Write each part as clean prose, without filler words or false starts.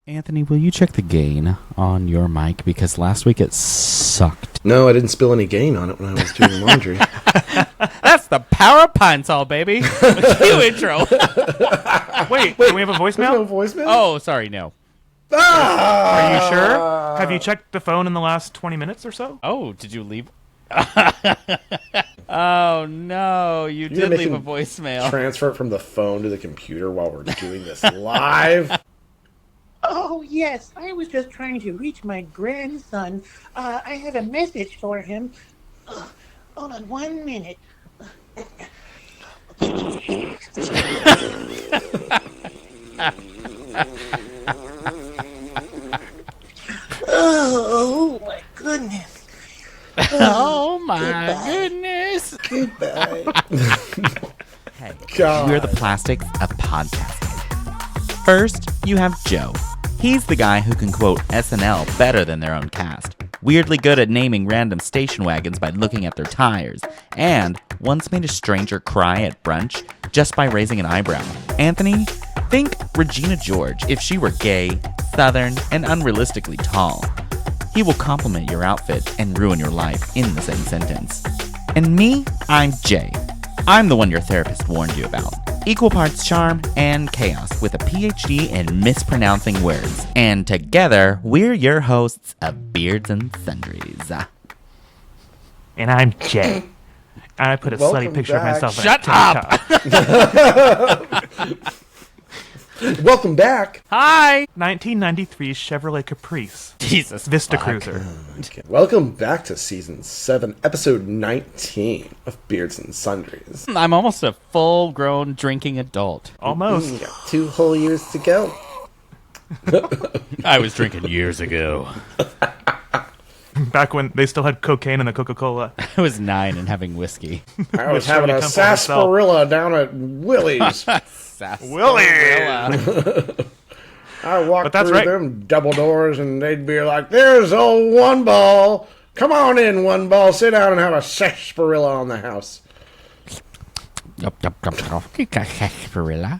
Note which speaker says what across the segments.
Speaker 1: Anthony, will you check the gain on your mic? Because last week it sucked.
Speaker 2: No, I didn't spill any gain on it when I was doing laundry.
Speaker 1: That's the power of Pine Sol, baby. Cue intro.
Speaker 3: Wait, do we have a voicemail?
Speaker 2: No voicemail?
Speaker 1: Oh, sorry, no.
Speaker 3: Are you sure? Have you checked the phone in the last 20 minutes or so?
Speaker 1: Oh, did you leave? Oh, no, you did leave a voicemail.
Speaker 2: Transfer it from the phone to the computer while we're doing this live.
Speaker 4: Oh, yes. I was just trying to reach my grandson. I have a message for him. Hold on 1 minute. Oh, my goodness.
Speaker 1: Oh, my goodness.
Speaker 2: Goodbye.
Speaker 1: Hey,
Speaker 2: God.
Speaker 1: we're the plastics of podcasting. First, you have Joe. He's the guy who can quote SNL better than their own cast, weirdly good at naming random station wagons by looking at their tires, and once made a stranger cry at brunch just by raising an eyebrow. Anthony, think Regina George if she were gay, southern, and unrealistically tall. He will compliment your outfit and ruin your life in the same sentence. And me, I'm Jay. I'm the one your therapist warned you about. Equal parts charm and chaos with a PhD in mispronouncing words. And together, we're your hosts of Beards and Sundries.
Speaker 3: And I'm Jay. I put a
Speaker 2: Welcome
Speaker 3: slutty picture
Speaker 2: back.
Speaker 3: of myself
Speaker 1: Shut
Speaker 3: up!
Speaker 2: Welcome back.
Speaker 1: Hi!
Speaker 3: 1993 Chevrolet Caprice.
Speaker 1: Jesus.
Speaker 3: Vista
Speaker 1: fuck.
Speaker 3: Cruiser.
Speaker 2: Okay. Welcome back to Season 7, Episode 19 of Beards and Sundries.
Speaker 1: I'm almost a full-grown drinking adult.
Speaker 3: Almost.
Speaker 2: Got 2 whole years to go.
Speaker 1: I was drinking years ago.
Speaker 3: Back when they still had cocaine in the Coca-Cola.
Speaker 1: I was 9 and having whiskey.
Speaker 2: I was
Speaker 3: Shirley
Speaker 2: having a
Speaker 3: Temple herself.
Speaker 2: sarsaparilla down at Willie's.
Speaker 3: Willie!
Speaker 2: I walked
Speaker 3: But that's
Speaker 2: through
Speaker 3: right.
Speaker 2: them double doors and they'd be like, there's old One Ball. Come on in, One Ball. Sit down and have a sarsaparilla on the house.
Speaker 1: Gorilla.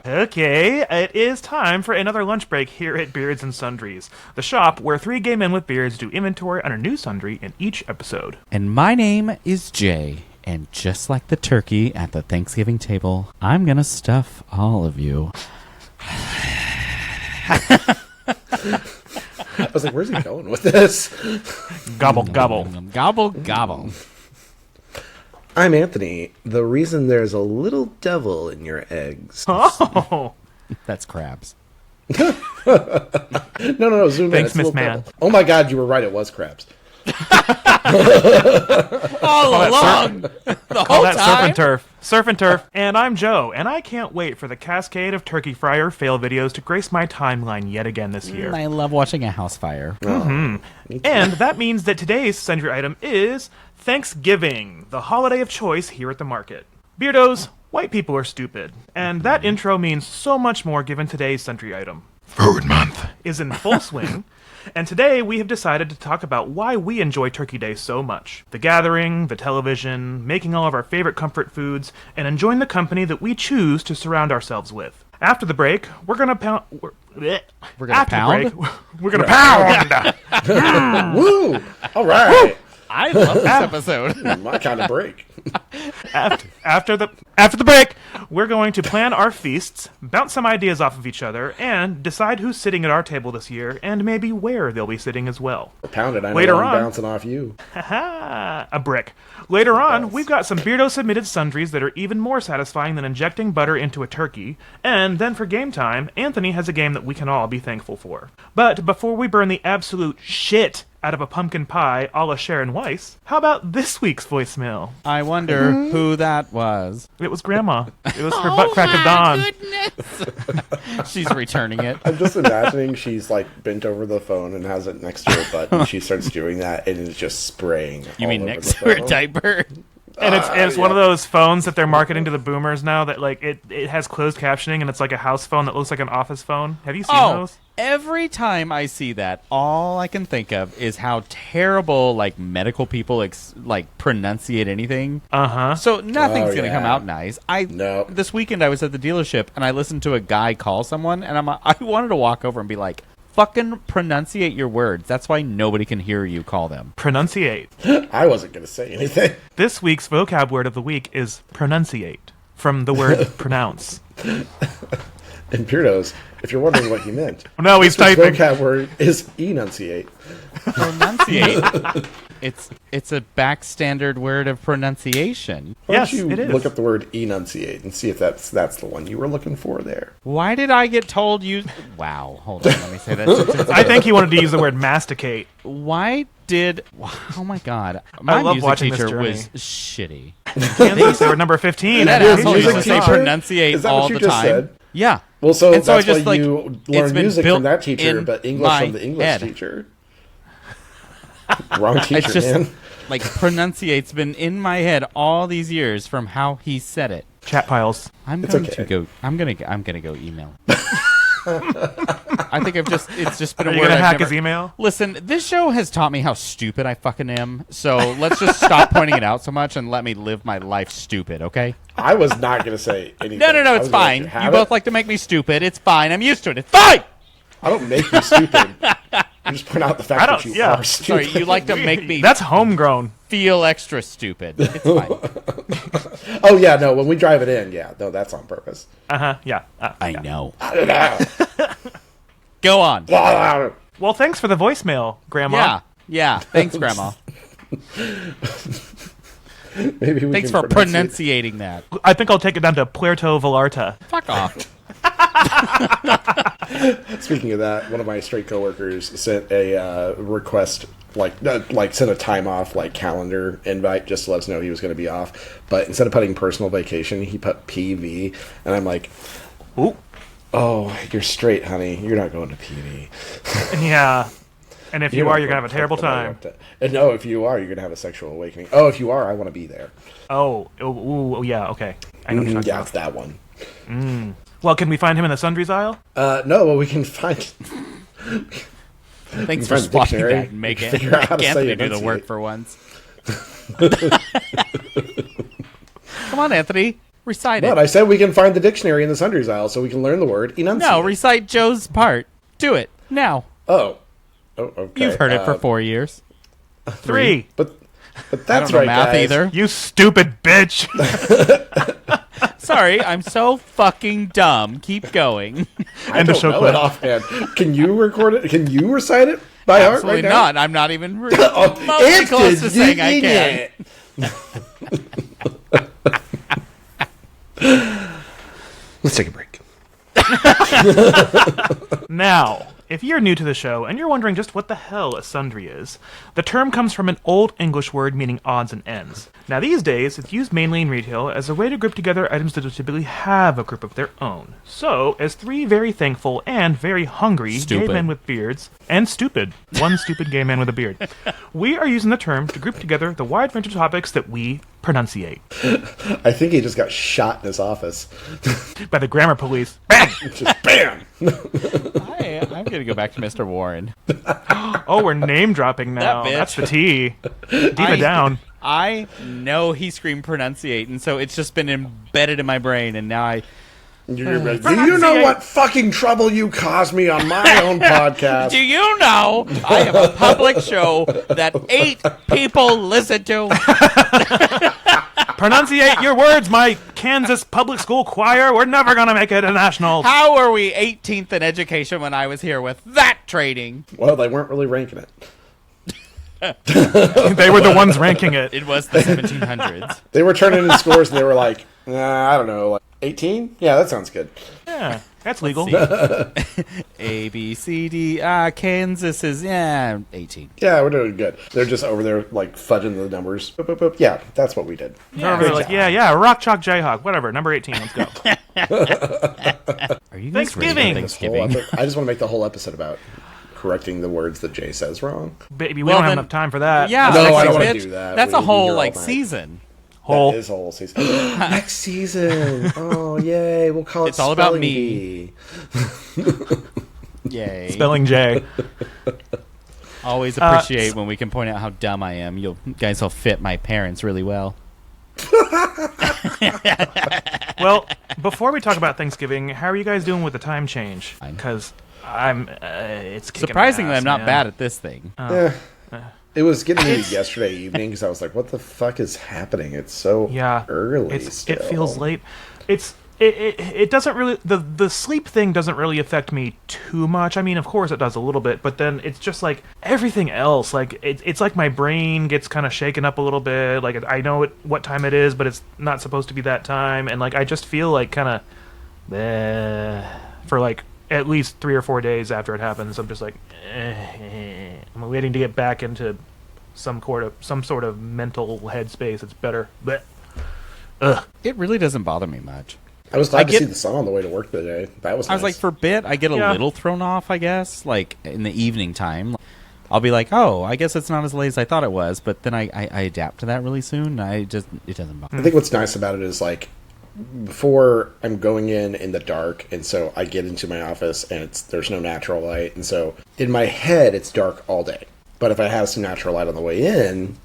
Speaker 3: Okay, it is time for another lunch break here at Beards and Sundries, the shop where 3 gay men with beards do inventory on a new sundry in each episode.
Speaker 1: And my name is Jay, and just like the turkey at the Thanksgiving table, I'm gonna stuff all of you.
Speaker 2: I was like, where's he going with this?
Speaker 3: Gobble, gobble.
Speaker 1: Gobble, gobble.
Speaker 2: I'm Anthony. The reason there's a little devil in your eggs.
Speaker 3: Oh!
Speaker 1: That's crabs.
Speaker 2: No, zoom in.
Speaker 3: Thanks,
Speaker 2: It's a
Speaker 3: Miss
Speaker 2: little
Speaker 3: Man.
Speaker 2: devil. Oh my god, you were right. It was crabs.
Speaker 1: All along! The
Speaker 3: Call
Speaker 1: whole
Speaker 3: that surf
Speaker 1: time?
Speaker 3: and turf. Surf and turf. And I'm Joe, and I can't wait for the cascade of turkey fryer fail videos to grace my timeline yet again this year.
Speaker 1: I love watching a house fire.
Speaker 3: And that means that today's sundry item is Thanksgiving, the holiday of choice here at the market. Beardos, white people are stupid. And that intro means so much more given today's sundry item.
Speaker 5: Food month.
Speaker 3: Is in full swing. And today we have decided to talk about why we enjoy Turkey Day so much. The gathering, the television, making all of our favorite comfort foods, and enjoying the company that we choose to surround ourselves with. After the break, we're gonna pound.
Speaker 1: We're gonna
Speaker 3: After
Speaker 1: pound?
Speaker 3: the break, we're gonna pound.
Speaker 2: Woo! All right.
Speaker 1: I love this episode.
Speaker 2: My kind of break.
Speaker 3: After the break, we're going to plan our feasts, bounce some ideas off of each other, and decide who's sitting at our table this year, and maybe where they'll be sitting as well.
Speaker 2: Pounded. I know
Speaker 3: Later
Speaker 2: I'm
Speaker 3: on-
Speaker 2: bouncing off you.
Speaker 3: Haha, a brick. Later on, we've got some Beardo-submitted sundries that are even more satisfying than injecting butter into a turkey. And then for game time, Anthony has a game that we can all be thankful for. But before we burn the absolute shit out of a pumpkin pie a la Sharon Weiss, how about this week's voicemail?
Speaker 1: I wonder who that was.
Speaker 3: It was Grandma. It was her butt crack of dawn.
Speaker 1: She's returning it.
Speaker 2: I'm just imagining she's like bent over the phone and has it next to her butt, and she starts doing that, and it's just spraying.
Speaker 1: You
Speaker 2: all
Speaker 1: mean
Speaker 2: over
Speaker 1: next
Speaker 2: the
Speaker 1: to her
Speaker 2: phone.
Speaker 1: diaper?
Speaker 3: And it's one of those phones that they're marketing to the boomers now that like it has closed captioning and it's like a house phone that looks like an office phone. Have you seen those?
Speaker 1: Every time I see that, all I can think of is how terrible like medical people pronunciate anything. So nothing's gonna come out nice. This weekend I was at the dealership and I listened to a guy call someone and I wanted to walk over and be like, fucking pronunciate your words. That's why nobody can hear you call them.
Speaker 3: Pronunciate.
Speaker 2: I wasn't going to say anything.
Speaker 3: This week's vocab word of the week is pronunciate, from the word pronounce.
Speaker 2: And Beardos, if you're wondering what he meant,
Speaker 3: no, he's typing.
Speaker 2: The vocab word is enunciate.
Speaker 1: Pronunciate. It's a backstandard word of pronunciation.
Speaker 2: Why
Speaker 3: yes,
Speaker 2: don't you
Speaker 3: it is.
Speaker 2: look up the word enunciate and see if that's the one you were looking for there.
Speaker 1: Why did I get told you... Wow, hold on, let me say that.
Speaker 3: I think he wanted to use the word masticate.
Speaker 1: Why did... Oh my god. My
Speaker 3: love
Speaker 1: music
Speaker 3: watching this
Speaker 1: teacher
Speaker 3: journey.
Speaker 1: was shitty.
Speaker 3: Kansas, they were number 15.
Speaker 1: That
Speaker 2: Your
Speaker 1: asshole
Speaker 2: music
Speaker 1: used to say
Speaker 2: teacher?
Speaker 1: pronunciate
Speaker 2: Is that
Speaker 1: all
Speaker 2: what you
Speaker 1: the
Speaker 2: just
Speaker 1: time.
Speaker 2: said?
Speaker 1: Yeah.
Speaker 2: Well, so
Speaker 1: And
Speaker 2: that's
Speaker 1: I just,
Speaker 2: why
Speaker 1: like,
Speaker 2: you
Speaker 1: it's
Speaker 2: learn
Speaker 1: been
Speaker 2: music
Speaker 1: built
Speaker 2: from that teacher,
Speaker 1: in
Speaker 2: but English
Speaker 1: my
Speaker 2: from the English
Speaker 1: head.
Speaker 2: teacher. Wrong teacher,
Speaker 1: It's just,
Speaker 2: man.
Speaker 1: like, pronunciate's been in my head all these years from how he said it.
Speaker 3: Chat piles.
Speaker 1: I'm
Speaker 2: It's
Speaker 1: going
Speaker 2: okay.
Speaker 1: to go. I'm gonna go email. I think it's just been
Speaker 3: Are
Speaker 1: a
Speaker 3: you
Speaker 1: word
Speaker 3: going to
Speaker 1: I've
Speaker 3: hack
Speaker 1: never...
Speaker 3: his email?
Speaker 1: Listen, this show has taught me how stupid I fucking am. So let's just stop pointing it out so much and let me live my life stupid, okay?
Speaker 2: I was not going to say anything.
Speaker 1: No,
Speaker 2: I
Speaker 1: it's
Speaker 2: was gonna let
Speaker 1: fine.
Speaker 2: have
Speaker 1: You
Speaker 2: it.
Speaker 1: both like to make me stupid. It's fine. I'm used to it. It's fine.
Speaker 2: I don't make you stupid. I just point out the fact that you are
Speaker 1: Sorry,
Speaker 2: stupid.
Speaker 1: you like to make me
Speaker 3: That's homegrown.
Speaker 1: feel extra stupid. It's fine.
Speaker 2: Oh, yeah, no, when we drive it in, yeah. No, that's on purpose.
Speaker 3: Yeah.
Speaker 1: I know.
Speaker 2: I don't know.
Speaker 1: Go on.
Speaker 3: Well, thanks for the voicemail, Grandma.
Speaker 1: Yeah. Thanks, Grandma.
Speaker 2: Maybe we
Speaker 1: Thanks
Speaker 2: can
Speaker 1: for pronunciating that.
Speaker 3: I think I'll take it down to Puerto Vallarta.
Speaker 1: Fuck off.
Speaker 2: Speaking of that, one of my straight coworkers sent a request, sent a time off, calendar invite just to let us know he was going to be off. But instead of putting personal vacation, he put PV. And I'm like,
Speaker 3: Ooh.
Speaker 2: oh, you're straight, honey. You're not going to PV.
Speaker 3: Yeah. And if you are, you're going to have a terrible time.
Speaker 2: And no, if you are, you're going to have a sexual awakening. Oh, if you are, I want to be there.
Speaker 3: Oh, yeah, okay. I know what you're talking
Speaker 2: Yeah,
Speaker 3: about.
Speaker 2: it's that one.
Speaker 3: Well, can we find him in the sundries aisle?
Speaker 2: No, well, we can find...
Speaker 1: Thanks for
Speaker 2: find the
Speaker 1: spotting
Speaker 2: dictionary.
Speaker 1: that and make
Speaker 2: We
Speaker 1: it.
Speaker 2: can figure out how to
Speaker 1: Make
Speaker 2: say
Speaker 1: Anthony do the work
Speaker 2: enunciate.
Speaker 1: for once. Come on, Anthony. Recite
Speaker 2: But
Speaker 1: it.
Speaker 2: I said we can find the dictionary in the sundries aisle so we can learn the word enunciate.
Speaker 1: No, recite Joe's part. Do it. Now.
Speaker 2: Oh, okay.
Speaker 1: You've heard it for 4 years.
Speaker 3: 3.
Speaker 2: But
Speaker 1: I
Speaker 2: that's
Speaker 1: don't know
Speaker 2: right,
Speaker 1: math
Speaker 2: guys.
Speaker 1: either.
Speaker 3: You stupid bitch.
Speaker 1: Sorry, I'm so fucking dumb. Keep going.
Speaker 2: I
Speaker 3: End of
Speaker 2: don't
Speaker 3: show
Speaker 2: know
Speaker 3: clip.
Speaker 2: it offhand. Can you record it? Can you recite it by heart
Speaker 1: Absolutely
Speaker 2: right now?
Speaker 1: not. I'm not even remotely
Speaker 2: Oh,
Speaker 1: close to saying I can.
Speaker 2: Let's take a break.
Speaker 3: Now, if you're new to the show and you're wondering just what the hell a sundry is, the term comes from an Old English word meaning odds and ends. Now these days, it's used mainly in retail as a way to group together items that typically have a group of their own. So, as 3 very thankful and very hungry gay
Speaker 1: Stupid.
Speaker 3: men with beards, and stupid, one stupid gay man with a beard, we are using the term to group together the wide range of topics that we pronunciate.
Speaker 2: I think he just got shot in his office.
Speaker 3: By the grammar police. Bang!
Speaker 2: Just bam!
Speaker 1: I'm going to go back to Mr. Warren.
Speaker 3: Oh, we're name dropping now.
Speaker 1: That bitch.
Speaker 3: That's the T. Diva down.
Speaker 1: I know he screamed pronunciate, and so it's just been embedded in my brain, and now I...
Speaker 2: Do you know what fucking trouble you caused me on my own podcast?
Speaker 1: Do you know I have a public show that 8 people listen to?
Speaker 3: Pronunciate your words, my Kansas public school choir. We're never going to make it a national.
Speaker 1: How are we 18th in education when I was here with that training?
Speaker 2: Well, they weren't really ranking it.
Speaker 3: They were the ones ranking it.
Speaker 1: It was the 1700s.
Speaker 2: They were turning in scores and they were like, I don't know, like 18? Yeah, that sounds good.
Speaker 3: Yeah, that's legal.
Speaker 1: A, B, C, D, Kansas is, 18.
Speaker 2: Yeah, we're doing good. They're just over there, like, fudging the numbers. Boop, boop, boop. Yeah, that's what we did.
Speaker 3: They're like, yeah, Rock Chalk Jayhawk, whatever, number 18, let's go.
Speaker 1: Are you guys ready for
Speaker 3: Thanksgiving.
Speaker 1: Thanksgiving?
Speaker 2: I just want to make the whole episode about correcting the words that Jay says wrong.
Speaker 3: Baby, we
Speaker 1: Well,
Speaker 3: don't have
Speaker 1: then-
Speaker 3: enough time for that.
Speaker 1: Yeah,
Speaker 2: No,
Speaker 1: sexy
Speaker 2: I don't wanna
Speaker 1: bitch.
Speaker 2: do that.
Speaker 1: That's
Speaker 2: We
Speaker 1: a
Speaker 2: be
Speaker 1: whole
Speaker 2: here all
Speaker 1: like
Speaker 2: night.
Speaker 1: season.
Speaker 3: Whole.
Speaker 2: That is whole season. Next season. Oh, yay. We'll call it
Speaker 1: It's all about
Speaker 2: Spelling
Speaker 1: me.
Speaker 2: Bee.
Speaker 1: Yay.
Speaker 3: Spelling J.
Speaker 1: Always appreciate when we can point out how dumb I am. You guys will fit my parents really well.
Speaker 3: Well, before we talk about Thanksgiving, how are you guys doing with the time change?
Speaker 1: Fine.
Speaker 3: Because it's kicking
Speaker 1: Surprisingly,
Speaker 3: my ass,
Speaker 1: I'm not
Speaker 3: man.
Speaker 1: bad at this thing.
Speaker 2: It was getting me yesterday evening because I was like, what the fuck is happening? It's so early
Speaker 3: It
Speaker 2: still.
Speaker 3: feels late. It doesn't really the sleep thing doesn't really affect me too much. I mean, of course it does a little bit, but then it's just like everything else. Like it's like my brain gets kind of shaken up a little bit. Like I know what time it is, but it's not supposed to be that time, and like I just feel like kind of for like at least 3 or 4 days after it happens. I'm just like I'm waiting to get back into some sort of mental headspace. It's better, but
Speaker 1: It really doesn't bother me much.
Speaker 2: I was glad to see the sun on the way to work today. That was nice.
Speaker 1: I was like, for a bit, I get a little thrown off, I guess, like in the evening time. I'll be like, oh, I guess it's not as late as I thought it was, but then I adapt to that really soon. It doesn't bother me.
Speaker 2: I think what's nice about it is like before I'm going in the dark, and so I get into my office and there's no natural light, and so in my head it's dark all day. But if I have some natural light on the way in,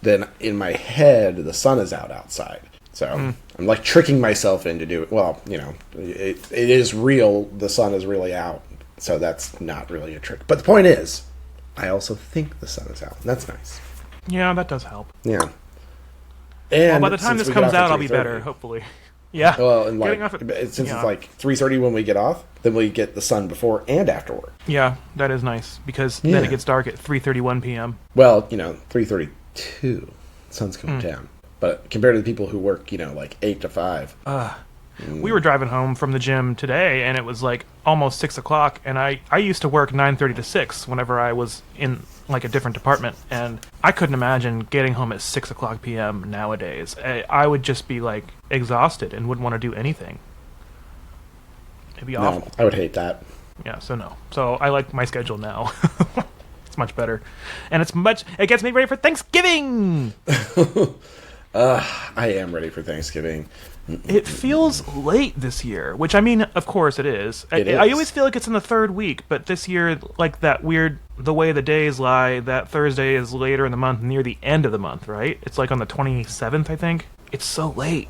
Speaker 2: then in my head the sun is outside. So I'm like tricking myself into doing. Well, you know, it is real. The sun is really out, so that's not really a trick. But the point is, I also think the sun is out. And that's nice.
Speaker 3: yeah, that does help.
Speaker 2: Yeah. And
Speaker 3: Well, by the time this comes out, I'll be better, hopefully. Yeah.
Speaker 2: Well, and like
Speaker 3: Getting off at-
Speaker 2: since it's like 3:30 when we get off, then we get the sun before and after work.
Speaker 3: Yeah, that is nice because then it gets dark at 3:31 p.m.
Speaker 2: Well, you know, 3:32, sun's coming down. But compared to the people who work, you know, like 8 to 5.
Speaker 3: We were driving home from the gym today, and it was like almost 6 o'clock. And I used to work 9:30 to 6 whenever I was in like a different department, and I couldn't imagine getting home at 6 o'clock p.m. nowadays. I would just be like exhausted and wouldn't want to do anything. It'd be awful.
Speaker 2: No, I would hate that.
Speaker 3: Yeah, so no. So I like my schedule now. It's much better, and it gets me ready for Thanksgiving.
Speaker 2: I am ready for Thanksgiving.
Speaker 3: It feels late this year, which I mean, of course it is.
Speaker 2: It is.
Speaker 3: I always feel like it's in the third week, but this year, like that weird, the way the days lie, that Thursday is later in the month, near the end of the month, right? It's like on the 27th, I think. It's so late.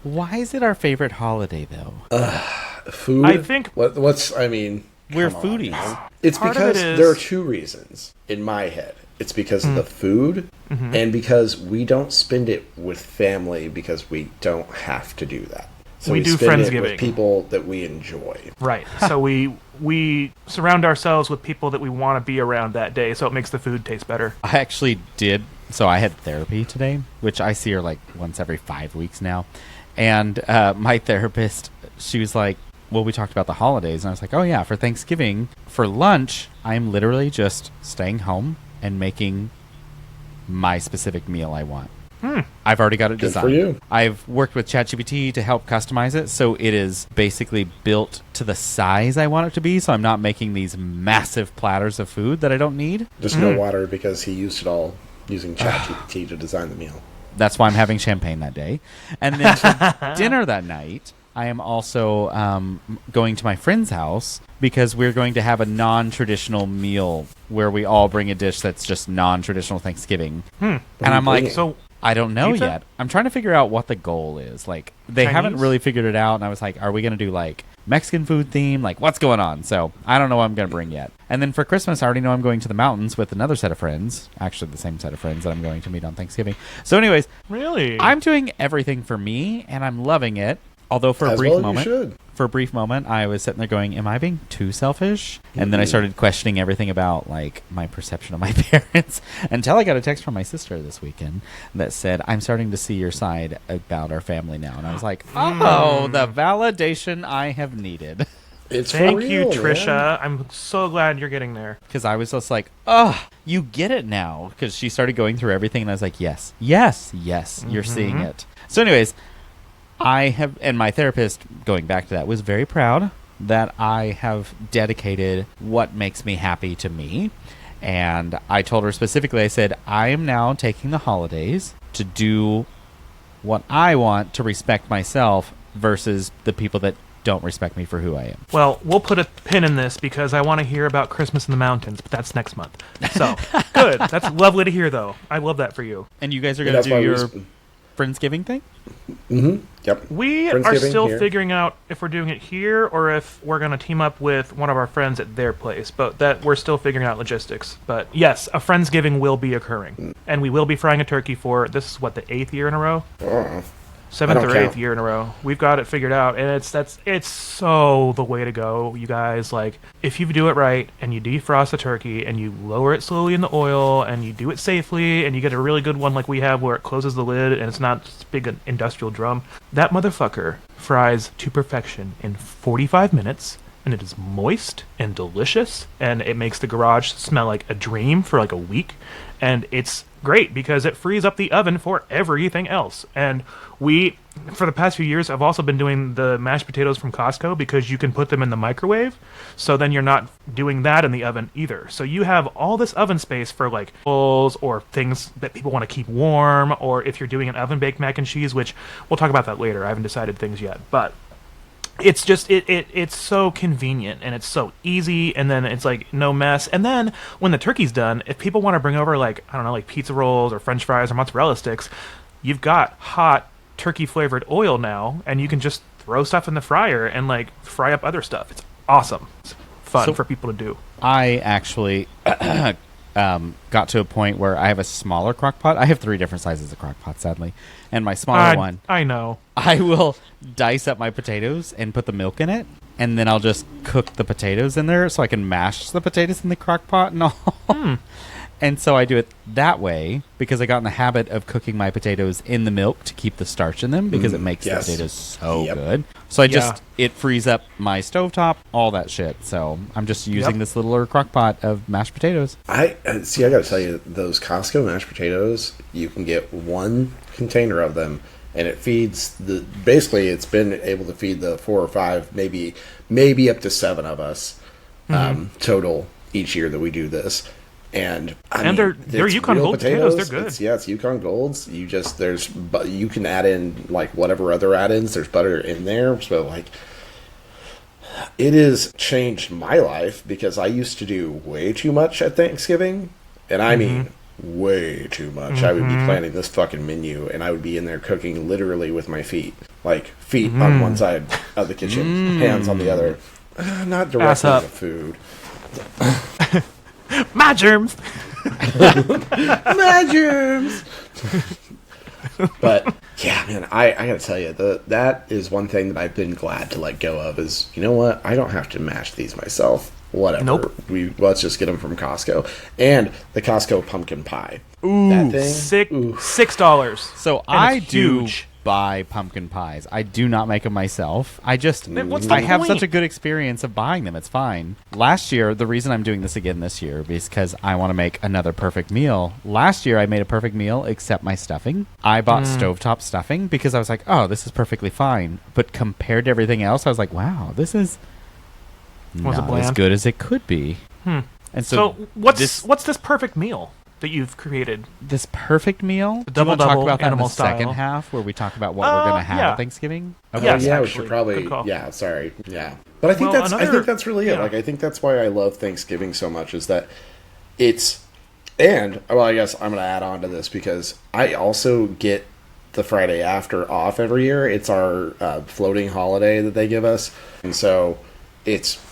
Speaker 1: Why is it our favorite holiday, though?
Speaker 2: Food?
Speaker 3: I think-
Speaker 2: I mean...
Speaker 1: We're
Speaker 2: come on,
Speaker 1: foodies.
Speaker 2: man. It's
Speaker 3: Part of
Speaker 2: because
Speaker 3: it is-
Speaker 2: there are two reasons in my head. It's because of the food, and because we don't spend it with family because we don't have to do that. So
Speaker 3: We do
Speaker 2: spend it
Speaker 3: Friendsgiving.
Speaker 2: with people that we enjoy.
Speaker 3: Right. So we surround ourselves with people that we want to be around that day, so it makes the food taste better.
Speaker 1: I actually did. So I had therapy today, which I see her like once every 5 weeks now. And my therapist, she was like, well, we talked about the holidays. And I was like, oh, yeah, for Thanksgiving, for lunch, I'm literally just staying home and making my specific meal I want. I've already got it
Speaker 2: Good
Speaker 1: designed.
Speaker 2: for you.
Speaker 1: I've worked with ChatGPT to help customize it, so it is basically built to the size I want it to be, so I'm not making these massive platters of food that I don't need.
Speaker 2: Just no water because he used it all using ChatGPT to design the meal.
Speaker 1: That's why I'm having champagne that day. And then for dinner that night, I am also going to my friend's house because we're going to have a non-traditional meal where we all bring a dish that's just non-traditional Thanksgiving. And I'm like,
Speaker 3: So
Speaker 1: I don't know
Speaker 3: Pizza?
Speaker 1: yet. I'm trying to figure out what the goal is. Like, they haven't
Speaker 3: Chinese?
Speaker 1: really figured it out. And I was like, are we going to do like Mexican food theme? Like, what's going on? So I don't know what I'm going to bring yet. And then for Christmas, I already know I'm going to the mountains with another set of friends. Actually, the same set of friends that I'm going to meet on Thanksgiving. So anyways,
Speaker 3: really,
Speaker 1: I'm doing everything for me, and I'm loving it. Although for a
Speaker 2: As
Speaker 1: brief
Speaker 2: well you
Speaker 1: moment,
Speaker 2: should.
Speaker 1: I was sitting there going, am I being too selfish? And then I started questioning everything about like my perception of my parents until I got a text from my sister this weekend that said, I'm starting to see your side about our family now. And I was like, oh, the validation I have needed.
Speaker 2: It's
Speaker 3: thank
Speaker 2: for
Speaker 3: you,
Speaker 2: real,
Speaker 3: Trisha.
Speaker 2: man.
Speaker 3: I'm so glad you're getting there.
Speaker 1: Because I was just like, oh, you get it now. Because she started going through everything, and I was like, yes, you're seeing it. So anyways, I have, and my therapist, going back to that, was very proud that I have dedicated what makes me happy to me. And I told her specifically, I said, I am now taking the holidays to do what I want to respect myself versus the people that don't respect me for who I am.
Speaker 3: Well, we'll put a pin in this because I want to hear about Christmas in the mountains, but that's next month. So, good. That's lovely to hear, though. I love that for you.
Speaker 1: And you guys are going to do your Friendsgiving thing?
Speaker 2: Mm-hmm. Yep.
Speaker 3: We are still figuring out if we're doing it here or if we're going to team up with one of our friends at their place. But that we're still figuring out logistics. But yes, a Friendsgiving will be occurring. And we will be frying a turkey for, this is what, the 8th year in a row? 7th or 8th year in a row. We've got it figured out, and it's so the way to go, you guys. Like, if you do it right, and you defrost the turkey, and you lower it slowly in the oil, and you do it safely, and you get a really good one like we have where it closes the lid, and it's not just a big industrial drum, that motherfucker fries to perfection in 45 minutes, and it is moist and delicious, and it makes the garage smell like a dream for like a week, and it's great because it frees up the oven for everything else. And we, for the past few years, have also been doing the mashed potatoes from Costco because you can put them in the microwave, so then you're not doing that in the oven either. So you have all this oven space for like bowls or things that people want to keep warm, or if you're doing an oven baked mac and cheese, which we'll talk about that later. I haven't decided things yet, but it's just it's so convenient and it's so easy, and then it's like no mess. And then when the turkey's done, if people want to bring over like, I don't know, like pizza rolls or french fries or mozzarella sticks, you've got hot turkey flavored oil now, and you can just throw stuff in the fryer and like fry up other stuff. It's awesome. It's fun for people to do.
Speaker 1: I actually got to a point where I have a smaller crock pot. I have 3 different sizes of crock pot, sadly. And my smaller one,
Speaker 3: I know,
Speaker 1: I will dice up my potatoes and put the milk in it, and then I'll just cook the potatoes in there so I can mash the potatoes in the crock pot and all. And so I do it that way because I got in the habit of cooking my potatoes in the milk to keep the starch in them because it makes the potatoes so good. So it frees up my stovetop, all that shit. So I'm just using this littler crock pot of mashed potatoes.
Speaker 2: I gotta tell you, those Costco mashed potatoes, you can get 1 container of them, and it feeds basically it's been able to feed the 4 or 5, maybe up to 7 of us total each year that we do this. And
Speaker 3: they're Yukon Gold potatoes. They're good.
Speaker 2: It's Yukon Golds. You can add in like whatever other add-ins. There's butter in there, so like it has changed my life because I used to do way too much at Thanksgiving, and I mean way too much. I would be planning this fucking menu, and I would be in there cooking literally with my feet, like feet on one side of the kitchen, hands on the other, not directly the food.
Speaker 3: My germs.
Speaker 2: My germs. But yeah, man, I gotta tell you, that is one thing that I've been glad to let go of. Is, you know what? I don't have to mash these myself. Whatever.
Speaker 3: Nope.
Speaker 2: Let's just get them from Costco. And the Costco pumpkin pie.
Speaker 3: Ooh,
Speaker 2: that thing.
Speaker 3: $6.
Speaker 1: So I do buy pumpkin pies. I do not make them myself. I have such a good experience of buying them. It's fine. Last year, the reason I'm doing this again this year is because I want to make another perfect meal. Last year, I made a perfect meal except my stuffing. I bought stovetop stuffing because I was like, oh, this is perfectly fine. But compared to everything else, I was like, wow, this is not as good as it could be. And
Speaker 3: so what's this perfect meal that you've created?
Speaker 1: This perfect meal?
Speaker 3: Do you want to talk about that in the second
Speaker 1: half where we talk about what we're going to have at Thanksgiving?
Speaker 2: Okay. Yeah, we should probably. Yeah, sorry. Yeah, but I think that's really it. Like, I think that's why I love Thanksgiving so much is that it's, and well, I guess I'm going to add on to this because I also get the Friday after off every year. It's our floating holiday that they give us, and so it's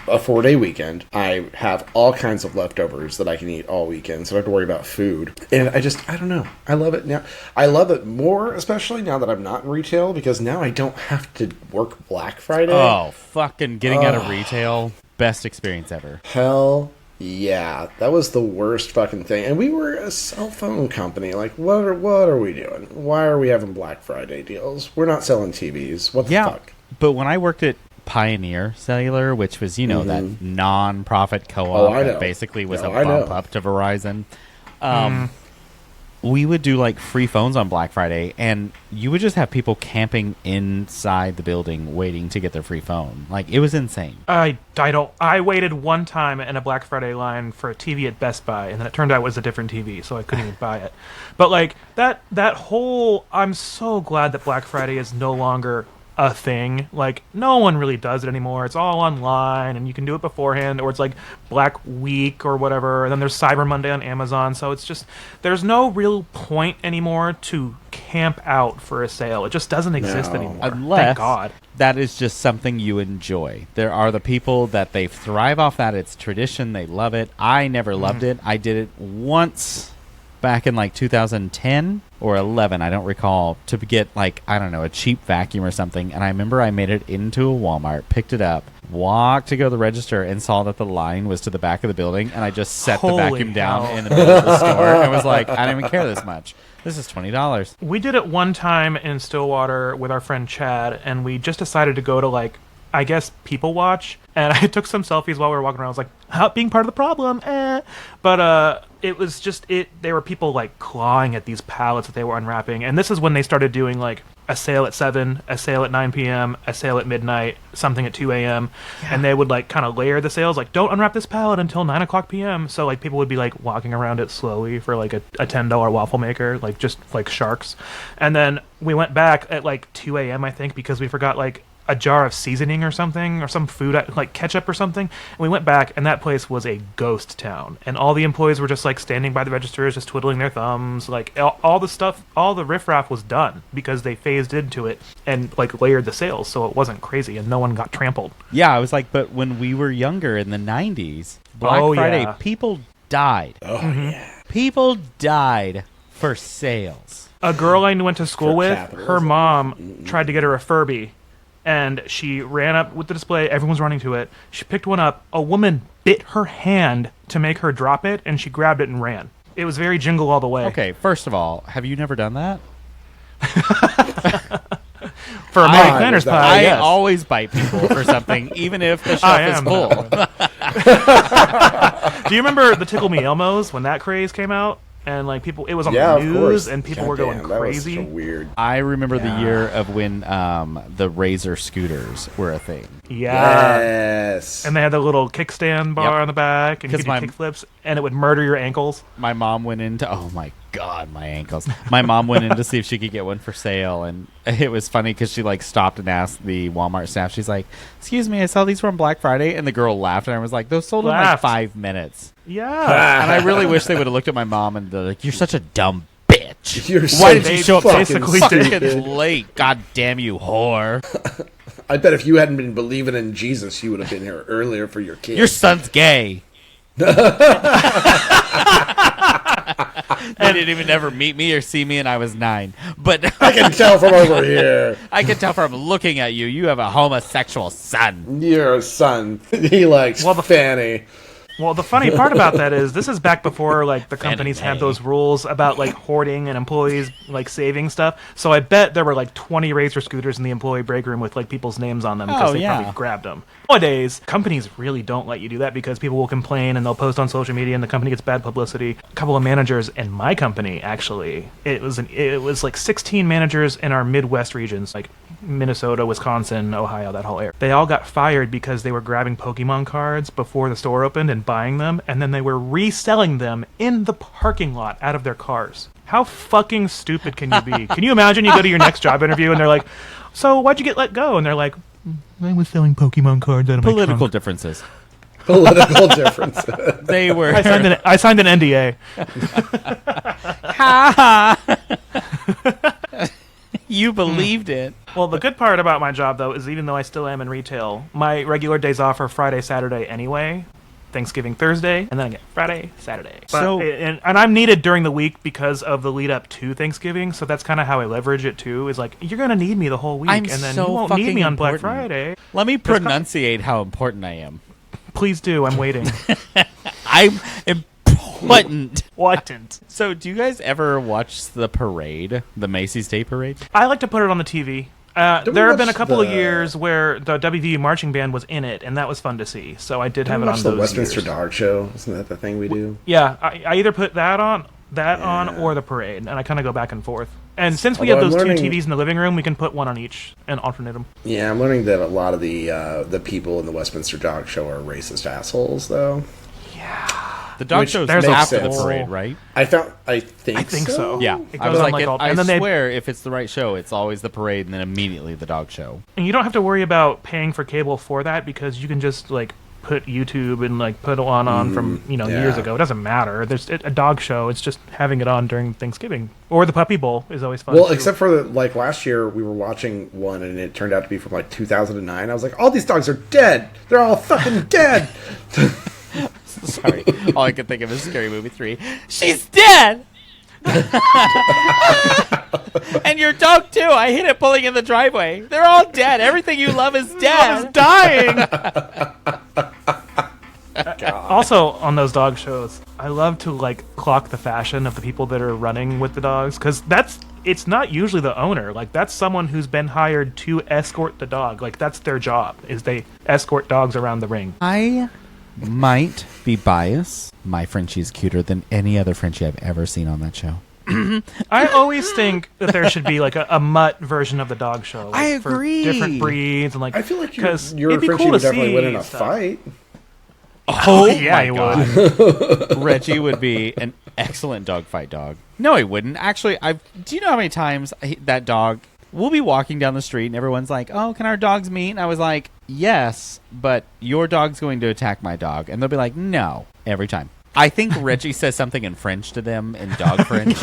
Speaker 2: a 4-day weekend. I have all kinds of leftovers that I can eat all weekend, so I don't have to worry about food. And I don't know. I love it now. I love it more, especially now that I'm not in retail, because now I don't have to work Black Friday.
Speaker 1: Oh, fucking getting out of retail. Best experience ever.
Speaker 2: Hell yeah. That was the worst fucking thing. And we were a cell phone company. Like, what are we doing? Why are we having Black Friday deals? We're not selling TVs. What the fuck?
Speaker 1: But when I worked at Pioneer Cellular, which was, that non-profit co-op that basically was a bump up to Verizon. we would do like free phones on Black Friday, and you would just have people camping inside the building waiting to get their free phone. Like, it was insane.
Speaker 3: I waited one time in a Black Friday line for a TV at Best Buy, and then it turned out it was a different TV, so I couldn't even buy it. But like that whole, I'm so glad that Black Friday is no longer a thing. Like, no one really does it anymore. It's all online, and you can do it beforehand, or it's like Black Week or whatever, and then there's Cyber Monday on Amazon. So it's just, there's no real point anymore to camp out for a sale. It just doesn't exist anymore.
Speaker 1: Unless
Speaker 3: Thank God.
Speaker 1: that is just something you enjoy. There are the people that they thrive off that. It's tradition. They love it. I never loved it. I did it once back in like 2010 or 11, I don't recall, to get like, I don't know, a cheap vacuum or something. And I remember I made it into a Walmart, picked it up, walked to go to the register, and saw that the line was to the back of the building. And I just set the vacuum down in the middle of the store and was like, I don't even care this much. This is $20.
Speaker 3: We did it one time in Stillwater with our friend Chad, and we just decided to go to, like, I guess, People Watch. And I took some selfies while we were walking around. I was like, how, being part of the problem, But it was just, there were people, like, clawing at these pallets that they were unwrapping. And this is when they started doing, like, a sale at 7, a sale at 9 p.m., a sale at midnight, something at 2 a.m. Yeah. And they would, like, kind of layer the sales, like, don't unwrap this pallet until 9 o'clock p.m. So, like, people would be, like, walking around it slowly for, like, a $10 waffle maker, like, just, like, sharks. And then we went back at, like, 2 a.m., I think, because we forgot, like, a jar of seasoning or something, or some food, like ketchup or something. And we went back, and that place was a ghost town. And all the employees were just, like, standing by the registers, just twiddling their thumbs. Like, all the stuff, all the riffraff was done because they phased into it and, like, layered the sales so it wasn't crazy and no one got trampled.
Speaker 1: Yeah, I was like, but when we were younger in the 90s, Black Friday, people died.
Speaker 2: Oh, yeah.
Speaker 1: People died for sales.
Speaker 3: A girl I went to school with, her mom tried to get her a Furby. And she ran up with the display. Everyone's running to it. She picked one up. A woman bit her hand to make her drop it, and she grabbed it and ran. It was very Jingle All the Way.
Speaker 1: Okay, first of all, have you never done that?
Speaker 3: For a Mary Planner's pie, yes.
Speaker 1: I always bite people for something, even if the shelf is full.
Speaker 3: Do you remember the Tickle Me Elmos when that craze came out? And, like, people, it was on the news, and people were going crazy.
Speaker 2: That was so weird.
Speaker 1: I remember the year of when the Razor scooters were a thing.
Speaker 3: Yeah.
Speaker 2: Yes.
Speaker 3: And they had the little kickstand bar on the back, and you could do kickflips, and it would murder your ankles.
Speaker 1: My mom went into, oh my God, my ankles. My mom went in to see if she could get one for sale, and it was funny because she, like, stopped and asked the Walmart staff. She's like, excuse me, I saw these were on Black Friday, and the girl laughed, and I was like, those sold in like 5 minutes.
Speaker 3: Yeah.
Speaker 1: And I really wish they would have looked at my mom and they're like, you're such a dumb bitch.
Speaker 2: Why
Speaker 1: did you show up
Speaker 3: basically
Speaker 1: fucking late? God damn you, whore.
Speaker 2: I bet if you hadn't been believing in Jesus, you would have been here earlier for your kid.
Speaker 1: Your son's gay. They didn't even ever meet me or see me, and I was 9. But
Speaker 2: I can tell from over here.
Speaker 1: I can tell from looking at you. You have a homosexual son.
Speaker 2: Your son. He likes Fanny.
Speaker 3: Well, the funny part about that is this is back before, like, the companies had those rules about, like, hoarding and employees, like, saving stuff. So I bet there were, like, 20 Razor scooters in the employee break room with, like, people's names on them because they probably grabbed them. Nowadays, companies really don't let you do that because people will complain and they'll post on social media and the company gets bad publicity. A couple of managers in my company, actually, it was like 16 managers in our Midwest regions, like Minnesota, Wisconsin, Ohio, that whole area. They all got fired because they were grabbing Pokemon cards before the store opened and buying them, and then they were reselling them in the parking lot out of their cars. How fucking stupid can you be? Can you imagine you go to your next job interview and they're like, so why'd you get let go? And they're like, I was selling Pokemon cards out of my trunk.
Speaker 1: Political differences.
Speaker 2: Political differences.
Speaker 1: They were.
Speaker 3: I signed an NDA.
Speaker 1: You believed it.
Speaker 3: Well, the good part about my job, though, is even though I still am in retail, my regular days off are Friday, Saturday anyway. Thanksgiving Thursday, and then I get Friday, Saturday. And I'm needed during the week because of the lead up to Thanksgiving, so that's kind of how I leverage it too. Is like, you're gonna need me the whole week, and then you won't need me on Black Friday.
Speaker 1: Let me pronunciate how important I am.
Speaker 3: Please do. I'm waiting.
Speaker 1: I'm important.
Speaker 3: Important.
Speaker 1: So, do you guys ever watch the parade, the Macy's Day Parade?
Speaker 3: I like to put it on the TV. There have been a couple of years where the WVU marching band was in it, and that was fun to see. So I did have it on those
Speaker 2: the Westminster
Speaker 3: years.
Speaker 2: Dog Show. Isn't that the thing we do?
Speaker 3: Yeah, I either put that on, that on or the parade, and I kind of go back and forth. And since we
Speaker 2: Although
Speaker 3: have those
Speaker 2: I'm
Speaker 3: two
Speaker 2: learning-
Speaker 3: TVs in the living room, we can put one on each and alternate them.
Speaker 2: Yeah, I'm learning that a lot of the people in the Westminster Dog Show are racist assholes, though.
Speaker 1: The dog
Speaker 2: Which
Speaker 1: show's
Speaker 3: there's a
Speaker 1: after the
Speaker 2: whole-
Speaker 1: parade, right?
Speaker 2: I think
Speaker 3: I think so.
Speaker 1: Yeah.
Speaker 3: It
Speaker 1: I
Speaker 3: goes
Speaker 1: was
Speaker 3: on
Speaker 1: like,
Speaker 3: all-
Speaker 1: I
Speaker 3: and then they-
Speaker 1: swear if it's the right show, it's always the parade and then immediately the dog show.
Speaker 3: And you don't have to worry about paying for cable for that because you can just like put YouTube and like put one on from years
Speaker 2: yeah.
Speaker 3: ago. It doesn't matter. There's a dog show. It's just having it on during Thanksgiving or the Puppy Bowl is always fun.
Speaker 2: Well,
Speaker 3: too.
Speaker 2: except for like last year, we were watching one and it turned out to be from like 2009. I was like, all these dogs are dead. They're all fucking dead.
Speaker 1: Sorry. All I could think of is Scary Movie 3. She's dead! And your dog, too. I hit it pulling in the driveway. They're all dead. Everything you love is dead.
Speaker 3: dying. Also, on those dog shows, I love to like clock the fashion of the people that are running with the dogs because it's not usually the owner. Like that's someone who's been hired to escort the dog. Like that's their job is they escort dogs around the ring.
Speaker 1: I might be biased. My Frenchie's cuter than any other Frenchie I've ever seen on that show.
Speaker 3: I always think that there should be like a mutt version of the dog show. Like,
Speaker 1: I agree.
Speaker 3: For different breeds and like
Speaker 2: I feel like
Speaker 3: because
Speaker 2: your
Speaker 3: it'd be
Speaker 2: Frenchie
Speaker 3: cool
Speaker 2: would
Speaker 3: to
Speaker 2: definitely
Speaker 3: see
Speaker 2: win in a
Speaker 3: stuff.
Speaker 2: fight.
Speaker 1: Oh,
Speaker 3: yeah,
Speaker 1: my
Speaker 3: he
Speaker 1: God. Reggie would be an excellent dogfight dog. No, he wouldn't. Actually, do you know how many times that dog... We'll be walking down the street and everyone's like, oh, can our dogs meet? And I was like, yes, but your dog's going to attack my dog. And they'll be like, no, every time. I think Reggie says something in French to them, in dog French.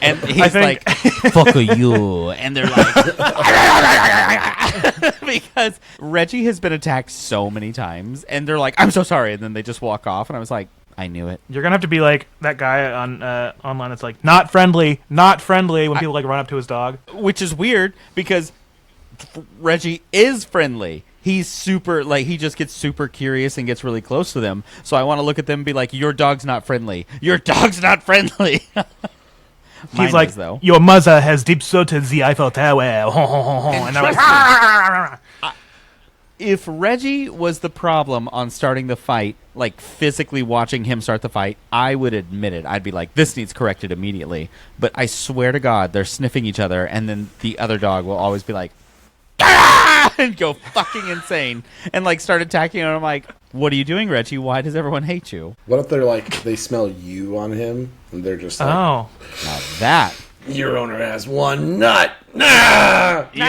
Speaker 1: And he's like, fuck you. And they're like... because Reggie has been attacked so many times. And they're like, I'm so sorry. And then they just walk off. And I was like, I knew it.
Speaker 3: You're gonna have to be like that guy on online that's like not friendly when people like run up to his dog.
Speaker 1: Which is weird because Reggie is friendly. He's super, like, he just gets super curious and gets really close to them. So I want to look at them and be like, your dog's not friendly. Your dog's not friendly.
Speaker 3: He's like,
Speaker 1: though.
Speaker 3: your mother has deep soated the Eiffel Tower. And they're like,
Speaker 1: If Reggie was the problem on starting the fight, like physically watching him start the fight, I would admit it. I'd be like, this needs corrected immediately. But I swear to God, they're sniffing each other, and then the other dog will always be like, ah! And go fucking insane and like start attacking him. And I'm like, what are you doing, Reggie? Why does everyone hate you?
Speaker 2: What if they're like, they smell you on him and they're just like,
Speaker 3: oh,
Speaker 1: Now that
Speaker 2: your owner has one nut. Ah!
Speaker 1: your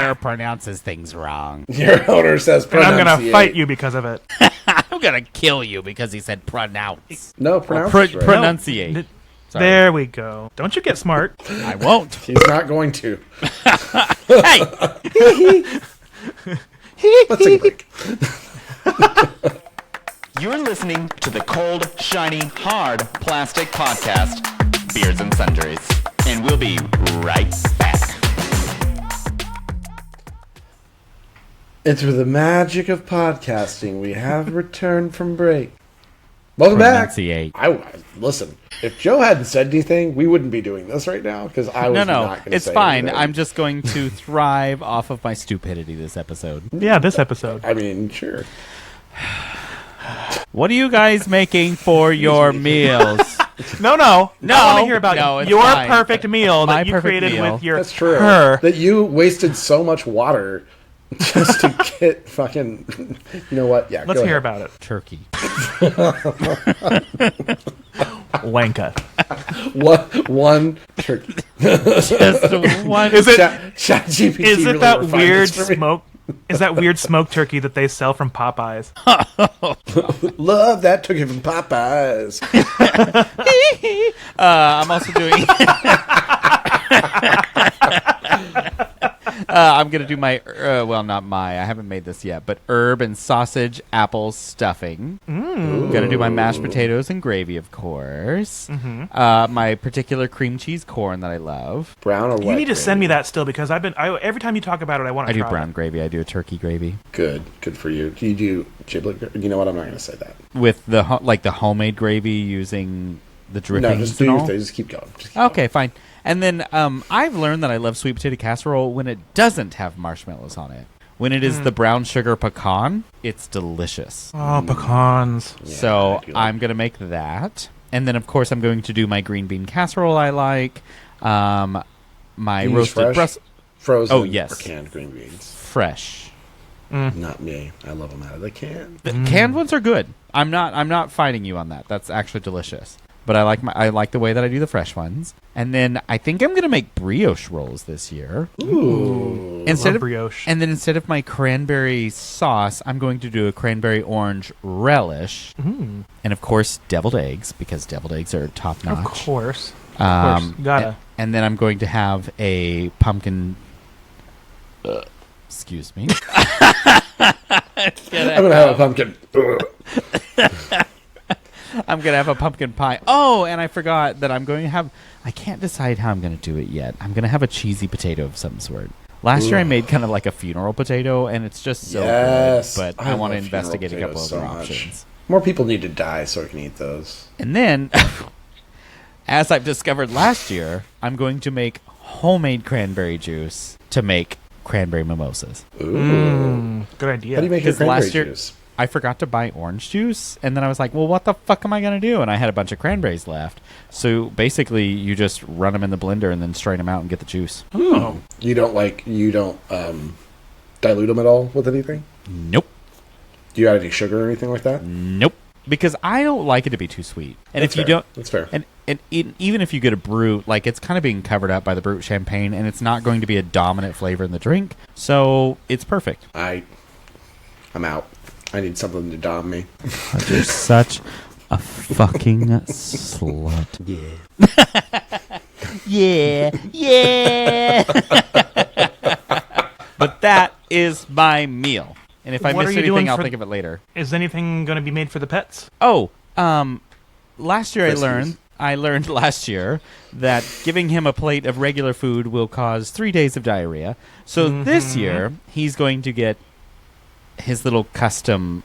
Speaker 1: owner pronounces things wrong.
Speaker 2: Your owner says
Speaker 3: and I'm gonna
Speaker 2: pronunciate.
Speaker 3: fight you because of it.
Speaker 1: I'm gonna kill you because he said pronounce.
Speaker 2: No, pronounce
Speaker 1: Pro-
Speaker 2: is right.
Speaker 1: pronunciate.
Speaker 3: Th-
Speaker 1: Sorry.
Speaker 3: There we go. Don't you get smart?
Speaker 1: I won't.
Speaker 2: He's not going to.
Speaker 1: Hey,
Speaker 2: Let's take a break.
Speaker 5: You're listening to the cold, shiny, hard plastic podcast, Beards and Sundries. And we'll be right back.
Speaker 2: And through the magic of podcasting, we have returned from break. Welcome back.
Speaker 1: pronunciate.
Speaker 2: Listen, if Joe hadn't said anything, we wouldn't be doing this right now because I was
Speaker 1: No,
Speaker 2: not going to say
Speaker 1: it's fine.
Speaker 2: anything.
Speaker 1: I'm just going to thrive off of my stupidity this episode.
Speaker 3: Yeah, this episode.
Speaker 2: I mean, sure.
Speaker 1: What are you guys making for your meals?
Speaker 3: No. I want to hear about
Speaker 1: No, it's
Speaker 3: your
Speaker 1: fine.
Speaker 3: perfect meal
Speaker 1: My
Speaker 3: that you
Speaker 1: perfect
Speaker 3: created
Speaker 1: meal.
Speaker 3: with your
Speaker 2: That's true.
Speaker 3: her.
Speaker 2: That you wasted so much water just to get fucking. You know what? Yeah.
Speaker 3: Let's
Speaker 2: go
Speaker 3: hear
Speaker 2: ahead.
Speaker 3: about it.
Speaker 1: Turkey.
Speaker 3: Wanka.
Speaker 2: One turkey.
Speaker 1: Just one.
Speaker 3: Is it?
Speaker 2: Chat GPT
Speaker 3: Is it
Speaker 2: really
Speaker 3: that
Speaker 2: refined
Speaker 3: weird
Speaker 2: this for me.
Speaker 3: smoke? Is that weird smoked turkey that they sell from Popeyes?
Speaker 2: Love that turkey from Popeyes.
Speaker 1: I'm also doing. I'm gonna do my well, not my. I haven't made this yet, but herb and sausage apple stuffing. Gonna do my mashed potatoes and gravy, of course. My particular cream cheese corn that I love.
Speaker 2: Brown or white?
Speaker 3: You need to send
Speaker 2: gravy?
Speaker 3: me that still because every time you talk about it, I want to
Speaker 1: I
Speaker 3: try
Speaker 1: do brown gravy. I do a turkey gravy
Speaker 2: Good for you. Do you do giblet? You know what? I'm not going to say that.
Speaker 1: with the the homemade gravy using the drippings.
Speaker 2: No, just do
Speaker 1: and
Speaker 2: your
Speaker 1: all.
Speaker 2: thing. Just keep going. Just keep going.
Speaker 1: Okay, fine. And then I've learned that I love sweet potato casserole when it doesn't have marshmallows on it. When it is the brown sugar pecan, it's delicious.
Speaker 3: Oh, pecans.
Speaker 2: Yeah,
Speaker 1: So
Speaker 2: I do like
Speaker 1: I'm going to make that. And then, of course, I'm going to do my green bean casserole I like. My
Speaker 2: You use
Speaker 1: roasted
Speaker 2: fresh,
Speaker 1: Brussels...
Speaker 2: frozen,
Speaker 1: Oh, yes.
Speaker 2: or canned green beans.
Speaker 1: Fresh.
Speaker 2: Not me. I love them out of the can.
Speaker 1: The canned ones are good. I'm not fighting you on that. That's actually delicious. But I like the way that I do the fresh ones. And then I think I'm gonna make brioche rolls this year.
Speaker 2: Ooh.
Speaker 1: Instead
Speaker 3: Love
Speaker 1: of
Speaker 3: brioche.
Speaker 1: And then instead of my cranberry sauce, I'm going to do a cranberry orange relish. And of course, deviled eggs, because deviled eggs are top notch.
Speaker 3: Of course. Of course. Gotta.
Speaker 1: And then I'm going to have a pumpkin. Excuse me.
Speaker 2: I'm gonna have a pumpkin.
Speaker 1: I'm going to have a pumpkin pie. Oh, and I forgot that I'm going to have... I can't decide how I'm going to do it yet. I'm going to have a cheesy potato of some sort. Last year I made kind of like a funeral potato, and it's just so good. But I want to
Speaker 2: love
Speaker 1: investigate a
Speaker 2: funeral
Speaker 1: couple
Speaker 2: potatoes
Speaker 1: other
Speaker 2: so much.
Speaker 1: options.
Speaker 2: More people need to die so I can eat those.
Speaker 1: And then, as I've discovered last year, I'm going to make homemade cranberry juice to make cranberry mimosas.
Speaker 2: Ooh.
Speaker 3: Good idea.
Speaker 2: How do you make your
Speaker 1: Because
Speaker 2: cranberry
Speaker 1: last year
Speaker 2: juice?
Speaker 1: I forgot to buy orange juice, and then I was like, well, what the fuck am I going to do? And I had a bunch of cranberries left. So basically, you just run them in the blender and then strain them out and get the juice.
Speaker 3: Oh.
Speaker 2: You don't dilute them at all with anything?
Speaker 1: Nope.
Speaker 2: Do you add any sugar or anything like that?
Speaker 1: Nope. Because I don't like it to be too sweet. And
Speaker 2: That's
Speaker 1: if you
Speaker 2: fair.
Speaker 1: don't...
Speaker 2: That's fair.
Speaker 1: And even if you get a brut, like, it's kind of being covered up by the brut champagne, and it's not going to be a dominant flavor in the drink. So it's perfect.
Speaker 2: I'm out. I need something to dom me.
Speaker 1: You're such a fucking slut. Yeah. yeah. But that is my meal. And if I
Speaker 3: What
Speaker 1: miss
Speaker 3: are you doing
Speaker 1: anything, I'll
Speaker 3: for-
Speaker 1: think of it later.
Speaker 3: Is anything going to be made for the pets?
Speaker 1: Oh, last year
Speaker 2: Friskies.
Speaker 1: I learned last year that giving him a plate of regular food will cause 3 days of diarrhea. So this year, he's going to get his little custom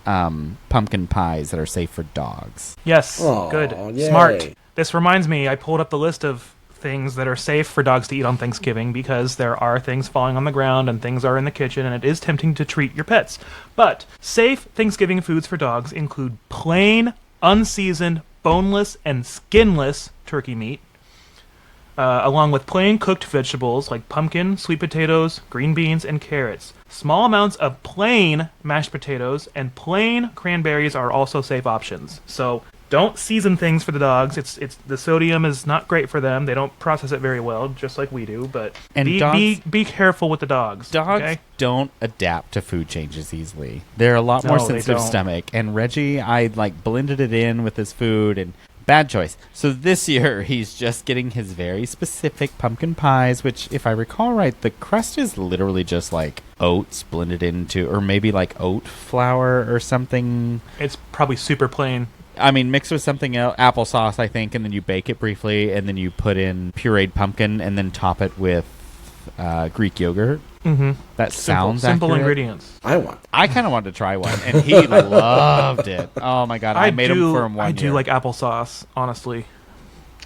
Speaker 1: pumpkin pies that are safe for dogs.
Speaker 3: Yes.
Speaker 2: Aw,
Speaker 3: Good.
Speaker 2: yay.
Speaker 3: Smart. This reminds me, I pulled up the list of things that are safe for dogs to eat on Thanksgiving because there are things falling on the ground and things are in the kitchen and it is tempting to treat your pets. But safe Thanksgiving foods for dogs include plain, unseasoned, boneless, and skinless turkey meat, along with plain cooked vegetables like pumpkin, sweet potatoes, green beans, and carrots. Small amounts of plain mashed potatoes and plain cranberries are also safe options. So don't season things for the dogs. It's the sodium is not great for them. They don't process it very well, just like we do. But
Speaker 1: And
Speaker 3: be careful with the dogs.
Speaker 1: Dogs
Speaker 3: okay?
Speaker 1: don't adapt to food changes easily. They're a lot more
Speaker 3: No, they
Speaker 1: sensitive
Speaker 3: don't.
Speaker 1: stomach. And Reggie, I blended it in with his food, and bad choice. So this year, he's just getting his very specific pumpkin pies, which, if I recall right, the crust is literally just like oats blended into, or maybe like oat flour or something.
Speaker 3: It's probably super plain.
Speaker 1: I mean, mixed with something else, applesauce, I think, and then you bake it briefly, and then you put in pureed pumpkin, and then top it with Greek yogurt.
Speaker 3: Mm-hmm.
Speaker 1: That sounds
Speaker 3: simple
Speaker 1: accurate.
Speaker 3: ingredients.
Speaker 2: I
Speaker 1: kind of wanted to try one, and he loved it. Oh my god, I made him for him one
Speaker 3: I
Speaker 1: year.
Speaker 3: do like applesauce, honestly.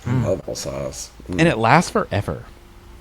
Speaker 2: love applesauce.
Speaker 1: and it lasts forever.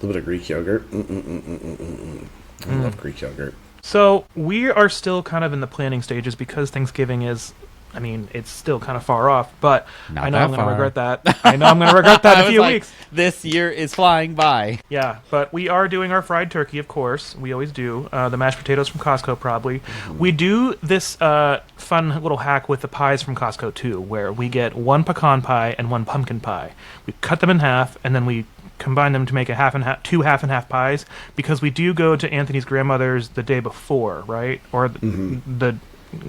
Speaker 2: A little bit of Greek yogurt. I love Greek yogurt.
Speaker 3: So we are still kind of in the planning stages because Thanksgiving is, I mean, it's still kind of far off, but
Speaker 1: Not
Speaker 3: I know
Speaker 1: that
Speaker 3: I'm going to
Speaker 1: far.
Speaker 3: regret that. I know I'm going to regret that
Speaker 1: I
Speaker 3: in a
Speaker 1: was
Speaker 3: few
Speaker 1: like,
Speaker 3: weeks.
Speaker 1: This year is flying by.
Speaker 3: Yeah, but we are doing our fried turkey, of course. We always do. The mashed potatoes from Costco, probably. We do this fun little hack with the pies from Costco, too, where we get one pecan pie and one pumpkin pie. We cut them in half, and then we combine them to make a two half and half pies, because we do go to Anthony's grandmother's the day before, right? Or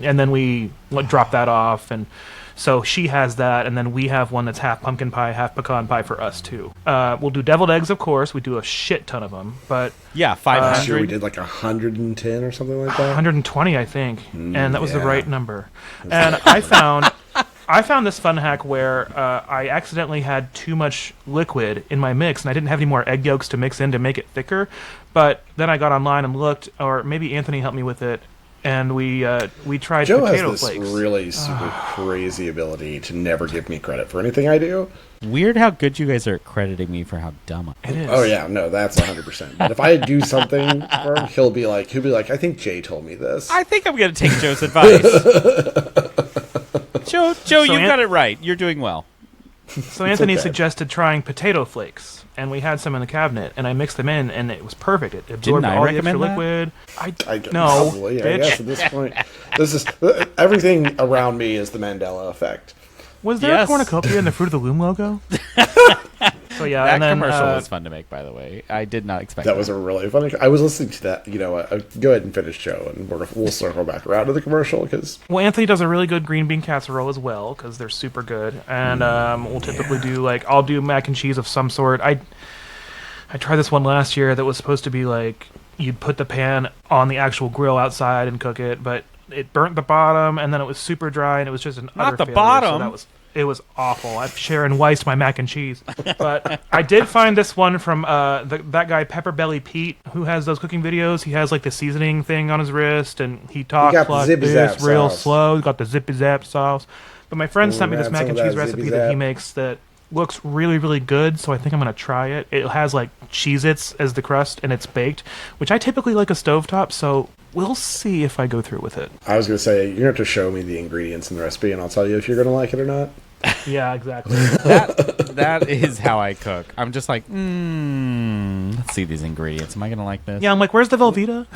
Speaker 3: and then we drop that off, and so she has that, and then we have one that's half pumpkin pie, half pecan pie for us too. We'll do deviled eggs, of course. We do a shit ton of them, but
Speaker 1: Yeah,
Speaker 2: Last
Speaker 1: 500.
Speaker 2: year we did like 110 or something like that.
Speaker 3: 120, I think, and that was the
Speaker 2: yeah.
Speaker 3: right number. And I found this fun hack where I accidentally had too much liquid in my mix, and I didn't have any more egg yolks to mix in to make it thicker. But then I got online and looked, or maybe Anthony helped me with it, and we tried
Speaker 2: Joe
Speaker 3: potato
Speaker 2: has this
Speaker 3: flakes.
Speaker 2: really super crazy ability to never give me credit for anything I do.
Speaker 1: Weird how good you guys are crediting me for how dumb I am.
Speaker 3: It is.
Speaker 2: Oh yeah, no, that's 100%. But if I do something for him, he'll be like, I think Jay told me this.
Speaker 1: I think I'm going to take Joe's advice. Joe, you got it right. You're doing well.
Speaker 3: So Anthony
Speaker 2: okay.
Speaker 3: suggested trying potato flakes, and we had some in the cabinet, and I mixed them in, and it was perfect. It absorbed
Speaker 1: I
Speaker 3: all the extra
Speaker 1: recommend that?
Speaker 3: liquid.
Speaker 2: I don't-
Speaker 3: No,
Speaker 2: probably, I
Speaker 3: bitch.
Speaker 2: guess at this point, this is everything around me is the Mandela effect.
Speaker 3: Was there
Speaker 1: Yes.
Speaker 3: a cornucopia in the Fruit of the Loom logo? So yeah,
Speaker 1: That
Speaker 3: and then
Speaker 1: commercial was fun to make, by the way. I did not expect
Speaker 2: That was a really funny. I was listening to that. Go ahead and finish, Joe, and we'll circle back around to the commercial because
Speaker 3: well, Anthony does a really good green bean casserole as well because they're super good, and we'll typically do I'll do mac and cheese of some sort. I tried this one last year that was supposed to be like you'd put the pan on the actual grill outside and cook it, but it burnt the bottom, and then it was super dry, and it was just an
Speaker 1: Not
Speaker 3: utter
Speaker 1: the
Speaker 3: failure,
Speaker 1: bottom.
Speaker 3: So it was awful. I've Sharon Weissed my mac and cheese, but I did find this one from that guy Pepper Belly Pete, who has those cooking videos. He has like the seasoning thing on his wrist, and he talks
Speaker 2: got the
Speaker 3: like
Speaker 2: zippy
Speaker 3: this
Speaker 2: zap
Speaker 3: real
Speaker 2: sauce.
Speaker 3: slow. He's got the zippy zap sauce. But my friend sent me this
Speaker 2: man,
Speaker 3: mac
Speaker 2: some
Speaker 3: and
Speaker 2: of
Speaker 3: cheese
Speaker 2: that
Speaker 3: recipe
Speaker 2: zippy
Speaker 3: that he
Speaker 2: zap.
Speaker 3: makes that looks really, really good, so I think I'm going to try it. It has like Cheez-Its as the crust, and it's baked, which I typically like a stovetop, so we'll see if I go through with it.
Speaker 2: I was going to say you're going to have to show me the ingredients in the recipe, and I'll tell you if you're going to like it or not.
Speaker 3: Yeah, exactly.
Speaker 1: That is how I cook. I'm just like, let's see these ingredients. Am I going to like this?
Speaker 3: Yeah, I'm like, where's the Velveeta?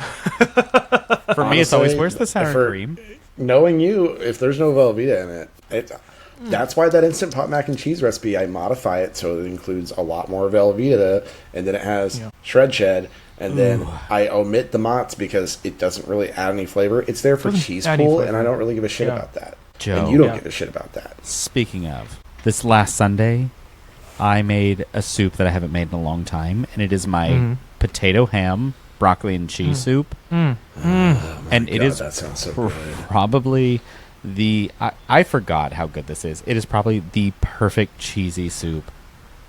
Speaker 1: For me, it's always,
Speaker 2: Honestly,
Speaker 1: where's the sour
Speaker 2: for-
Speaker 1: cream?
Speaker 2: Knowing you, if there's no Velveeta in it, that's why that Instant Pot mac and cheese recipe, I modify it so it includes a lot more Velveeta, and then it has shred shed, and then I omit the mozz because it doesn't really add any flavor. It's there for
Speaker 3: Doesn't
Speaker 2: cheese
Speaker 3: add any
Speaker 2: pool,
Speaker 3: flavor.
Speaker 2: and I don't really give a shit
Speaker 3: Yeah.
Speaker 2: about that.
Speaker 1: Joe.
Speaker 2: And you don't
Speaker 3: Yeah.
Speaker 2: give a shit about that.
Speaker 1: Speaking of, this last Sunday, I made a soup that I haven't made in a long time, and it is my potato ham, broccoli, and cheese soup. And it
Speaker 2: God,
Speaker 1: is
Speaker 2: that sounds so good.
Speaker 1: probably I forgot how good this is. It is probably the perfect cheesy soup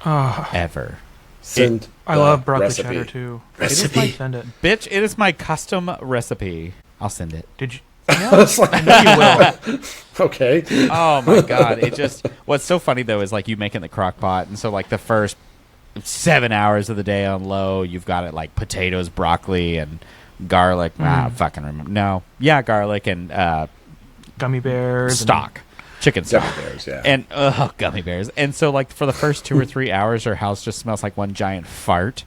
Speaker 1: ever.
Speaker 2: Send
Speaker 3: I
Speaker 2: the
Speaker 3: love broccoli
Speaker 2: recipe.
Speaker 3: cheddar, too.
Speaker 2: Recipe.
Speaker 3: Send it.
Speaker 1: Bitch, it is my custom recipe. I'll send it.
Speaker 3: Did you?
Speaker 2: I was like,
Speaker 3: I know you will.
Speaker 2: okay.
Speaker 1: Oh my god! It just what's so funny though is like you make it in the crock pot, and so like the first 7 hours of the day on low, you've got it like potatoes, broccoli, and garlic. Fucking remember? No, yeah, garlic and
Speaker 3: Gummy bears.
Speaker 1: stock, chicken stock,
Speaker 2: Gummy bears, yeah.
Speaker 1: and gummy bears. And so like for the first 2 or 3 hours, your house just smells like one giant fart.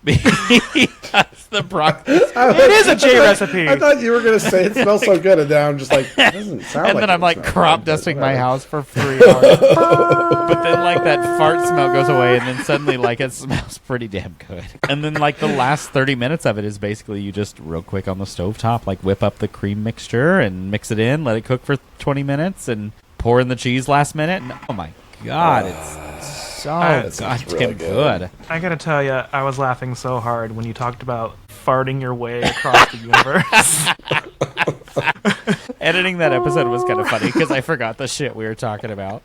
Speaker 1: Because the broccoli.
Speaker 3: It is a J recipe.
Speaker 2: I thought you were going to say it smells so good, and now I'm just like, it doesn't sound
Speaker 1: And
Speaker 2: like
Speaker 1: then
Speaker 2: it
Speaker 1: I'm like
Speaker 2: smells
Speaker 1: crop
Speaker 2: good, but
Speaker 1: dusting my
Speaker 2: whatever.
Speaker 1: house for 3 hours. But then like that fart smell goes away, and then suddenly like it smells pretty damn good. And then like the last 30 minutes of it is basically you just real quick on the stovetop like whip up the cream mixture and mix it in, let it cook for 20 minutes, and pour in the cheese last minute. And, oh my god, it's so
Speaker 2: That sounds
Speaker 1: goddamn
Speaker 2: really
Speaker 1: good.
Speaker 2: good.
Speaker 3: I gotta tell you, I was laughing so hard when you talked about farting your way across the universe.
Speaker 1: Editing that episode was kind of funny because I forgot the shit we were talking about.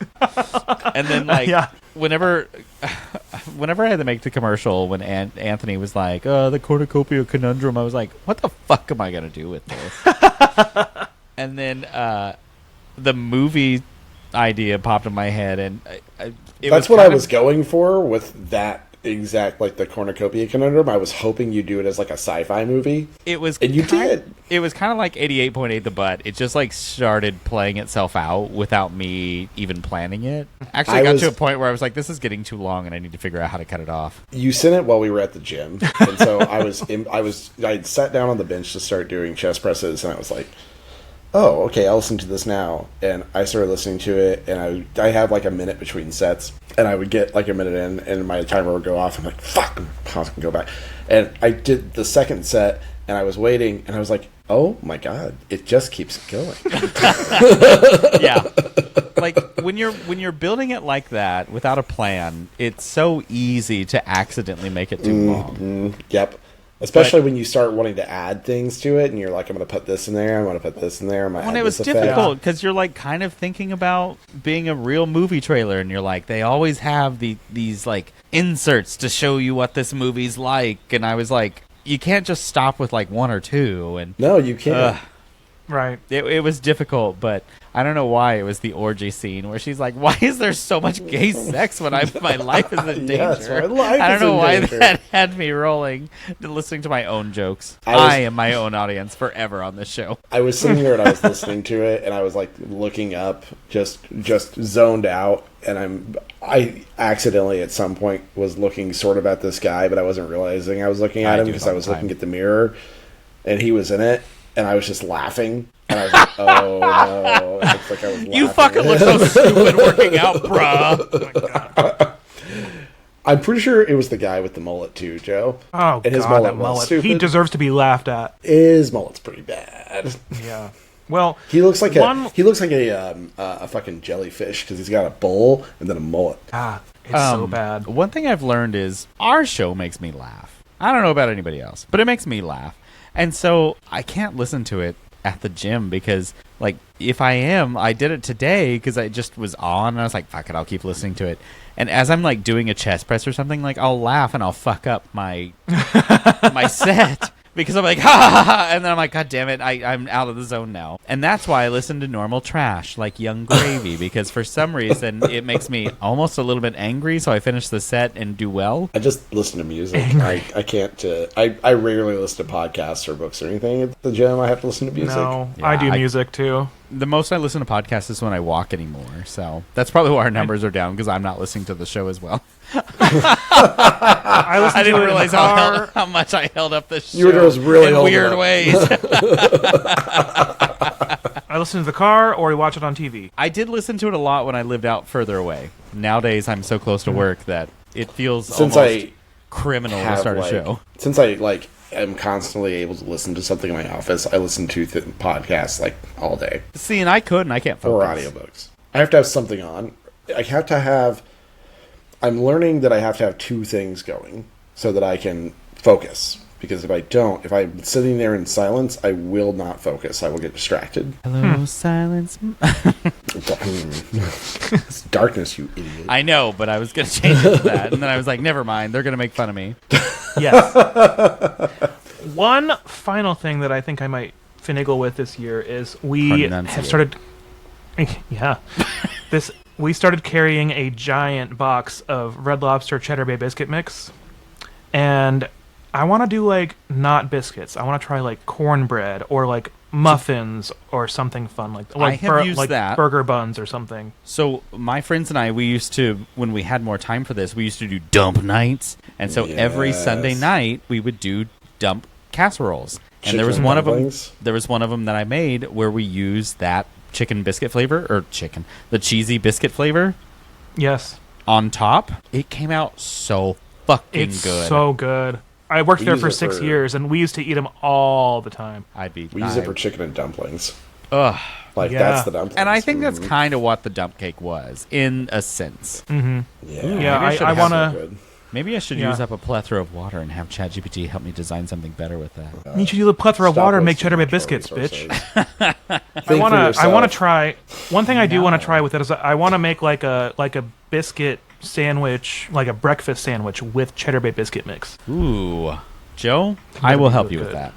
Speaker 1: And then like
Speaker 3: Yeah.
Speaker 1: whenever I had to make the commercial when Anthony was like, the cornucopia conundrum, I was like, what the fuck am I going to do with this? And then the movie idea popped in my head, and
Speaker 2: That's what I was going for with that exact, like the cornucopia conundrum. I was hoping you'd do it as like a sci-fi movie.
Speaker 1: It was,
Speaker 2: And you did.
Speaker 1: It was kind of like 88.8 The Butt. It just like started playing itself out without me even planning it. Actually, I got to a point where I was like, this is getting too long, and I need to figure out how to cut it off.
Speaker 2: You sent it while we were at the gym, and so I sat down on the bench to start doing chest presses, and I was like, oh, okay, I'll listen to this now. And I started listening to it, and I have like a minute between sets, and I would get like a minute in, and my timer would go off. I'm like, fuck, pause and go back. And I did the second set, and I was waiting, and I was like, oh my god, it just keeps going.
Speaker 1: Yeah. Like when you're building it like that without a plan, it's so easy to accidentally make it too long.
Speaker 2: Yep. Especially when you start wanting to add things to it, and you're like, I'm going to put this in there, I'm going to put this in there, I'm going to add
Speaker 1: When it was
Speaker 2: this effect.
Speaker 1: difficult because you're like kind of thinking about being a real movie trailer, and you're like, they always have these like inserts to show you what this movie's like, and I was like, you can't just stop with like one or two, and
Speaker 2: No, you can't.
Speaker 3: Right.
Speaker 1: it was difficult, but I don't know why it was the orgy scene where she's like, "Why is there so much gay sex when my life is in danger?"
Speaker 2: Yes, my life
Speaker 1: I don't
Speaker 2: is
Speaker 1: know
Speaker 2: in
Speaker 1: why
Speaker 2: danger.
Speaker 1: that had me rolling to listening to my own jokes. I am my own audience forever on this show.
Speaker 2: I was sitting there and I was listening to it, and I was like looking up, just zoned out, and I accidentally at some point was looking sort of at this guy, but I wasn't realizing I was looking at
Speaker 1: I
Speaker 2: him
Speaker 1: do it
Speaker 2: because
Speaker 1: all
Speaker 2: I was
Speaker 1: the time.
Speaker 2: looking at the mirror, and he was in it, and I was just laughing. And I was like, oh no. It looks like I was laughing.
Speaker 1: You fucking look so stupid working out, bruh.
Speaker 3: Oh my God.
Speaker 2: I'm pretty sure it was the guy with the mullet too, Joe.
Speaker 3: Oh,
Speaker 2: and his
Speaker 3: God,
Speaker 2: mullet
Speaker 3: that
Speaker 2: was
Speaker 3: mullet.
Speaker 2: stupid.
Speaker 3: He deserves to be laughed at.
Speaker 2: His mullet's pretty bad.
Speaker 3: Yeah. Well,
Speaker 2: He looks like
Speaker 3: One-
Speaker 2: a fucking jellyfish because he's got a bowl and then a mullet.
Speaker 3: it's so bad.
Speaker 1: One thing I've learned is our show makes me laugh. I don't know about anybody else, but it makes me laugh. And so I can't listen to it at the gym because, like, if I did it today because I just was on and I was like, fuck it, I'll keep listening to it. And as I'm, like, doing a chest press or something, like, I'll laugh and I'll fuck up my my set. Because I'm like, ha, ha, ha, and then I'm like, God damn it, I'm out of the zone now. And that's why I listen to normal trash, like Young Gravy, because for some reason, it makes me almost a little bit angry, so I finish the set and do well.
Speaker 2: I just listen to music. I can't. I rarely listen to podcasts or books or anything at the gym. I have to listen to music.
Speaker 3: No,
Speaker 1: Yeah,
Speaker 3: I do
Speaker 1: I-
Speaker 3: music too.
Speaker 1: The most I listen to podcasts is when I walk anymore, so that's probably why our numbers are down, because I'm not listening to the show as well.
Speaker 3: I listen
Speaker 1: I
Speaker 3: to
Speaker 1: didn't
Speaker 3: it
Speaker 1: realize
Speaker 3: in the car.
Speaker 1: how much I held up the show
Speaker 2: You were just really
Speaker 1: in
Speaker 2: holding
Speaker 1: weird
Speaker 2: up.
Speaker 1: ways.
Speaker 3: I listen to the car, or we watch it on TV.
Speaker 1: I did listen to it a lot when I lived out further away. Nowadays, I'm so close to work that it feels
Speaker 2: Since
Speaker 1: almost
Speaker 2: I
Speaker 1: criminal to
Speaker 2: have
Speaker 1: start a
Speaker 2: like,
Speaker 1: show.
Speaker 2: since I like am constantly able to listen to something in my office, I listen to podcasts like all day
Speaker 1: See, and I could, and I can't
Speaker 2: or
Speaker 1: focus.
Speaker 2: audiobooks. I have to have something on. I have to have. I'm learning that I have to have two things going so that I can focus. Because if I don't, if I'm sitting there in silence, I will not focus. I will get distracted.
Speaker 1: Hello, silence.
Speaker 2: It's darkness, you idiot.
Speaker 1: I know, but I was going to change it to that. And then I was like, never mind. They're going to make fun of me.
Speaker 3: Yes. One final thing that I think I might finagle with this year is we
Speaker 1: Pronunciate.
Speaker 3: have started. Yeah. We started carrying a giant box of Red Lobster Cheddar Bay biscuit mix, and I want to do like not biscuits. I want to try like cornbread or like muffins or something fun like
Speaker 1: have used
Speaker 3: like
Speaker 1: that.
Speaker 3: burger buns or something.
Speaker 1: So my friends and I, we used to, when we had more time for this, we used to do dump nights. And so every
Speaker 2: Yes.
Speaker 1: Sunday night, we would do dump casseroles. And there was
Speaker 2: Chicken
Speaker 1: one of them.
Speaker 2: dumplings?
Speaker 1: There was one of them that I made where we used that chicken biscuit flavor the cheesy biscuit flavor
Speaker 3: Yes,
Speaker 1: on top. It came out so fucking
Speaker 3: it's
Speaker 1: good.
Speaker 3: so good. I worked
Speaker 2: We
Speaker 3: there
Speaker 2: use
Speaker 3: for
Speaker 2: it
Speaker 3: 6
Speaker 2: for-
Speaker 3: years, and we used to eat them all the time.
Speaker 1: I'd be.
Speaker 2: We use it for chicken and dumplings.
Speaker 1: Ugh.
Speaker 2: Like,
Speaker 3: Yeah.
Speaker 2: that's the dumplings.
Speaker 1: And I think that's
Speaker 2: Mhm.
Speaker 1: kind of what the dump cake was, in a sense.
Speaker 2: Yeah,
Speaker 3: Yeah,
Speaker 1: maybe I should
Speaker 3: I
Speaker 1: have
Speaker 3: want
Speaker 2: so
Speaker 3: to.
Speaker 2: good.
Speaker 1: Maybe I should
Speaker 3: Yeah.
Speaker 1: use up a plethora of water and have ChatGPT help me design something better with that.
Speaker 3: You should use a plethora of
Speaker 2: Stop
Speaker 3: water and make
Speaker 2: wasting
Speaker 3: Cheddar Bay
Speaker 2: natural
Speaker 3: biscuits, bitch.
Speaker 2: resources.
Speaker 3: I
Speaker 2: Think
Speaker 3: want
Speaker 2: for
Speaker 3: to. I
Speaker 2: yourself.
Speaker 3: want to try. One thing I do want
Speaker 1: No.
Speaker 3: to try with it is I want to make like a biscuit sandwich, like a breakfast sandwich with Cheddar Bay biscuit mix.
Speaker 1: Ooh. Joe, I will help you with
Speaker 3: good.
Speaker 1: that.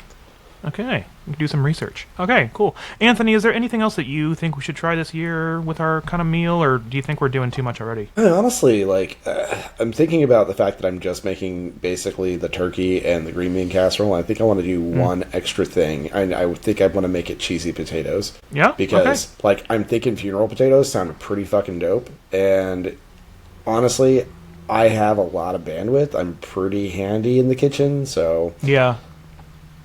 Speaker 3: Okay, we can do some research. Okay, cool. Anthony, is there anything else that you think we should try this year with our kind of meal, or do you think we're doing too much already?
Speaker 2: Honestly, like, I'm thinking about the fact that I'm just making basically the turkey and the green bean casserole. I think I want to do one extra thing. I would think I want to make it cheesy potatoes.
Speaker 3: Yeah.
Speaker 2: Because, like, I'm thinking funeral potatoes sound pretty fucking dope. And honestly, I have a lot of bandwidth. I'm pretty handy in the kitchen, so
Speaker 3: Yeah.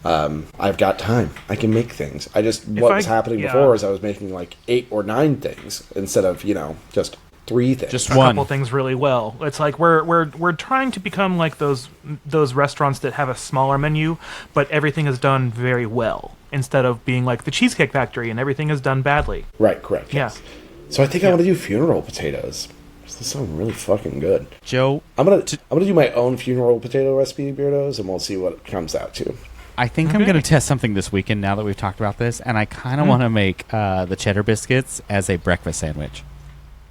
Speaker 2: I've got time. I can make things. What was happening
Speaker 3: yeah.
Speaker 2: before is I was making like 8 or 9 things instead of, just 3 things.
Speaker 1: Just
Speaker 3: A
Speaker 1: one.
Speaker 3: couple things really well. It's like we're trying to become like those restaurants that have a smaller menu, but everything is done very well, instead of being like the Cheesecake Factory and everything is done badly.
Speaker 2: Right, correct.
Speaker 3: Yeah.
Speaker 2: Yes. So I think I want to do funeral potatoes. This sounds really fucking good.
Speaker 1: Joe,
Speaker 2: I'm gonna do my own funeral potato recipe, Beardos, and we'll see what it comes out to.
Speaker 1: I think I'm going to test something this weekend now that we've talked about this, and I kind of want to make the cheddar biscuits as a breakfast sandwich.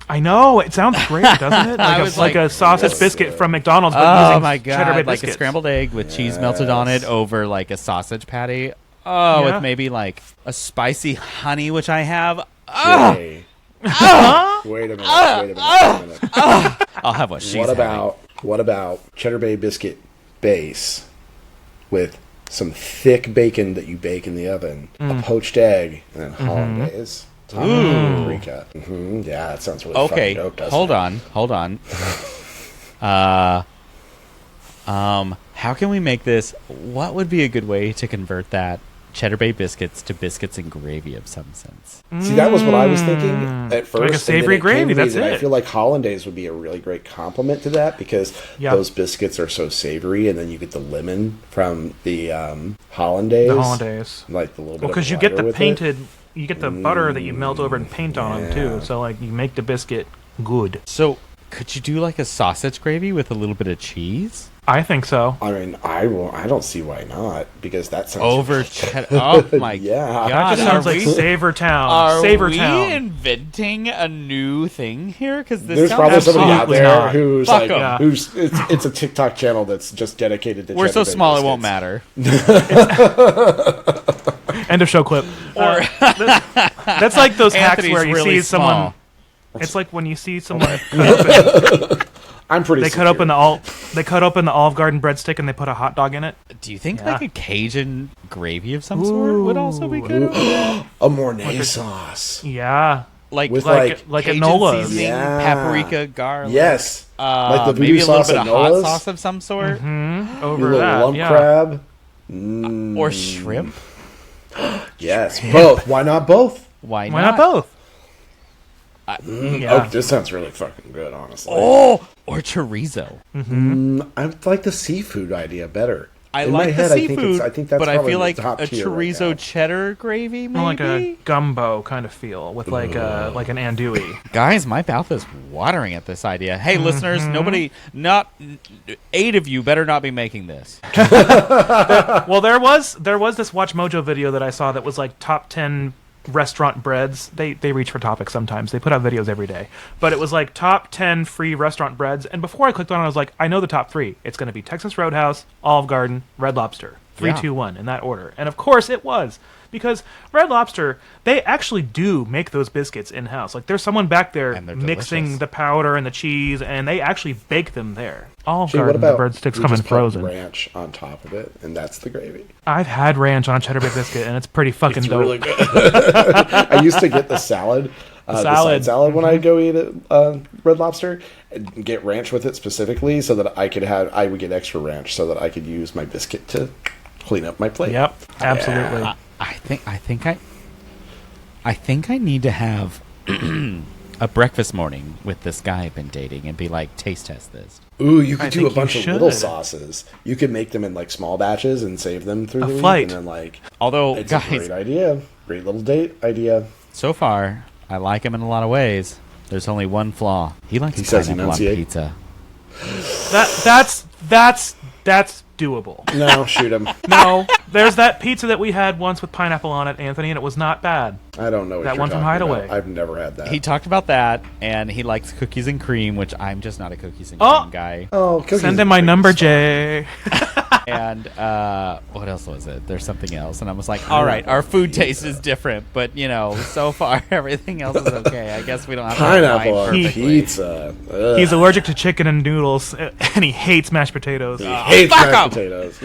Speaker 3: I know, it sounds great, doesn't it?
Speaker 1: I
Speaker 3: Like,
Speaker 1: was
Speaker 3: like
Speaker 1: like,
Speaker 3: a sausage
Speaker 2: yes,
Speaker 3: biscuit
Speaker 2: uh,
Speaker 3: from McDonald's, but
Speaker 1: Oh
Speaker 3: using
Speaker 1: my
Speaker 3: Cheddar Bay
Speaker 1: god, like a
Speaker 3: biscuits.
Speaker 1: scrambled egg with cheese melted on it
Speaker 2: Yes.
Speaker 1: over like a sausage patty. Oh,
Speaker 3: Yeah.
Speaker 1: with maybe like a spicy honey, which I have.
Speaker 2: Jay. Wait a minute.
Speaker 1: I'll have what she's
Speaker 2: What about cheddar bay biscuit base with some thick bacon that you bake in the oven, a poached egg, and then hollandaise? Paprika. Yeah, that sounds really fucking dope, doesn't it?
Speaker 1: Hold on. How can we make this? What would be a good way to convert that cheddar bay biscuits to biscuits and gravy of some sense?
Speaker 2: See, that was what I was thinking at first.
Speaker 3: Like a savory gravy, that's it.
Speaker 2: I feel like hollandaise would be a really great compliment to that because those biscuits are so savory, and then you get the lemon from the hollandaise.
Speaker 3: The hollandaise.
Speaker 2: Like the little bit
Speaker 3: Well, because you get the painted, you get the butter that you melt over and paint on them, too. So, like, you make the biscuit good.
Speaker 1: So, could you do like a sausage gravy with a little bit of cheese?
Speaker 3: I think so.
Speaker 2: I mean, I don't see why not, because that sounds
Speaker 1: over cheddar. Oh my god!
Speaker 3: That just sounds like Savor Town.
Speaker 1: Are we
Speaker 3: Town.
Speaker 1: inventing a new thing here? Because
Speaker 2: there's probably somebody out there
Speaker 3: not.
Speaker 2: who's
Speaker 1: Fuck
Speaker 2: like, it's a TikTok channel that's just dedicated to.
Speaker 1: We're so small
Speaker 2: biscuits.
Speaker 1: it won't matter.
Speaker 3: End of show clip. That's like those hacks where you see someone. It's like when you see someone cut open.
Speaker 2: I'm pretty.
Speaker 3: They cut open the Olive Garden breadstick and they put a hot dog in it.
Speaker 1: Do you think like a Cajun gravy of some sort would also be good?
Speaker 2: A Mornay sauce.
Speaker 3: Yeah.
Speaker 1: Like
Speaker 3: Cajun
Speaker 1: Nola's,
Speaker 3: seasoning,
Speaker 1: paprika, garlic.
Speaker 2: Yes, like the
Speaker 1: maybe
Speaker 2: voodoo
Speaker 1: a little
Speaker 2: sauce
Speaker 1: bit
Speaker 2: at
Speaker 1: of hot
Speaker 2: Nola's.
Speaker 1: sauce of some sort,
Speaker 3: over
Speaker 2: a little
Speaker 3: that,
Speaker 2: lump crab,
Speaker 1: or shrimp.
Speaker 2: Yes, both. Why not both?
Speaker 1: Why
Speaker 3: not both?
Speaker 2: Oh, this sounds really fucking good, honestly.
Speaker 1: Oh, or chorizo.
Speaker 2: I like the seafood idea better.
Speaker 1: I
Speaker 2: In
Speaker 1: like
Speaker 2: my head,
Speaker 1: the seafood,
Speaker 2: I think that's
Speaker 1: but I
Speaker 2: probably
Speaker 1: feel like
Speaker 2: top
Speaker 1: a
Speaker 2: tier
Speaker 1: chorizo
Speaker 2: right
Speaker 1: cheddar gravy, maybe
Speaker 3: More like a gumbo kind of feel with like an andouille.
Speaker 1: Guys, my mouth is watering at this idea. Hey, listeners, not 8 of you better not be making this.
Speaker 3: Well, there was this Watch Mojo video that I saw that was like top 10 restaurant breads. They reach for topics sometimes. They put out videos every day. But it was like top 10 free restaurant breads. And before I clicked on it, I was like, I know the top 3. It's going to be Texas Roadhouse, Olive Garden, Red Lobster. 3, 2, 1 in that order. And of course it was. Because Red Lobster, they actually do make those biscuits in-house. Like, there's someone back there mixing
Speaker 1: delicious.
Speaker 3: the powder and the cheese, and they actually bake them there. Olive
Speaker 2: Gee,
Speaker 3: Garden,
Speaker 2: what
Speaker 3: the
Speaker 2: about
Speaker 3: breadsticks
Speaker 2: we
Speaker 3: come in
Speaker 2: just put
Speaker 3: frozen.
Speaker 2: ranch on top of it, and that's the gravy.
Speaker 3: I've had ranch on a cheddar bay biscuit, and it's pretty fucking
Speaker 2: It's
Speaker 3: dope.
Speaker 2: really good. I used to get the salad. The side salad when I go eat at Red Lobster, and get ranch with it specifically so that I would get extra ranch so that I could use my biscuit to clean up my plate.
Speaker 3: Yep, absolutely.
Speaker 1: Yeah. I think I need to have a breakfast morning with this guy I've been dating and be like, taste test this.
Speaker 2: Ooh, you could do a
Speaker 3: think
Speaker 2: bunch
Speaker 3: you
Speaker 2: of little
Speaker 3: should.
Speaker 2: sauces. You could make them in like small batches and save them through the
Speaker 3: flight.
Speaker 2: week, and then like.
Speaker 1: Although,
Speaker 2: It's a
Speaker 1: guys,
Speaker 2: great idea. Great little date idea.
Speaker 1: so far I like him in a lot of ways. There's only one flaw. He likes
Speaker 2: says
Speaker 1: pineapple on
Speaker 2: enunciate.
Speaker 1: pizza.
Speaker 3: That's doable.
Speaker 2: No, shoot him.
Speaker 3: No, there's that pizza that we had once with pineapple on it, Anthony, and it was not bad.
Speaker 2: I don't know what
Speaker 3: That
Speaker 2: you're
Speaker 3: one from
Speaker 2: talking
Speaker 3: Hideaway.
Speaker 2: about. I've never had that.
Speaker 1: He talked about that, and he likes cookies and cream, which I'm just not a cookies and
Speaker 3: Oh!
Speaker 1: cream guy.
Speaker 3: Send him my number, Jay.
Speaker 1: And what else was it? There's something else, and I was like, all right, our food taste is different, but so far everything else is okay. I guess we don't have
Speaker 2: Pineapple
Speaker 1: to
Speaker 2: on
Speaker 1: wine perfectly.
Speaker 2: pizza. Ugh.
Speaker 3: He's allergic to chicken and noodles, and he hates mashed potatoes.
Speaker 2: He hates
Speaker 1: fuck
Speaker 2: mashed
Speaker 1: 'em.
Speaker 2: potatoes.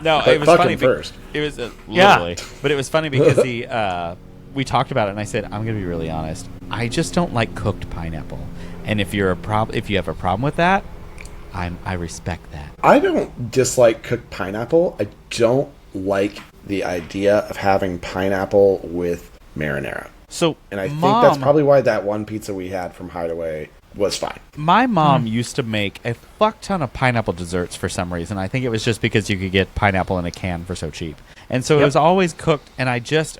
Speaker 1: No,
Speaker 2: But
Speaker 1: it was
Speaker 2: fuck
Speaker 1: funny.
Speaker 2: him first.
Speaker 1: It was
Speaker 3: Yeah.
Speaker 1: literally, but it was funny because we talked about it, and I said, I'm gonna be really honest. I just don't like cooked pineapple, and if you have a problem with that, I respect that.
Speaker 2: I don't dislike cooked pineapple. I don't like the idea of having pineapple with marinara.
Speaker 1: So,
Speaker 2: And I think that's probably why that one pizza we had from Hideaway was fine.
Speaker 1: My mom used to make a fuck ton of pineapple desserts for some reason. I think it was just because you could get pineapple in a can for so cheap. And so it was always cooked, and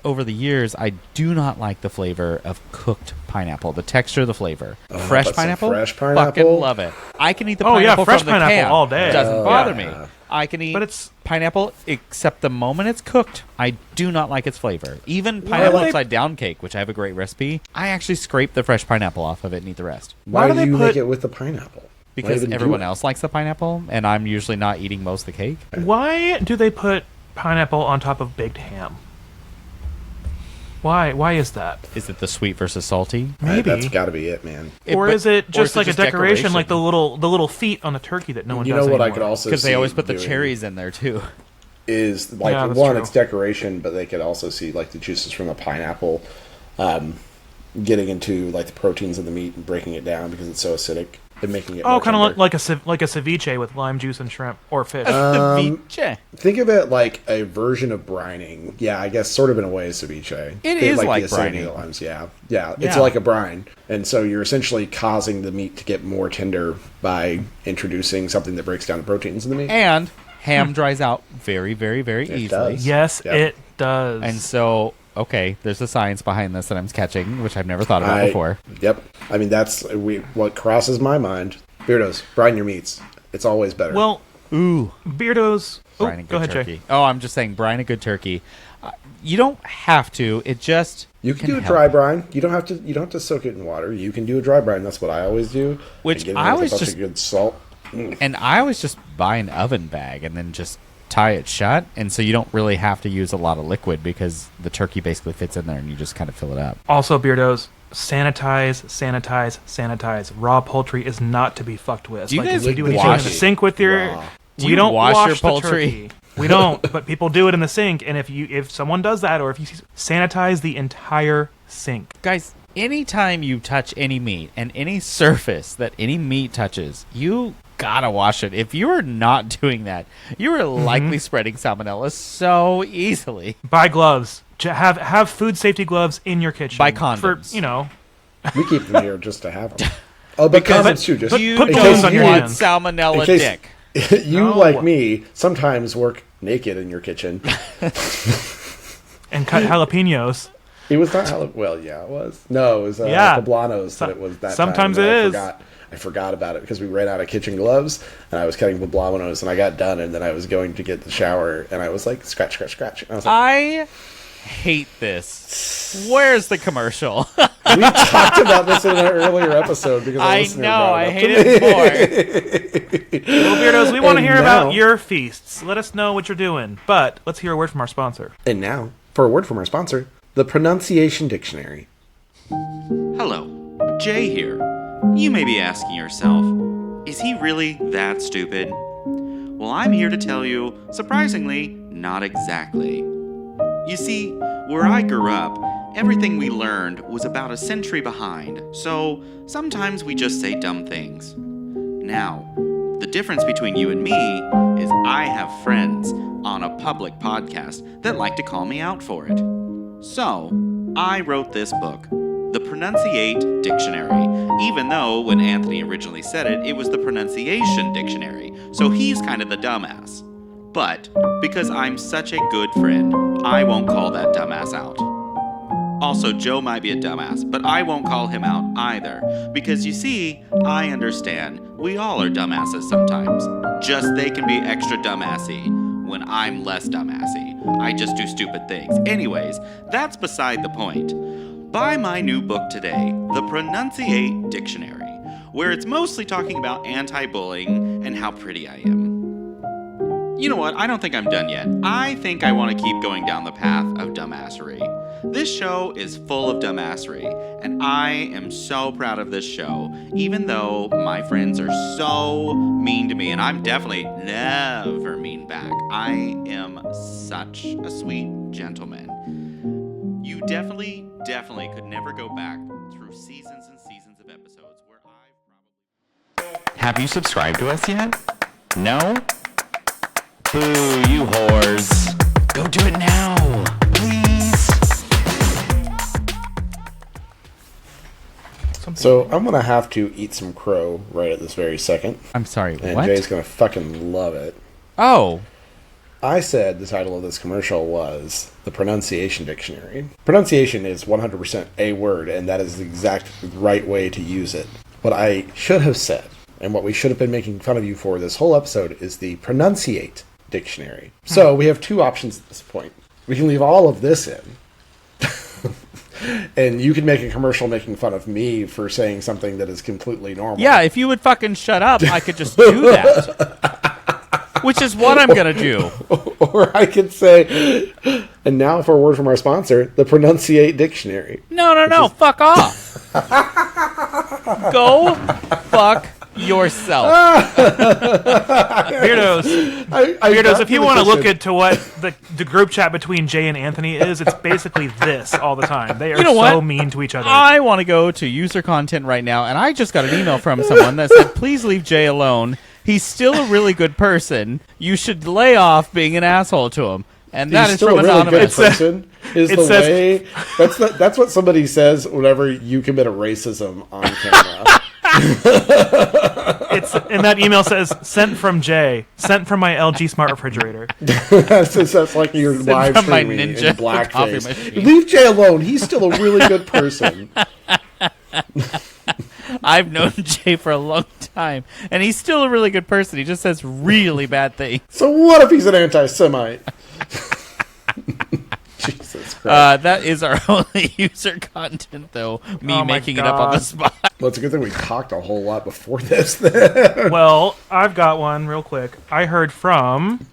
Speaker 1: over the years, I do not like the flavor of cooked pineapple. The texture, the flavor. Fresh
Speaker 2: but some
Speaker 1: pineapple?
Speaker 2: fresh pineapple?
Speaker 1: Fucking love it. I can eat the
Speaker 3: Oh, yeah,
Speaker 1: pineapple
Speaker 3: fresh
Speaker 1: from the
Speaker 3: pineapple
Speaker 1: can.
Speaker 3: all day.
Speaker 1: It doesn't
Speaker 2: Oh,
Speaker 1: bother
Speaker 2: yeah.
Speaker 1: me. I can eat
Speaker 3: But it's-
Speaker 1: pineapple except the moment it's cooked. I do not like its flavor. Even pineapple upside down cake, which I have a great recipe, I actually scrape the fresh pineapple off of it and eat the rest.
Speaker 2: Why
Speaker 3: do
Speaker 2: do
Speaker 3: they
Speaker 2: you
Speaker 3: put-
Speaker 2: make it with the pineapple? Why
Speaker 1: Because
Speaker 2: even do
Speaker 1: everyone
Speaker 2: it?
Speaker 1: else likes the pineapple, and I'm usually not eating most of the cake.
Speaker 3: Why do they put pineapple on top of baked ham? Why? Why is that?
Speaker 1: Is it the sweet versus salty?
Speaker 3: Maybe.
Speaker 2: That's got to be it, man.
Speaker 3: Or is it just like a decoration,
Speaker 1: decoration?
Speaker 3: like the little feet on the turkey that no one
Speaker 2: You
Speaker 3: does
Speaker 2: know what
Speaker 3: anymore?
Speaker 2: I could also
Speaker 1: Because
Speaker 2: see
Speaker 1: they always put the
Speaker 2: doing
Speaker 1: cherries in there too.
Speaker 2: is like
Speaker 3: Yeah, that's
Speaker 2: one,
Speaker 3: true.
Speaker 2: it's decoration, but they could also see like the juices from the pineapple getting into like the proteins in the meat and breaking it down because it's so acidic and making it.
Speaker 3: Oh,
Speaker 2: more
Speaker 3: kind
Speaker 2: tender.
Speaker 3: of like a ceviche with lime juice and shrimp or fish.
Speaker 1: Ceviche.
Speaker 2: Think of it like a version of brining. Yeah, I guess sort of in a way ceviche.
Speaker 1: It is like
Speaker 2: the acidity
Speaker 1: brining.
Speaker 2: of the limes, yeah. It's
Speaker 1: Yeah.
Speaker 2: like a brine. And so you're essentially causing the meat to get more tender by introducing something that breaks down the proteins in the meat.
Speaker 1: And ham dries out very, very, very easily.
Speaker 2: does.
Speaker 3: Yes,
Speaker 2: Yep.
Speaker 3: it does.
Speaker 1: And so, okay, there's a science behind this that I'm catching, which I've never thought about before.
Speaker 2: Yep. I mean, that's what crosses my mind. Beardos, brine your meats. It's always better.
Speaker 3: well,
Speaker 1: Ooh.
Speaker 3: Beardos. Oh,
Speaker 1: Brine a good
Speaker 3: go ahead,
Speaker 1: turkey.
Speaker 3: Jay.
Speaker 1: Oh, I'm just saying, brine a good turkey. You don't have to. It just
Speaker 2: you can do a
Speaker 1: help.
Speaker 2: dry brine. You don't have to soak it in water. You can do a dry brine. That's what I always do.
Speaker 1: Which
Speaker 2: And get it
Speaker 1: I
Speaker 2: with a
Speaker 1: always
Speaker 2: bunch
Speaker 1: just-
Speaker 2: of good salt.
Speaker 1: And I always just buy an oven bag and then just tie it shut. And so you don't really have to use a lot of liquid because the turkey basically fits in there and you just kind of fill it up.
Speaker 3: Also, Beardos, sanitize. Raw poultry is not to be fucked with.
Speaker 1: Do you guys
Speaker 3: if you do anything
Speaker 1: wash
Speaker 3: in the sink with your?
Speaker 2: raw?
Speaker 1: Do
Speaker 3: We
Speaker 1: you
Speaker 3: don't
Speaker 1: wash your
Speaker 3: the
Speaker 1: poultry?
Speaker 3: turkey. We don't, but people do it in the sink. And if someone does that, or if you sanitize the entire sink.
Speaker 1: Guys, anytime you touch any meat and any surface that any meat touches, you gotta wash it. If you are not doing that, you are likely spreading salmonella so easily.
Speaker 3: Buy gloves. Have food safety gloves in your kitchen.
Speaker 1: Buy condoms.
Speaker 3: For,
Speaker 2: We keep them here just to have them. Oh, but
Speaker 1: Because
Speaker 2: condoms too. Just
Speaker 1: you
Speaker 3: put
Speaker 2: in
Speaker 3: those
Speaker 2: case
Speaker 3: on your
Speaker 2: you-
Speaker 1: want
Speaker 3: hands.
Speaker 1: salmonella
Speaker 2: in case-
Speaker 1: dick.
Speaker 2: You,
Speaker 3: No.
Speaker 2: like me, sometimes work naked in your kitchen.
Speaker 3: and cut jalapenos.
Speaker 2: It was not well, yeah, it was. No, it was
Speaker 3: Yeah.
Speaker 2: poblanos that it was that
Speaker 3: Sometimes
Speaker 2: time.
Speaker 3: it
Speaker 2: And
Speaker 3: is.
Speaker 2: I forgot about it because we ran out of kitchen gloves, and I was cutting poblanos, and I got done, and then I was going to get the shower, and I was like, scratch. And I was like,
Speaker 1: I hate this. Where's the commercial?
Speaker 2: we talked about this in an earlier episode because
Speaker 1: I
Speaker 2: listener
Speaker 1: know.
Speaker 2: brought
Speaker 1: I
Speaker 2: it up
Speaker 1: hate
Speaker 2: to me.
Speaker 1: it more.
Speaker 3: Well, Beardos, we want to
Speaker 2: And
Speaker 3: hear
Speaker 2: now-
Speaker 3: about your feasts. Let us know what you're doing. But let's hear a word from our sponsor.
Speaker 2: And now, for a word from our sponsor, the Pronunciation Dictionary.
Speaker 6: Hello, Jay here. You may be asking yourself, is he really that stupid? Well, I'm here to tell you, surprisingly, not exactly. You see, where I grew up, everything we learned was about a century behind, so sometimes we just say dumb things. Now, the difference between you and me is I have friends on a public podcast that like to call me out for it. So, I wrote this book, The Pronunciate Dictionary, even though when Anthony originally said it, it was the Pronunciation Dictionary, so he's kind of the dumbass. But, because I'm such a good friend, I won't call that dumbass out. Also, Joe might be a dumbass, but I won't call him out either, because you see, I understand, we all are dumbasses sometimes. Just they can be extra dumbassy when I'm less dumbassy. I just do stupid things. Anyways, that's beside the point. Buy my new book today, The Pronunciate Dictionary, where it's mostly talking about anti-bullying and how pretty I am. You know what? I don't think I'm done yet. I think I want to keep going down the path of dumbassery. This show is full of dumbassery, and I am so proud of this show, even though my friends are so mean to me, and I'm definitely never mean back. I am such a sweet gentleman. You definitely could never go back through seasons and seasons of episodes where I probably...
Speaker 5: Have you subscribed to us yet? No? Boo, you whores. Go do it now, please.
Speaker 2: So I'm going to have to eat some crow right at this very second,
Speaker 1: I'm sorry,
Speaker 2: and
Speaker 1: what?
Speaker 2: Jay's going to fucking love it.
Speaker 1: Oh,
Speaker 2: I said the title of this commercial was The Pronunciation Dictionary. Pronunciation is 100% a word, and that is the exact right way to use it. What I should have said, and what we should have been making fun of you for this whole episode, is the Pronunciate Dictionary. So we have two options at this point. We can leave all of this in, and you can make a commercial making fun of me for saying something that is completely normal.
Speaker 1: yeah, if you would fucking shut up, I could just do that. which is what I'm going to do.
Speaker 2: Or I could say, and now for a word from our sponsor, the Pronunciate Dictionary.
Speaker 1: No, fuck off. Go fuck yourself.
Speaker 3: Beardos, Beardos, if you want to look into what the group chat between Jay and Anthony is, it's basically this all the time. They are so mean to each other.
Speaker 1: I want to go to user content right now, and I just got an email from someone that said, please leave Jay alone. He's still a really good person. You should lay off being an asshole to him. And that is from Anonymous.
Speaker 2: That's what somebody says whenever you commit a racism on camera.
Speaker 3: And that email says, sent from Jay, sent from my LG smart refrigerator.
Speaker 2: that's like your live streaming in blackface. Leave Jay alone. He's still a really good person.
Speaker 1: I've known Jay for a long time, and he's still a really good person. He just says really bad things.
Speaker 2: So what if he's an anti-Semite? Jesus Christ.
Speaker 1: That is our only user content, though. Me making it up on the spot.
Speaker 2: Well, it's a good thing we talked a whole lot before this.
Speaker 3: Well, I've got one real quick. I heard from...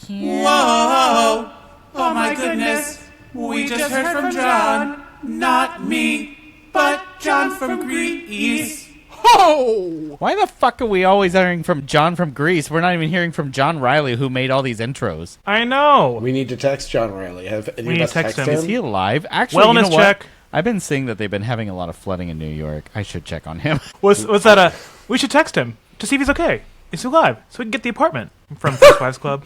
Speaker 7: Whoa! Oh my goodness! We just heard from John. Not me, but John from Greece.
Speaker 1: Oh! Why the fuck are we always hearing from John from Greece? We're not even hearing from John Riley, who made all these intros.
Speaker 3: I know.
Speaker 2: We need to text John Riley. Have any of us text him?
Speaker 1: Is he alive? Actually,
Speaker 3: wellness
Speaker 1: you know
Speaker 3: check.
Speaker 1: What? I've been seeing that they've been having a lot of flooding in New York. I should check on him.
Speaker 3: Was that we should text him to see if he's okay. Is he alive? So we can get the apartment from First Wives Club.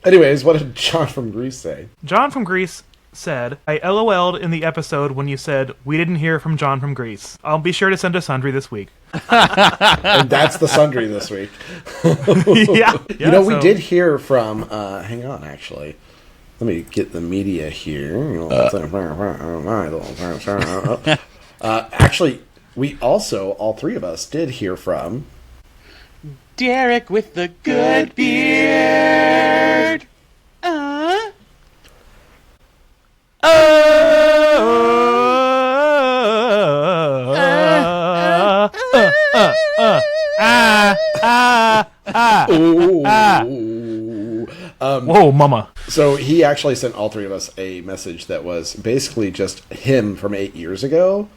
Speaker 2: Anyways, what did John from Greece say?
Speaker 3: John from Greece said, I LOL'd in the episode when you said, we didn't hear from John from Greece. I'll be sure to send a sundry this week.
Speaker 2: And that's the sundry this week.
Speaker 3: Yeah.
Speaker 2: We did hear from, hang on, actually. Let me get the media here. Actually, we also, all three of us, did hear from...
Speaker 5: Derek with the good beard.
Speaker 3: Whoa, mama.
Speaker 2: So he actually sent all three of us a message that was basically just him from 8 years ago.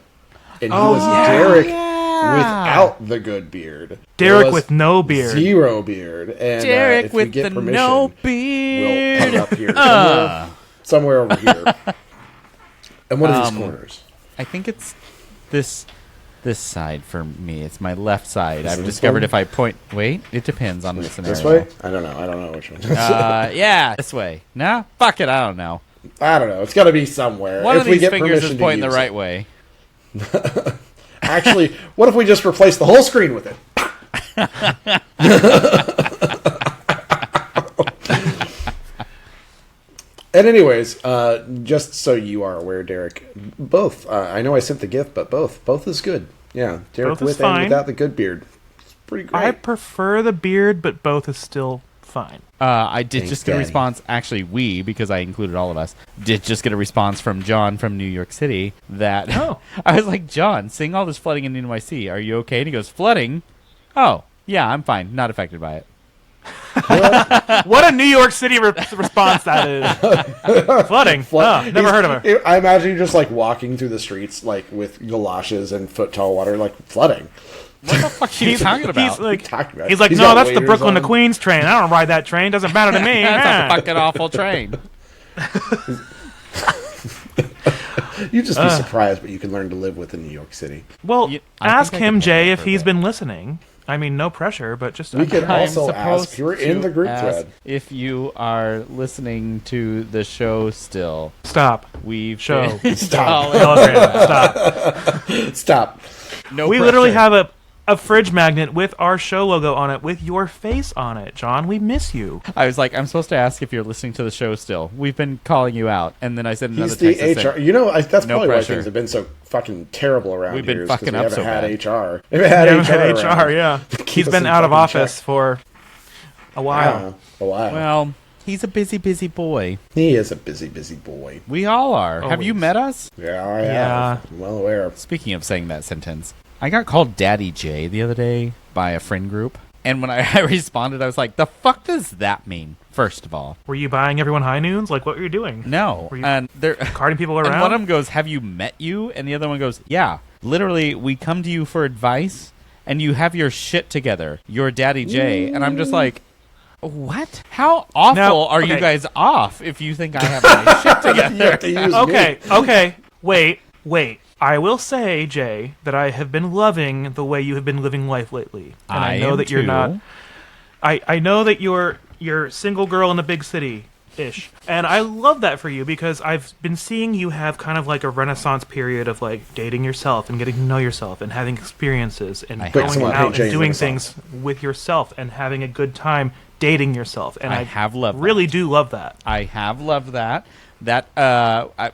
Speaker 2: And he was Derek without the good beard.
Speaker 3: Derek with no beard.
Speaker 2: Zero beard. And
Speaker 1: Derek
Speaker 2: if
Speaker 1: with
Speaker 2: we get
Speaker 1: the
Speaker 2: permission,
Speaker 1: no beard.
Speaker 2: we'll put it up here. Somewhere over here. And one of these corners.
Speaker 1: I think it's this side for me. It's my left side. I've discovered if I point... Wait, it depends on the scenario.
Speaker 2: This way? I don't know which one.
Speaker 1: Yeah, this way. No? Fuck it, I don't know.
Speaker 2: I don't know. It's got to be somewhere.
Speaker 1: One
Speaker 2: if
Speaker 1: of
Speaker 2: we
Speaker 1: these
Speaker 2: get
Speaker 1: fingers is
Speaker 2: permission
Speaker 1: pointing
Speaker 2: to
Speaker 1: the
Speaker 2: use
Speaker 1: right way.
Speaker 2: Actually, what if we just replace the whole screen with it? And anyways, just so you are aware, Derek, both, I know I sent the gift, but both is good. Yeah, Derek
Speaker 3: Both is
Speaker 2: with and
Speaker 3: fine.
Speaker 2: without the good beard. It's pretty great.
Speaker 3: I prefer the beard, but both is still fine.
Speaker 1: I did
Speaker 2: Thanks,
Speaker 1: just get a
Speaker 2: Daddy.
Speaker 1: response. Actually, because I included all of us, did just get a response from John from New York City that I was like, John, seeing all this flooding in NYC, are you okay? And he goes, flooding? Oh, yeah, I'm fine. Not affected by it.
Speaker 3: What a New York City response that is. Flooding. Never heard of her.
Speaker 2: I imagine you just like walking through the streets like with galoshes and foot tall water, like flooding.
Speaker 1: What the fuck are you talking about?
Speaker 3: He's like, no, that's the Brooklyn to Queens train. I don't ride that train. Doesn't matter to me.
Speaker 1: That's a fucking awful train.
Speaker 2: You'd just be surprised, but you can learn to live with in New York City.
Speaker 3: Well,
Speaker 1: I
Speaker 3: ask
Speaker 1: think I
Speaker 3: him,
Speaker 1: could
Speaker 3: Jay,
Speaker 1: handle
Speaker 3: if
Speaker 1: it for a
Speaker 3: he's
Speaker 1: bit.
Speaker 3: been listening. I mean, no pressure, but just...
Speaker 2: We could
Speaker 1: I'm
Speaker 2: also
Speaker 1: supposed
Speaker 2: ask. You're in
Speaker 1: to
Speaker 2: the group
Speaker 1: ask
Speaker 2: thread.
Speaker 1: if you are listening to the show still.
Speaker 3: Stop.
Speaker 1: We've
Speaker 3: Show.
Speaker 1: been-
Speaker 2: Stop.
Speaker 3: Telegram. Stop.
Speaker 2: Stop.
Speaker 1: No
Speaker 3: We
Speaker 1: pressure.
Speaker 3: literally have a fridge magnet with our show logo on it, with your face on it, John. We miss you.
Speaker 1: I was like, I'm supposed to ask if you're listening to the show still. We've been calling you out. And then I sent another
Speaker 2: He's the
Speaker 1: text that
Speaker 2: HR.
Speaker 1: said,
Speaker 2: You know, that's
Speaker 1: No
Speaker 2: probably why
Speaker 1: pressure.
Speaker 2: things have been so fucking terrible around
Speaker 1: We've
Speaker 2: here.
Speaker 1: been
Speaker 2: is 'cause
Speaker 1: fucking
Speaker 2: we
Speaker 1: up
Speaker 2: haven't
Speaker 1: so
Speaker 2: had
Speaker 1: bad.
Speaker 2: HR. We haven't had HR. around.
Speaker 3: yeah. He's
Speaker 2: us
Speaker 3: been
Speaker 2: in
Speaker 3: out of
Speaker 2: fucking
Speaker 3: office
Speaker 2: check.
Speaker 3: for a while.
Speaker 2: Yeah, a while.
Speaker 1: well, he's a busy, busy boy.
Speaker 2: He is a busy boy.
Speaker 1: We all are. Have you
Speaker 3: Always.
Speaker 1: met us?
Speaker 2: Yeah, I
Speaker 3: Yeah.
Speaker 2: am. Well aware.
Speaker 1: Speaking of saying that sentence, I got called Daddy J the other day by a friend group. And when I responded, I was like, the fuck does that mean, first of all?
Speaker 3: Were you buying everyone high noons? Like, what were you doing?
Speaker 1: No.
Speaker 3: Were you
Speaker 1: And they're
Speaker 3: carting people around?
Speaker 1: And one of them goes, have you met you? And the other one goes, yeah. Literally, we come to you for advice, and you have your shit together. Your Daddy J. And I'm just like, what? How awful are you guys off if you think I have my shit together?
Speaker 3: Okay. Wait. I will say, Jay, that I have been loving the way you have been living life lately. And I know that you're not... I know that you're single girl in a big city-ish. And I love that for you because I've been seeing you have kind of like a renaissance period of like dating yourself and getting to know yourself and having experiences and going out and doing things with yourself and having a good time dating yourself. And I
Speaker 1: have loved
Speaker 3: really do love that.
Speaker 1: I have loved that. That,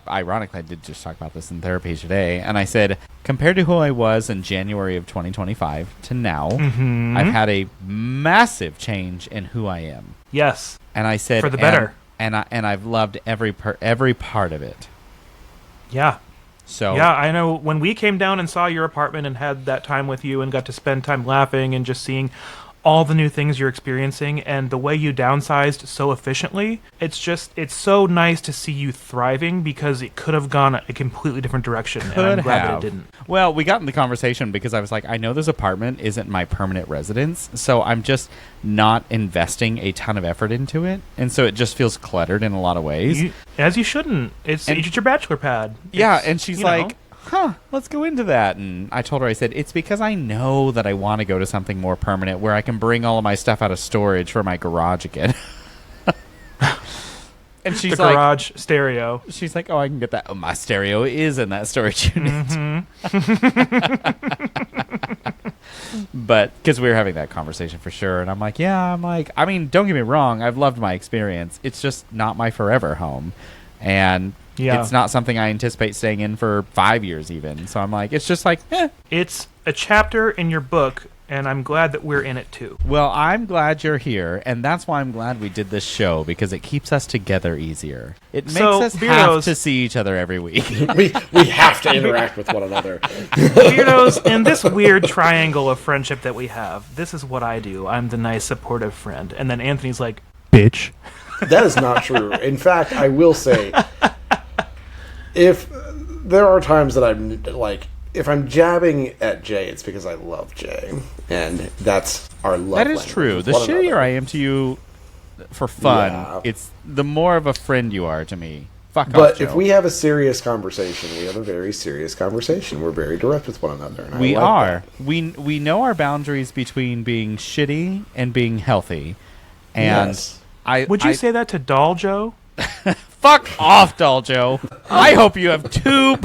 Speaker 1: ironically, I did just talk about this in therapy today, and I said, compared to who I was in January of 2025 to now, I've had a massive change in who I am.
Speaker 3: Yes.
Speaker 1: And I said,
Speaker 3: for the better.
Speaker 1: And I've loved every part of it.
Speaker 3: Yeah.
Speaker 1: So
Speaker 3: yeah, I know when we came down and saw your apartment and had that time with you and got to spend time laughing and just seeing all the new things you're experiencing and the way you downsized so efficiently, it's so nice to see you thriving because it could have gone a completely different direction. And I'm glad that it didn't.
Speaker 1: Well, we got in the conversation because I was like, I know this apartment isn't my permanent residence, so I'm just not investing a ton of effort into it, and so it just feels cluttered in a lot of ways.
Speaker 3: As you shouldn't. It's your bachelor pad.
Speaker 1: And she's like, let's go into that. And I told her, I said, it's because I know that I want to go to something more permanent where I can bring all of my stuff out of storage for my garage again. And she's
Speaker 3: the garage stereo.
Speaker 1: She's like, oh, I can get that. Oh, my stereo is in that storage unit. But because we were having that conversation for sure. And I'm like, I mean, don't get me wrong. I've loved my experience. It's just not my forever home. And it's not something I anticipate staying in for 5 years even. So I'm like, it's just like,
Speaker 3: It's a chapter in your book, and I'm glad that we're in it too.
Speaker 1: Well, I'm glad you're here, and that's why I'm glad we did this show, because it keeps us together easier. It makes us have to see each other every week.
Speaker 2: we have to interact with one another.
Speaker 3: Weirdos, in this weird triangle of friendship that we have, this is what I do. I'm the nice, supportive friend. And then Anthony's like, bitch.
Speaker 2: That is not true. In fact, I will say, if there are times that I'm like, if I'm jabbing at Jay, it's because I love Jay, and that's our love.
Speaker 1: That is true. The shittier I am to you for fun, it's the more of a friend you are to me. Fuck off,
Speaker 2: But
Speaker 1: Joe.
Speaker 2: if we have a serious conversation, we have a very serious conversation. We're very direct with one another. And
Speaker 1: we
Speaker 2: I like
Speaker 1: are.
Speaker 2: That.
Speaker 1: We know our boundaries between being shitty and being healthy. And
Speaker 2: yes.
Speaker 3: Would you say that to Doll Joe?
Speaker 1: Fuck off, Doll Joe. I hope you have two.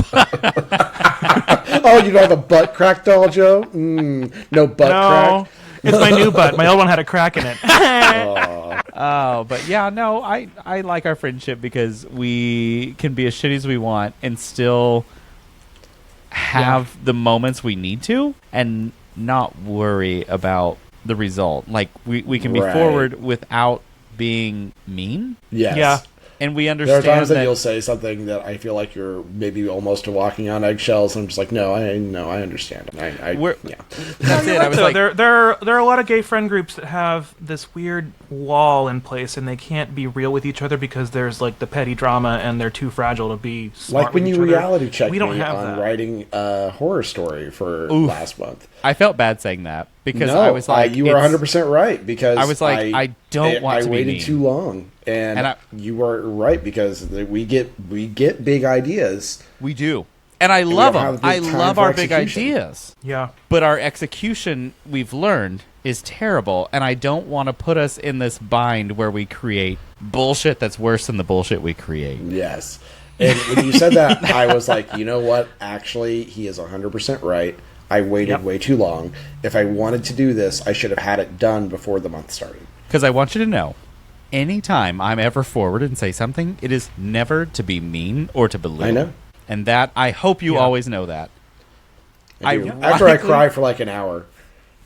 Speaker 2: Oh, you don't have a butt crack, Doll Joe? No butt crack?
Speaker 3: It's my new butt. My old one had a crack in it.
Speaker 1: Oh, but yeah, no, I like our friendship because we can be as shitty as we want and still have the moments we need to and not worry about the result. Like, we can be forward without being mean.
Speaker 2: Yes.
Speaker 3: Yeah.
Speaker 1: And we understand
Speaker 2: there are times that you'll say something that I feel like you're maybe almost walking on eggshells, and I'm just like, no, I understand.
Speaker 1: That's
Speaker 3: it. I was like, there are a lot of gay friend groups that have this weird wall in place, and they can't be real with each other because there's like the petty drama, and they're too fragile to be smart.
Speaker 2: Like when you reality checked me on
Speaker 3: that.
Speaker 2: writing a horror story for last month.
Speaker 1: I felt bad saying that because I was like,
Speaker 2: you were 100% right, because
Speaker 1: I was like, I don't want to be mean.
Speaker 2: I waited too long. And you were right, because we get big ideas.
Speaker 1: We do. And I love them. I love our big ideas.
Speaker 3: Yeah.
Speaker 1: But our execution, we've learned, is terrible. And I don't want to put us in this bind where we create bullshit that's worse than the bullshit we create.
Speaker 2: Yes. And when you said that, I was like, you know what? Actually, he is 100% right. I waited way too long. If I wanted to do this, I should have had it done before the month started.
Speaker 1: Because I want you to know, anytime I'm ever forward and say something, it is never to be mean or to belittle.
Speaker 2: I know.
Speaker 1: And that, I hope you always know that.
Speaker 2: After I cry for like an hour.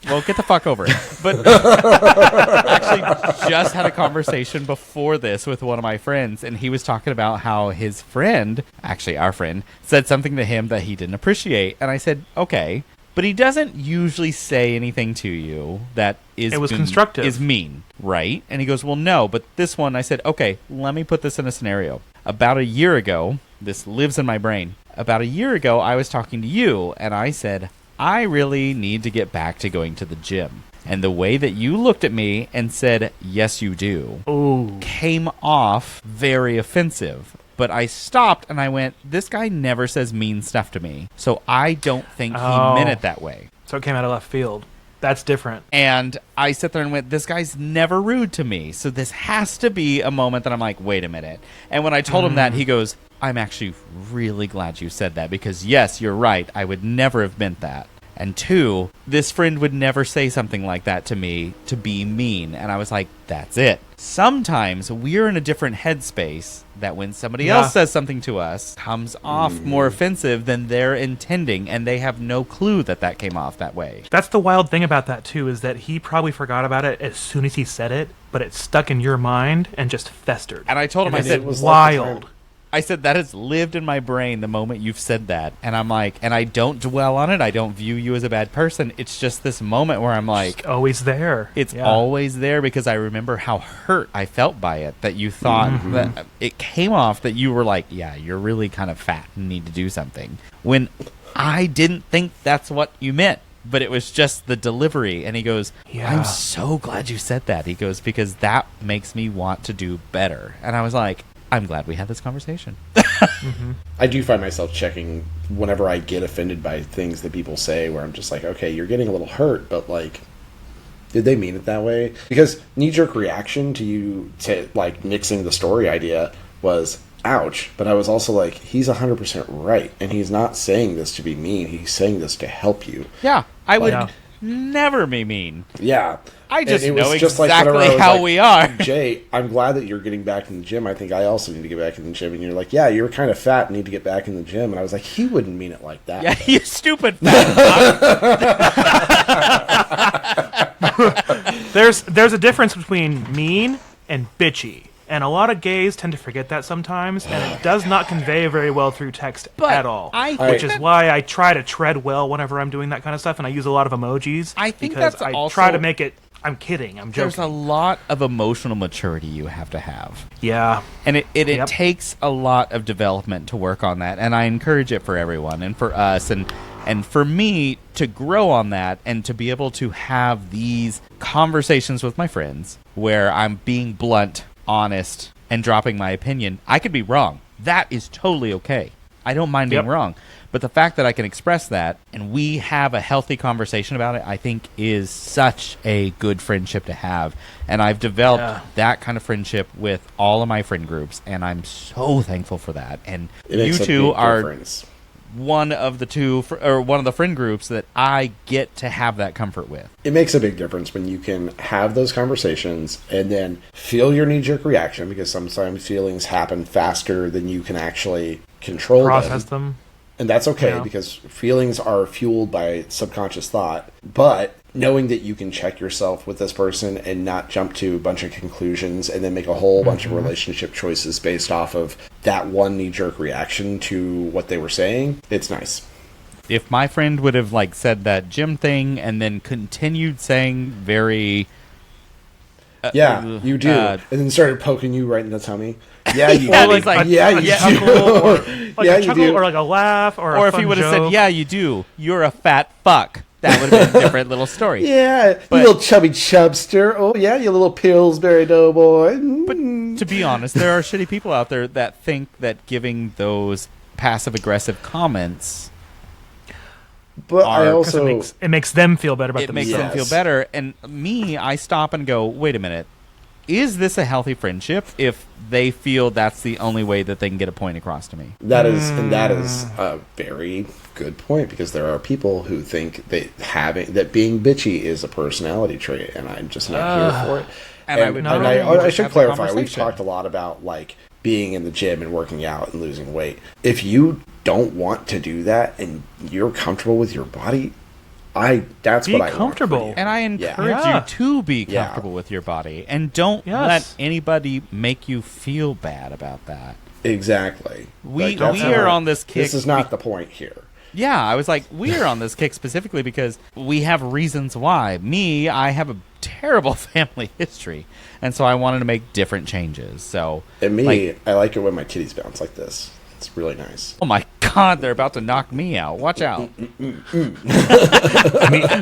Speaker 1: Well, get the fuck over it. But actually just had a conversation before this with one of my friends, and he was talking about how his friend, actually our friend, said something to him that he didn't appreciate. And I said, okay, But he doesn't usually say anything to you that is
Speaker 3: constructive.
Speaker 1: Is mean, right? And he goes, well, no, but this one, I said, okay, let me put this in a scenario. About a year ago, this lives in my brain. About a year ago, I was talking to you, and I said, I really need to get back to going to the gym. And the way that you looked at me and said, yes, you do, came off very offensive. But I stopped and I went, this guy never says mean stuff to me. So I don't think he meant it that way.
Speaker 3: So it came out of left field. That's different.
Speaker 1: And I sat there and went, this guy's never rude to me. So this has to be a moment that I'm like, wait a minute. And when I told him that, he goes, I'm actually really glad you said that because, yes, you're right. I would never have meant that. And 2, this friend would never say something like that to me to be mean. And I was like, that's it. Sometimes we're in a different headspace that when somebody else says something to us comes off more offensive than they're intending, and they have no clue that that came off that way.
Speaker 3: That's the wild thing about that, too, is that he probably forgot about it as soon as he said it, but it stuck in your mind and just festered.
Speaker 1: And I told him, I said,
Speaker 2: it was
Speaker 3: wild.
Speaker 1: I said, that has lived in my brain the moment you've said that. And I'm like, and I don't dwell on it. I don't view you as a bad person. It's just this moment where I'm like,
Speaker 3: it's always there.
Speaker 1: It's always there because I remember how hurt I felt by it, that you thought that it came off that you were like, yeah, you're really kind of fat and need to do something. When I didn't think that's what you meant. But it was just the delivery. And he goes, I'm so glad you said that. He goes, because that makes me want to do better. And I was like, I'm glad we had this conversation.
Speaker 2: I do find myself checking whenever I get offended by things that people say where I'm just like, okay, you're getting a little hurt, but like, did they mean it that way? Because knee-jerk reaction to you to like nixing the story idea was, ouch. But I was also like, he's 100% right. And he's not saying this to be mean. He's saying this to help you.
Speaker 1: Yeah, I would never be mean.
Speaker 2: Yeah.
Speaker 1: I just
Speaker 2: it
Speaker 1: know
Speaker 2: was just
Speaker 1: exactly
Speaker 2: like
Speaker 1: how
Speaker 2: like,
Speaker 1: we are.
Speaker 2: Jay, I'm glad that you're getting back in the gym. I think I also need to get back in the gym. And you're like, yeah, you're kind of fat and need to get back in the gym. And I was like, he wouldn't mean it like that.
Speaker 1: Yeah, you stupid fat.
Speaker 3: There's a difference between mean and bitchy. And a lot of gays tend to forget that sometimes, and it does not convey very well through text at all. Which is why I try to tread well whenever I'm doing that kind of stuff, and I use a lot of emojis.
Speaker 1: I think
Speaker 3: because
Speaker 1: that's
Speaker 3: I
Speaker 1: also,
Speaker 3: try to make it. I'm kidding. I'm joking.
Speaker 1: There's a lot of emotional maturity you have to have.
Speaker 3: Yeah.
Speaker 1: And it takes a lot of development to work on that, and I encourage it for everyone and for us and for me to grow on that and to be able to have these conversations with my friends where I'm being blunt, honest, and dropping my opinion. I could be wrong. That is totally okay. I don't mind being wrong. But the fact that I can express that and we have a healthy conversation about it, I think is such a good friendship to have. And I've developed that kind of friendship with all of my friend groups, and I'm so thankful for that. And you two are one of the friend groups that I get to have that comfort with.
Speaker 2: It makes a big difference when you can have those conversations and then feel your knee-jerk reaction, because sometimes feelings happen faster than you can actually
Speaker 3: process them.
Speaker 2: And that's okay, because feelings are fueled by subconscious thought. But knowing that you can check yourself with this person and not jump to a bunch of conclusions and then make a whole bunch of relationship choices based off of that one knee-jerk reaction to what they were saying, it's nice.
Speaker 1: If my friend would have said that gym thing and then continued saying very...
Speaker 2: you do. And then started poking you right in the tummy. Yeah, you do.
Speaker 3: You do. Or like a laugh or
Speaker 1: if he would have said, yeah, you do. You're a fat fuck. That would have been a different little story.
Speaker 2: Yeah, you little chubby chubster. Oh, yeah, you little Pillsbury doughboy.
Speaker 1: But to be honest, there are shitty people out there that think that giving those passive-aggressive comments...
Speaker 2: But I also...
Speaker 3: It makes them feel better about
Speaker 1: themselves.
Speaker 3: It
Speaker 1: makes them feel better. And me, I stop and go, wait a minute. Is this a healthy friendship if they feel that's the only way that they can get a point across to me?
Speaker 2: That is a very good point, because there are people who think that being bitchy is a personality trait, and I'm just not here for it. And I should clarify, we've talked a lot about being in the gym and working out and losing weight. If you don't want to do that and you're comfortable with your body, that's what I
Speaker 3: comfortable.
Speaker 2: want for you.
Speaker 1: And I encourage you to be comfortable with your body, and don't let anybody make you feel bad about that.
Speaker 2: Exactly.
Speaker 1: We are on this kick.
Speaker 2: This is not the point here.
Speaker 1: Yeah, I was like, we're on this kick specifically because we have reasons why. Me, I have a terrible family history, and so I wanted to make different changes. So,
Speaker 2: And me, I like it when my kitties bounce like this. It's really nice.
Speaker 1: oh my God, they're about to knock me out. Watch out.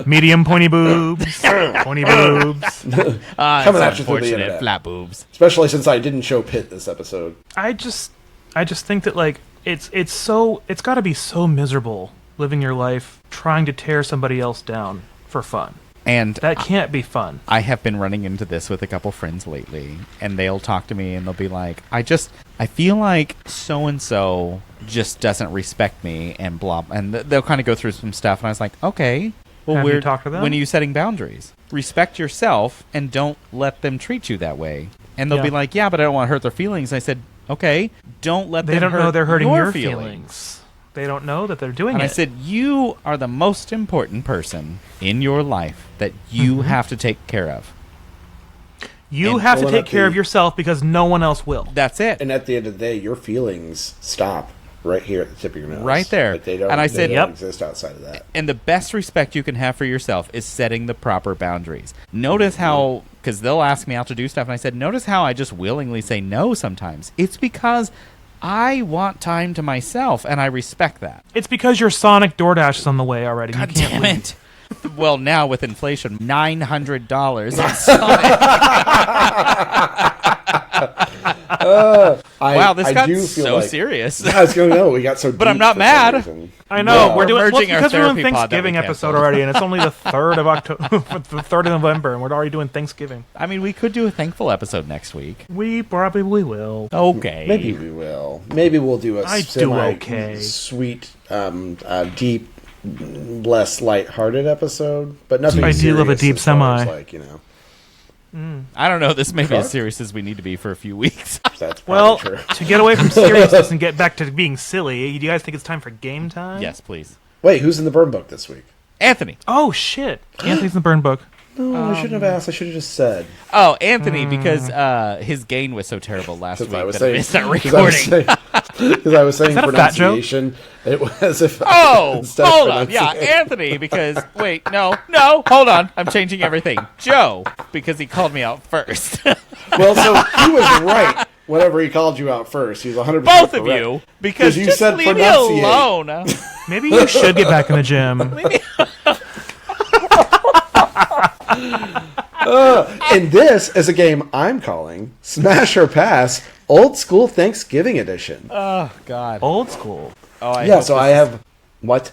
Speaker 3: Medium pointy boobs. Pointy boobs.
Speaker 2: Coming
Speaker 1: It's
Speaker 2: at you through the
Speaker 1: unfortunate,
Speaker 2: internet.
Speaker 1: flat boobs.
Speaker 2: Especially since I didn't show Pitt this episode.
Speaker 3: I just think that like it's got to be so miserable living your life trying to tear somebody else down for fun.
Speaker 1: And
Speaker 3: That can't be fun.
Speaker 1: I have been running into this with a couple friends lately, and they'll talk to me and they'll be like, I feel like so-and-so just doesn't respect me and blah, and they'll kind of go through some stuff, and I was like, okay, well,
Speaker 3: Have you talked to them?
Speaker 1: when are you setting boundaries? Respect yourself and don't let them treat you that way. And they'll
Speaker 3: Yeah.
Speaker 1: be like, yeah, but I don't want to hurt their feelings. And I said, okay, don't let
Speaker 3: They
Speaker 1: them
Speaker 3: don't know they're hurting
Speaker 1: your
Speaker 3: your feelings. They don't know that they're doing
Speaker 1: And
Speaker 3: it.
Speaker 1: I said, you are the most important person in your life that you have to take care of.
Speaker 3: you
Speaker 1: and
Speaker 3: have to
Speaker 2: pulling
Speaker 3: take
Speaker 2: up
Speaker 3: care
Speaker 2: the-
Speaker 3: of yourself because no one else will.
Speaker 1: That's it.
Speaker 2: And at the end of the day, your feelings stop right here at the tip of your nose.
Speaker 1: Right there.
Speaker 2: Like, they don't,
Speaker 1: And I
Speaker 2: they
Speaker 1: said,
Speaker 2: don't
Speaker 3: Yep.
Speaker 2: exist outside of that.
Speaker 1: And the best respect you can have for yourself is setting the proper boundaries. Notice how, because they'll ask me out to do stuff, and I said, notice how I just willingly say no sometimes. It's because I want time to myself, and I respect that.
Speaker 3: It's because your Sonic DoorDash is on the way already.
Speaker 1: God
Speaker 3: you can't
Speaker 1: damn
Speaker 3: leave.
Speaker 1: it. Well, now with inflation, $900 on Sonic. Wow, this got
Speaker 2: do feel
Speaker 1: so
Speaker 2: like,
Speaker 1: serious.
Speaker 2: Yeah, I was going to know. We got so
Speaker 1: But I'm
Speaker 2: deep
Speaker 1: not
Speaker 2: for some
Speaker 1: mad.
Speaker 2: reason.
Speaker 3: I know
Speaker 2: No.
Speaker 3: we're doing
Speaker 1: merging our
Speaker 3: because we're doing
Speaker 1: therapy pod that we
Speaker 3: Thanksgiving episode
Speaker 1: canceled.
Speaker 3: already, and it's only the 3rd of October, the 3rd of November, and we're already doing Thanksgiving.
Speaker 1: I mean, we could do a thankful episode next week.
Speaker 3: We probably will.
Speaker 1: Okay.
Speaker 2: Maybe we will. Maybe we'll do a
Speaker 3: I do okay.
Speaker 2: sweet, deep, less lighthearted episode, but nothing.
Speaker 3: I do love a
Speaker 2: serious
Speaker 3: deep
Speaker 2: as far as,
Speaker 3: semi.
Speaker 2: like, you know,
Speaker 1: I don't know. This may be as
Speaker 2: Truck?
Speaker 1: serious as we need to be for a few weeks.
Speaker 2: that's
Speaker 3: Well,
Speaker 2: probably true.
Speaker 3: to get away from seriousness and get back to being silly, do you guys think it's time for game time?
Speaker 1: Yes, please.
Speaker 2: Wait, who's in the burn book this week?
Speaker 1: Anthony.
Speaker 3: Oh shit! Anthony's in the burn book.
Speaker 2: No, I shouldn't have asked. I should have just said.
Speaker 1: Oh, Anthony, because his gain was so terrible last week
Speaker 2: Because I was
Speaker 1: that I
Speaker 2: saying,
Speaker 1: missed that
Speaker 2: because I was
Speaker 1: recording.
Speaker 2: saying, because I was saying
Speaker 3: that a fat joke?
Speaker 2: pronunciation. It was if
Speaker 1: Oh,
Speaker 2: instead of
Speaker 1: hold on. Yeah,
Speaker 2: pronunciation.
Speaker 1: Anthony, because, wait, no, hold on. I'm changing everything. Joe, because he called me out first.
Speaker 2: Well, so he was right. Whenever he called you out first, he was 100%.
Speaker 1: Both of
Speaker 2: correct.
Speaker 1: you, because
Speaker 2: you
Speaker 1: just
Speaker 2: said
Speaker 1: leave me
Speaker 2: pronunciate.
Speaker 1: alone.
Speaker 3: Maybe you should get back in the gym.
Speaker 2: And this is a game I'm calling Smash or Pass Old School Thanksgiving Edition.
Speaker 1: Oh, God.
Speaker 3: Old school.
Speaker 1: Oh, I
Speaker 2: Yeah,
Speaker 1: hope
Speaker 2: so
Speaker 1: this-
Speaker 2: I have. What?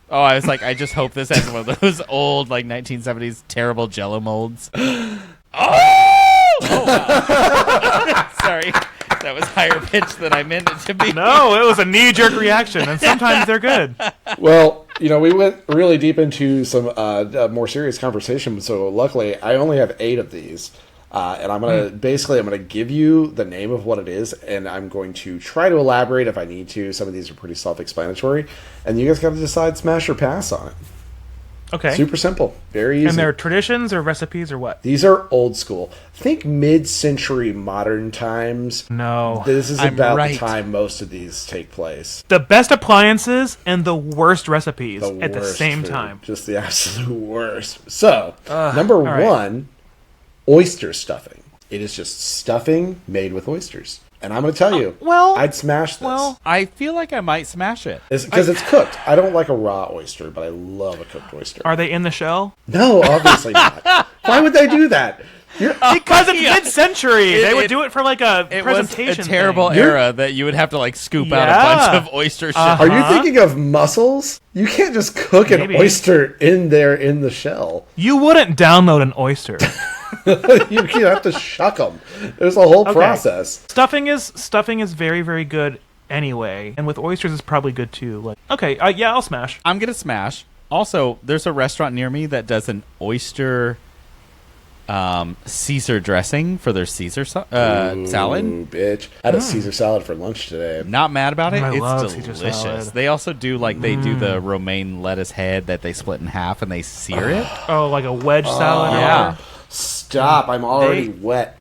Speaker 1: Oh, I was like, I just hope this has one of those old, like, 1970s terrible Jello molds. Oh! Wow. Sorry. That was higher pitched than I meant it to be.
Speaker 3: No, it was a knee-jerk reaction, and sometimes they're good.
Speaker 2: Well, we went really deep into some more serious conversation, so luckily I only have 8 of these. And I'm gonna give you the name of what it is, and I'm going to try to elaborate if I need to. Some of these are pretty self-explanatory, and you guys got to decide smash or pass on it.
Speaker 3: Okay.
Speaker 2: Super simple, very easy.
Speaker 3: And they're traditions or recipes or what?
Speaker 2: These are old school. Think mid-century modern times.
Speaker 3: No.
Speaker 2: This is
Speaker 1: I'm
Speaker 2: about
Speaker 1: right.
Speaker 2: the time most of these take place.
Speaker 3: The best appliances and the worst recipes
Speaker 2: The
Speaker 3: at the
Speaker 2: worst
Speaker 3: same
Speaker 2: food.
Speaker 3: time.
Speaker 2: Just the absolute worst. So, number
Speaker 3: all right.
Speaker 2: 1, oyster stuffing. It is just stuffing made with oysters. And I'm going to tell you,
Speaker 3: well-
Speaker 2: I'd smash this.
Speaker 3: well-
Speaker 1: I feel like I might smash it.
Speaker 2: Because it's cooked. I don't like a raw oyster, but I love a cooked oyster.
Speaker 3: Are they in the shell?
Speaker 2: No, obviously not. Why would they do that?
Speaker 3: Because it's mid-century. They would
Speaker 1: it-
Speaker 3: do it for like a
Speaker 1: It was
Speaker 3: presentation
Speaker 1: a terrible
Speaker 3: thing.
Speaker 1: era that you would have to, like, scoop out a
Speaker 3: Yeah.
Speaker 1: bunch of oyster shell.
Speaker 2: Are you thinking of mussels? You can't just cook an
Speaker 3: Maybe.
Speaker 2: oyster in there in the shell.
Speaker 3: You wouldn't download an oyster.
Speaker 2: You have to shuck them. There's a whole process.
Speaker 3: Stuffing is very, very good anyway, and with oysters it's probably good too. Like, okay, yeah, I'll smash.
Speaker 1: I'm going to smash. Also, there's a restaurant near me that does an oyster Caesar dressing for their Caesar salad.
Speaker 2: Ooh, bitch. I had a Caesar salad for lunch today.
Speaker 1: Not mad about it.
Speaker 3: I love
Speaker 1: It's
Speaker 3: Caesar
Speaker 1: delicious.
Speaker 3: salad.
Speaker 1: They also do they do the romaine lettuce head that they split in half and they sear it.
Speaker 3: Oh, like a wedge salad. or
Speaker 1: Yeah.
Speaker 3: whatever?
Speaker 2: Stop. I'm already wet.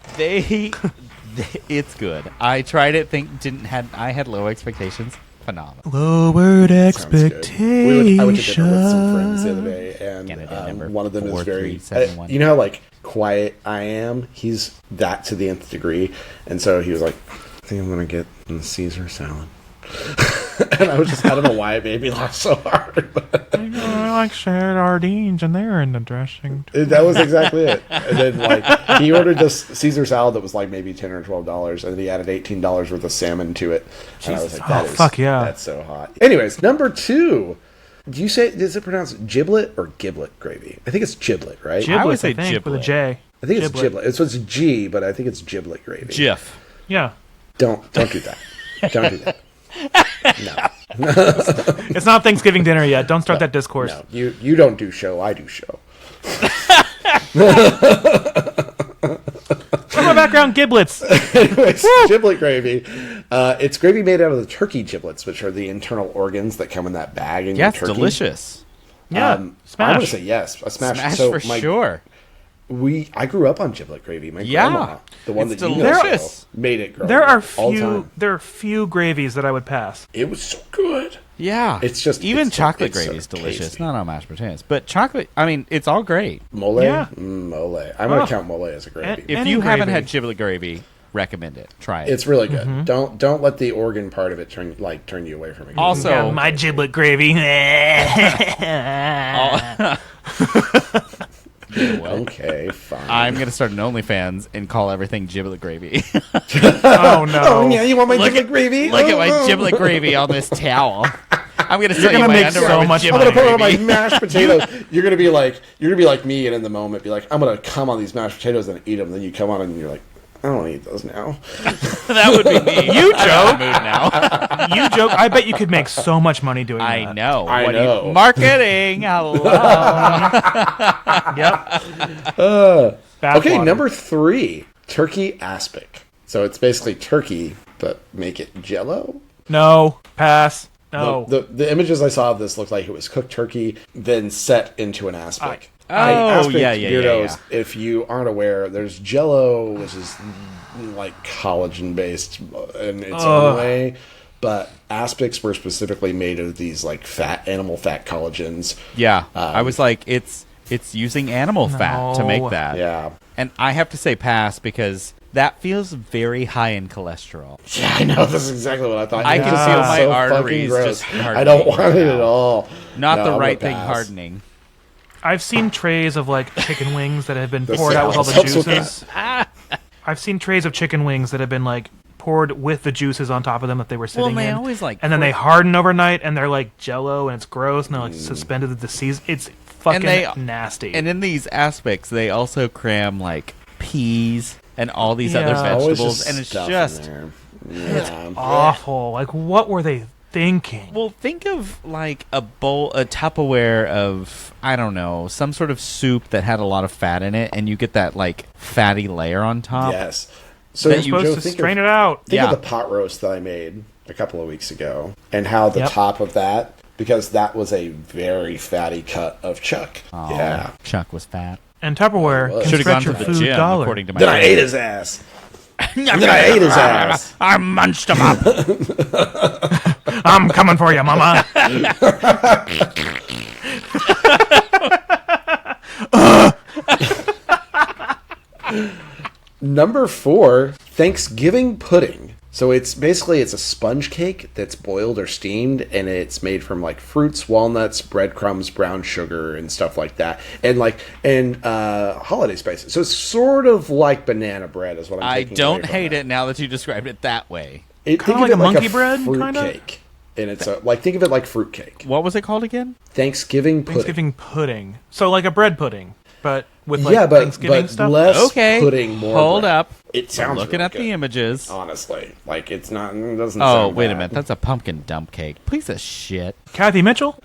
Speaker 1: It's good. I tried it. I had low expectations. phenomenal.
Speaker 3: Lowered
Speaker 2: Sounds good.
Speaker 3: expectations.
Speaker 2: I went to dinner with some friends the other day,
Speaker 1: Candidate number
Speaker 2: and one of them is very.
Speaker 1: 4371.
Speaker 2: You know how like quiet I am? He's that to the nth degree, and so he was like, "I think I'm gonna get the Caesar salad." And I was just, I don't know why it made me laugh so hard.
Speaker 3: I like sardines, and they're in the dressing.
Speaker 2: That was exactly it. And then like he ordered this Caesar salad that was like maybe $10 or $12, and then he added $18 worth of salmon to it. And I was like, that is,
Speaker 3: fuck yeah.
Speaker 2: that's so hot. Anyways, number 2. Do you say, is it pronounced giblet or giblet gravy? I think it's giblet, right?
Speaker 1: I would
Speaker 3: Giblets,
Speaker 1: say
Speaker 3: I think, with a
Speaker 1: giblet.
Speaker 3: J.
Speaker 2: I think it's giblet. It's G, but I think it's giblet gravy.
Speaker 1: Jif.
Speaker 3: Yeah.
Speaker 2: Don't do that. Don't do that. No.
Speaker 3: It's not Thanksgiving dinner yet. Don't start that discourse.
Speaker 2: No, you don't do show. I do show.
Speaker 3: What's my background? Giblets.
Speaker 2: Anyways, giblet gravy. It's gravy made out of the turkey giblets, which are the internal organs that come in that bag in
Speaker 1: Yeah,
Speaker 2: your
Speaker 1: it's
Speaker 2: turkey.
Speaker 1: delicious.
Speaker 3: Yeah.
Speaker 2: I'm
Speaker 3: Smash.
Speaker 2: going to say yes. A smash.
Speaker 1: Smash
Speaker 2: So
Speaker 1: for sure.
Speaker 2: I grew up on giblet gravy. My
Speaker 1: Yeah.
Speaker 2: grandma, the one
Speaker 1: It's
Speaker 2: that you
Speaker 1: delicious.
Speaker 2: know, made it.
Speaker 3: There are
Speaker 2: all the time.
Speaker 3: few gravies that I would pass.
Speaker 2: It was so good.
Speaker 1: Yeah.
Speaker 2: It's just
Speaker 1: even
Speaker 2: it's so-
Speaker 1: chocolate
Speaker 2: it's so
Speaker 1: gravy is delicious.
Speaker 2: tasty.
Speaker 1: Not on mashed potatoes, but chocolate. I mean, it's all great.
Speaker 2: Mole.
Speaker 3: Yeah.
Speaker 2: Mole. I'm going
Speaker 3: Oh.
Speaker 2: to count mole as a gravy.
Speaker 1: If
Speaker 3: Any
Speaker 1: you haven't
Speaker 3: gravy.
Speaker 1: had giblet gravy, recommend it. Try it.
Speaker 2: It's really good. Don't let the organ part of it turn you away from it.
Speaker 1: Also-
Speaker 3: Yeah, my giblet gravy.
Speaker 2: Okay, fine.
Speaker 1: I'm gonna start an OnlyFans and call everything giblet gravy.
Speaker 3: Oh no.
Speaker 2: Oh yeah, you want my giblet gravy?
Speaker 1: Look at my
Speaker 2: Oh.
Speaker 1: giblet gravy on this towel. I'm gonna sell you
Speaker 3: gonna
Speaker 1: my
Speaker 3: make
Speaker 1: underwear
Speaker 3: so
Speaker 1: with
Speaker 3: much
Speaker 2: I'm
Speaker 1: giblet
Speaker 2: gonna put it on my
Speaker 1: gravy.
Speaker 2: mashed potatoes. You're gonna be like me, and in the moment, be like, I'm gonna come on these mashed potatoes and eat them. Then you come on and you're like, I don't eat those now.
Speaker 1: That would be me.
Speaker 3: You
Speaker 1: I'm
Speaker 3: joke.
Speaker 1: in the mood now.
Speaker 3: You joke. I bet you could make so much money doing that.
Speaker 1: I know.
Speaker 2: I
Speaker 1: What do you-
Speaker 2: know.
Speaker 1: marketing. Hello.
Speaker 3: Yep. Bad
Speaker 2: Okay,
Speaker 3: water.
Speaker 2: number 3, turkey aspic. So it's basically turkey, but make it Jello.
Speaker 3: No. Pass. No.
Speaker 2: The images I saw of this looked like it was cooked turkey, then set into an aspic.
Speaker 1: Oh,
Speaker 2: Aspic
Speaker 1: yeah.
Speaker 2: Beardos, if you aren't aware, there's Jello, which is like collagen based in its own way, but aspics were specifically made of these like animal fat collagens.
Speaker 1: Yeah. I was like, it's using animal fat to make
Speaker 3: No.
Speaker 1: that.
Speaker 2: Yeah.
Speaker 1: And I have to say pass because that feels very high in cholesterol.
Speaker 2: Yeah, I know. That's exactly what I thought.
Speaker 1: I
Speaker 2: It
Speaker 1: can
Speaker 2: just
Speaker 1: feel
Speaker 2: feels
Speaker 1: my
Speaker 2: so
Speaker 1: arteries
Speaker 2: fucking gross.
Speaker 1: just
Speaker 2: I don't want
Speaker 1: hardening.
Speaker 2: it at all.
Speaker 1: Not
Speaker 2: No,
Speaker 1: the
Speaker 2: I'm
Speaker 1: right
Speaker 2: gonna
Speaker 1: thing
Speaker 2: pass.
Speaker 1: hardening.
Speaker 3: I've seen trays of like chicken wings that have been
Speaker 2: The
Speaker 3: poured out with all the
Speaker 2: salad helps with
Speaker 3: juices. I've seen trays of chicken wings that have been like poured with the juices on top of them that they were sitting
Speaker 1: they
Speaker 3: in.
Speaker 1: always, like,
Speaker 3: and then they
Speaker 1: put-
Speaker 3: harden overnight and they're like Jello and it's gross and they're like suspended at the season. It's fucking nasty.
Speaker 1: And in these aspects, they also cram like peas and all these other
Speaker 3: Yeah.
Speaker 2: Always
Speaker 1: vegetables, and it's
Speaker 2: stuff in
Speaker 1: just
Speaker 2: there. Yeah.
Speaker 3: awful. Like, what were they thinking?
Speaker 1: well. Think of like a Tupperware of I don't know, some sort of soup that had a lot of fat in it, and you get that like fatty layer on top.
Speaker 2: Yes. So
Speaker 1: That
Speaker 3: You're
Speaker 1: you
Speaker 3: supposed
Speaker 2: Joe,
Speaker 3: to
Speaker 2: think
Speaker 3: strain
Speaker 2: of,
Speaker 3: it out.
Speaker 2: Think
Speaker 1: Yeah.
Speaker 2: of the pot roast that I made a couple of weeks ago, and how the
Speaker 3: Yep.
Speaker 2: top of that, because that was a very fatty cut of chuck.
Speaker 1: Oh,
Speaker 2: Yeah.
Speaker 1: Chuck was fat.
Speaker 3: And Tupperware
Speaker 2: Well,
Speaker 3: can
Speaker 1: Should have gone
Speaker 3: stretch
Speaker 1: to
Speaker 3: your
Speaker 1: the
Speaker 3: food
Speaker 1: gym,
Speaker 3: dollar.
Speaker 1: according to my.
Speaker 2: Then I
Speaker 1: brain.
Speaker 2: ate his ass. And then I ate his ass.
Speaker 1: I munched him up.
Speaker 3: I'm coming for you, mama.
Speaker 2: Number 4, Thanksgiving pudding. So it's basically a sponge cake that's boiled or steamed, and it's made from like fruits, walnuts, breadcrumbs, brown sugar, and stuff like that, and holiday spices. So it's sort of like banana bread, is what I'm.
Speaker 1: I
Speaker 2: taking
Speaker 1: don't
Speaker 2: away from
Speaker 1: hate
Speaker 2: that.
Speaker 1: it now that you described it that way.
Speaker 2: Think
Speaker 3: Kinda
Speaker 2: of
Speaker 3: like
Speaker 2: it
Speaker 3: a monkey
Speaker 2: a
Speaker 3: bread,
Speaker 2: fruit
Speaker 3: kinda?
Speaker 2: cake, and it's think of it like fruit cake.
Speaker 1: What was it called again?
Speaker 2: Thanksgiving pudding.
Speaker 3: Thanksgiving pudding. So like a bread pudding, but with like
Speaker 2: yeah, but
Speaker 3: Thanksgiving stuff.
Speaker 2: less
Speaker 1: Okay.
Speaker 2: pudding, more.
Speaker 1: Hold
Speaker 2: bread.
Speaker 1: up.
Speaker 2: It sounds
Speaker 1: Looking
Speaker 2: really
Speaker 1: at the
Speaker 2: good,
Speaker 1: images.
Speaker 2: honestly. Like it's not. It doesn't.
Speaker 1: Oh,
Speaker 2: sound
Speaker 1: wait a
Speaker 2: bad.
Speaker 1: minute. That's a pumpkin dump cake. Piece of shit.
Speaker 3: Kathy Mitchell.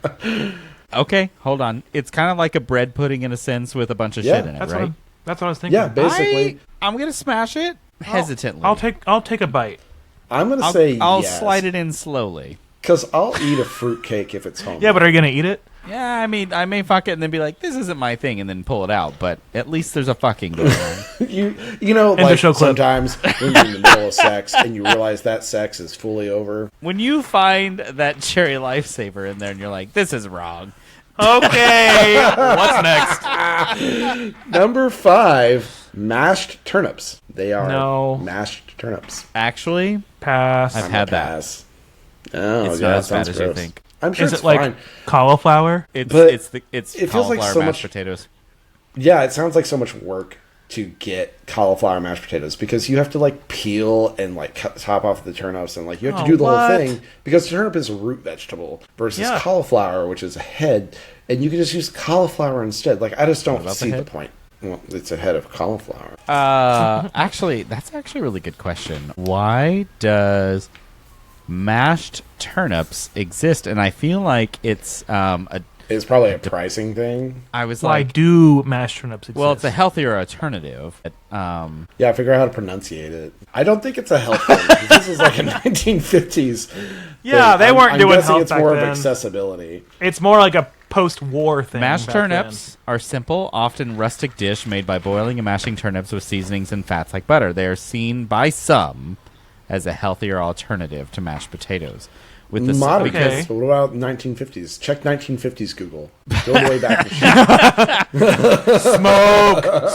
Speaker 1: Okay, hold on. It's kind of like a bread pudding in a sense with a bunch of
Speaker 2: Yeah.
Speaker 1: shit in it,
Speaker 3: That's
Speaker 1: right?
Speaker 3: that's what I was thinking.
Speaker 2: Yeah, basically.
Speaker 1: I'm gonna smash it hesitantly.
Speaker 3: I'll take a bite.
Speaker 2: I'm gonna
Speaker 1: I'll,
Speaker 2: say
Speaker 1: I'll
Speaker 2: yes,
Speaker 1: slide it in slowly.
Speaker 2: because I'll eat a fruit cake if it's home.
Speaker 3: Yeah, but are you gonna eat it?
Speaker 1: Yeah, I mean, I may fuck it and then be like, this isn't my thing, and then pull it out. But at least there's a fucking going on.
Speaker 2: You know,
Speaker 3: End of
Speaker 2: like
Speaker 3: show clip.
Speaker 2: sometimes when you're in the middle of sex and you realize that sex is fully over.
Speaker 1: When you find that cherry lifesaver in there and you're like, this is wrong.
Speaker 3: Okay, what's next?
Speaker 2: Number 5, mashed turnips. They are
Speaker 3: No.
Speaker 2: mashed turnips.
Speaker 1: Actually,
Speaker 3: Pass.
Speaker 1: I've had that.
Speaker 2: Pass. Oh,
Speaker 1: It's
Speaker 2: yeah,
Speaker 1: not
Speaker 2: that
Speaker 1: as bad
Speaker 2: sounds
Speaker 1: as you
Speaker 2: gross.
Speaker 1: think.
Speaker 2: I'm sure
Speaker 3: Is
Speaker 2: it's
Speaker 3: it like
Speaker 2: fine.
Speaker 3: cauliflower?
Speaker 1: It's
Speaker 2: But
Speaker 1: it's
Speaker 2: it feels like
Speaker 1: cauliflower
Speaker 2: so
Speaker 1: mashed
Speaker 2: much-
Speaker 1: potatoes.
Speaker 2: Yeah, it sounds like so much work to get cauliflower mashed potatoes because you have to like peel and like top off the turnips and like you have to do the
Speaker 3: what?
Speaker 2: whole thing because turnip is a root vegetable versus
Speaker 3: Yeah.
Speaker 2: cauliflower, which is a head, and you can just use cauliflower instead. Like I just don't
Speaker 1: about the
Speaker 2: see the
Speaker 1: head?
Speaker 2: point. Well, it's a head of cauliflower.
Speaker 1: Actually, that's actually a really good question. Why does mashed turnips exist? And I feel like it's
Speaker 2: It's probably a pricing thing.
Speaker 1: I was
Speaker 3: Why
Speaker 1: like,
Speaker 3: do mashed turnips exist?
Speaker 1: well, it's a healthier alternative.
Speaker 2: Yeah, figure out how to pronunciate it. I don't think it's a health thing. This is like a 1950s.
Speaker 3: Yeah,
Speaker 2: thing.
Speaker 3: they weren't
Speaker 2: I'm
Speaker 3: doing
Speaker 2: guessing
Speaker 3: health
Speaker 2: it's
Speaker 3: back
Speaker 2: more
Speaker 3: then.
Speaker 2: of accessibility.
Speaker 3: It's more like a post-war thing.
Speaker 1: Mashed
Speaker 3: back
Speaker 1: turnips are simple, often rustic dish made by boiling and mashing turnips with seasonings and fats like butter. They are seen by some as a healthier alternative to mashed potatoes. With the
Speaker 2: Modern,
Speaker 3: Okay.
Speaker 2: but what about 1950s? Check 1950s Google. Go the way back. To shit.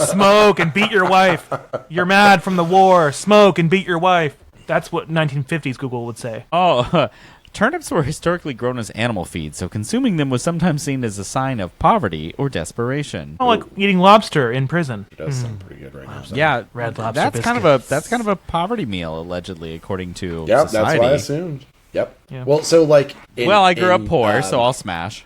Speaker 3: Smoke and beat your wife. You're mad from the war. Smoke and beat your wife. That's what 1950s Google would say.
Speaker 1: Oh, turnips were historically grown as animal feed, so consuming them was sometimes seen as a sign of poverty or desperation.
Speaker 3: Oh, like eating lobster in prison.
Speaker 2: It does sound pretty good right now.
Speaker 1: Yeah,
Speaker 3: Red Lobster
Speaker 1: that's
Speaker 3: biscuits.
Speaker 1: kind of a poverty meal, allegedly, according to
Speaker 2: Yep,
Speaker 1: society.
Speaker 2: that's what I assumed. Yep.
Speaker 3: Yeah.
Speaker 2: Well, so like.
Speaker 1: I grew up poor, so I'll smash.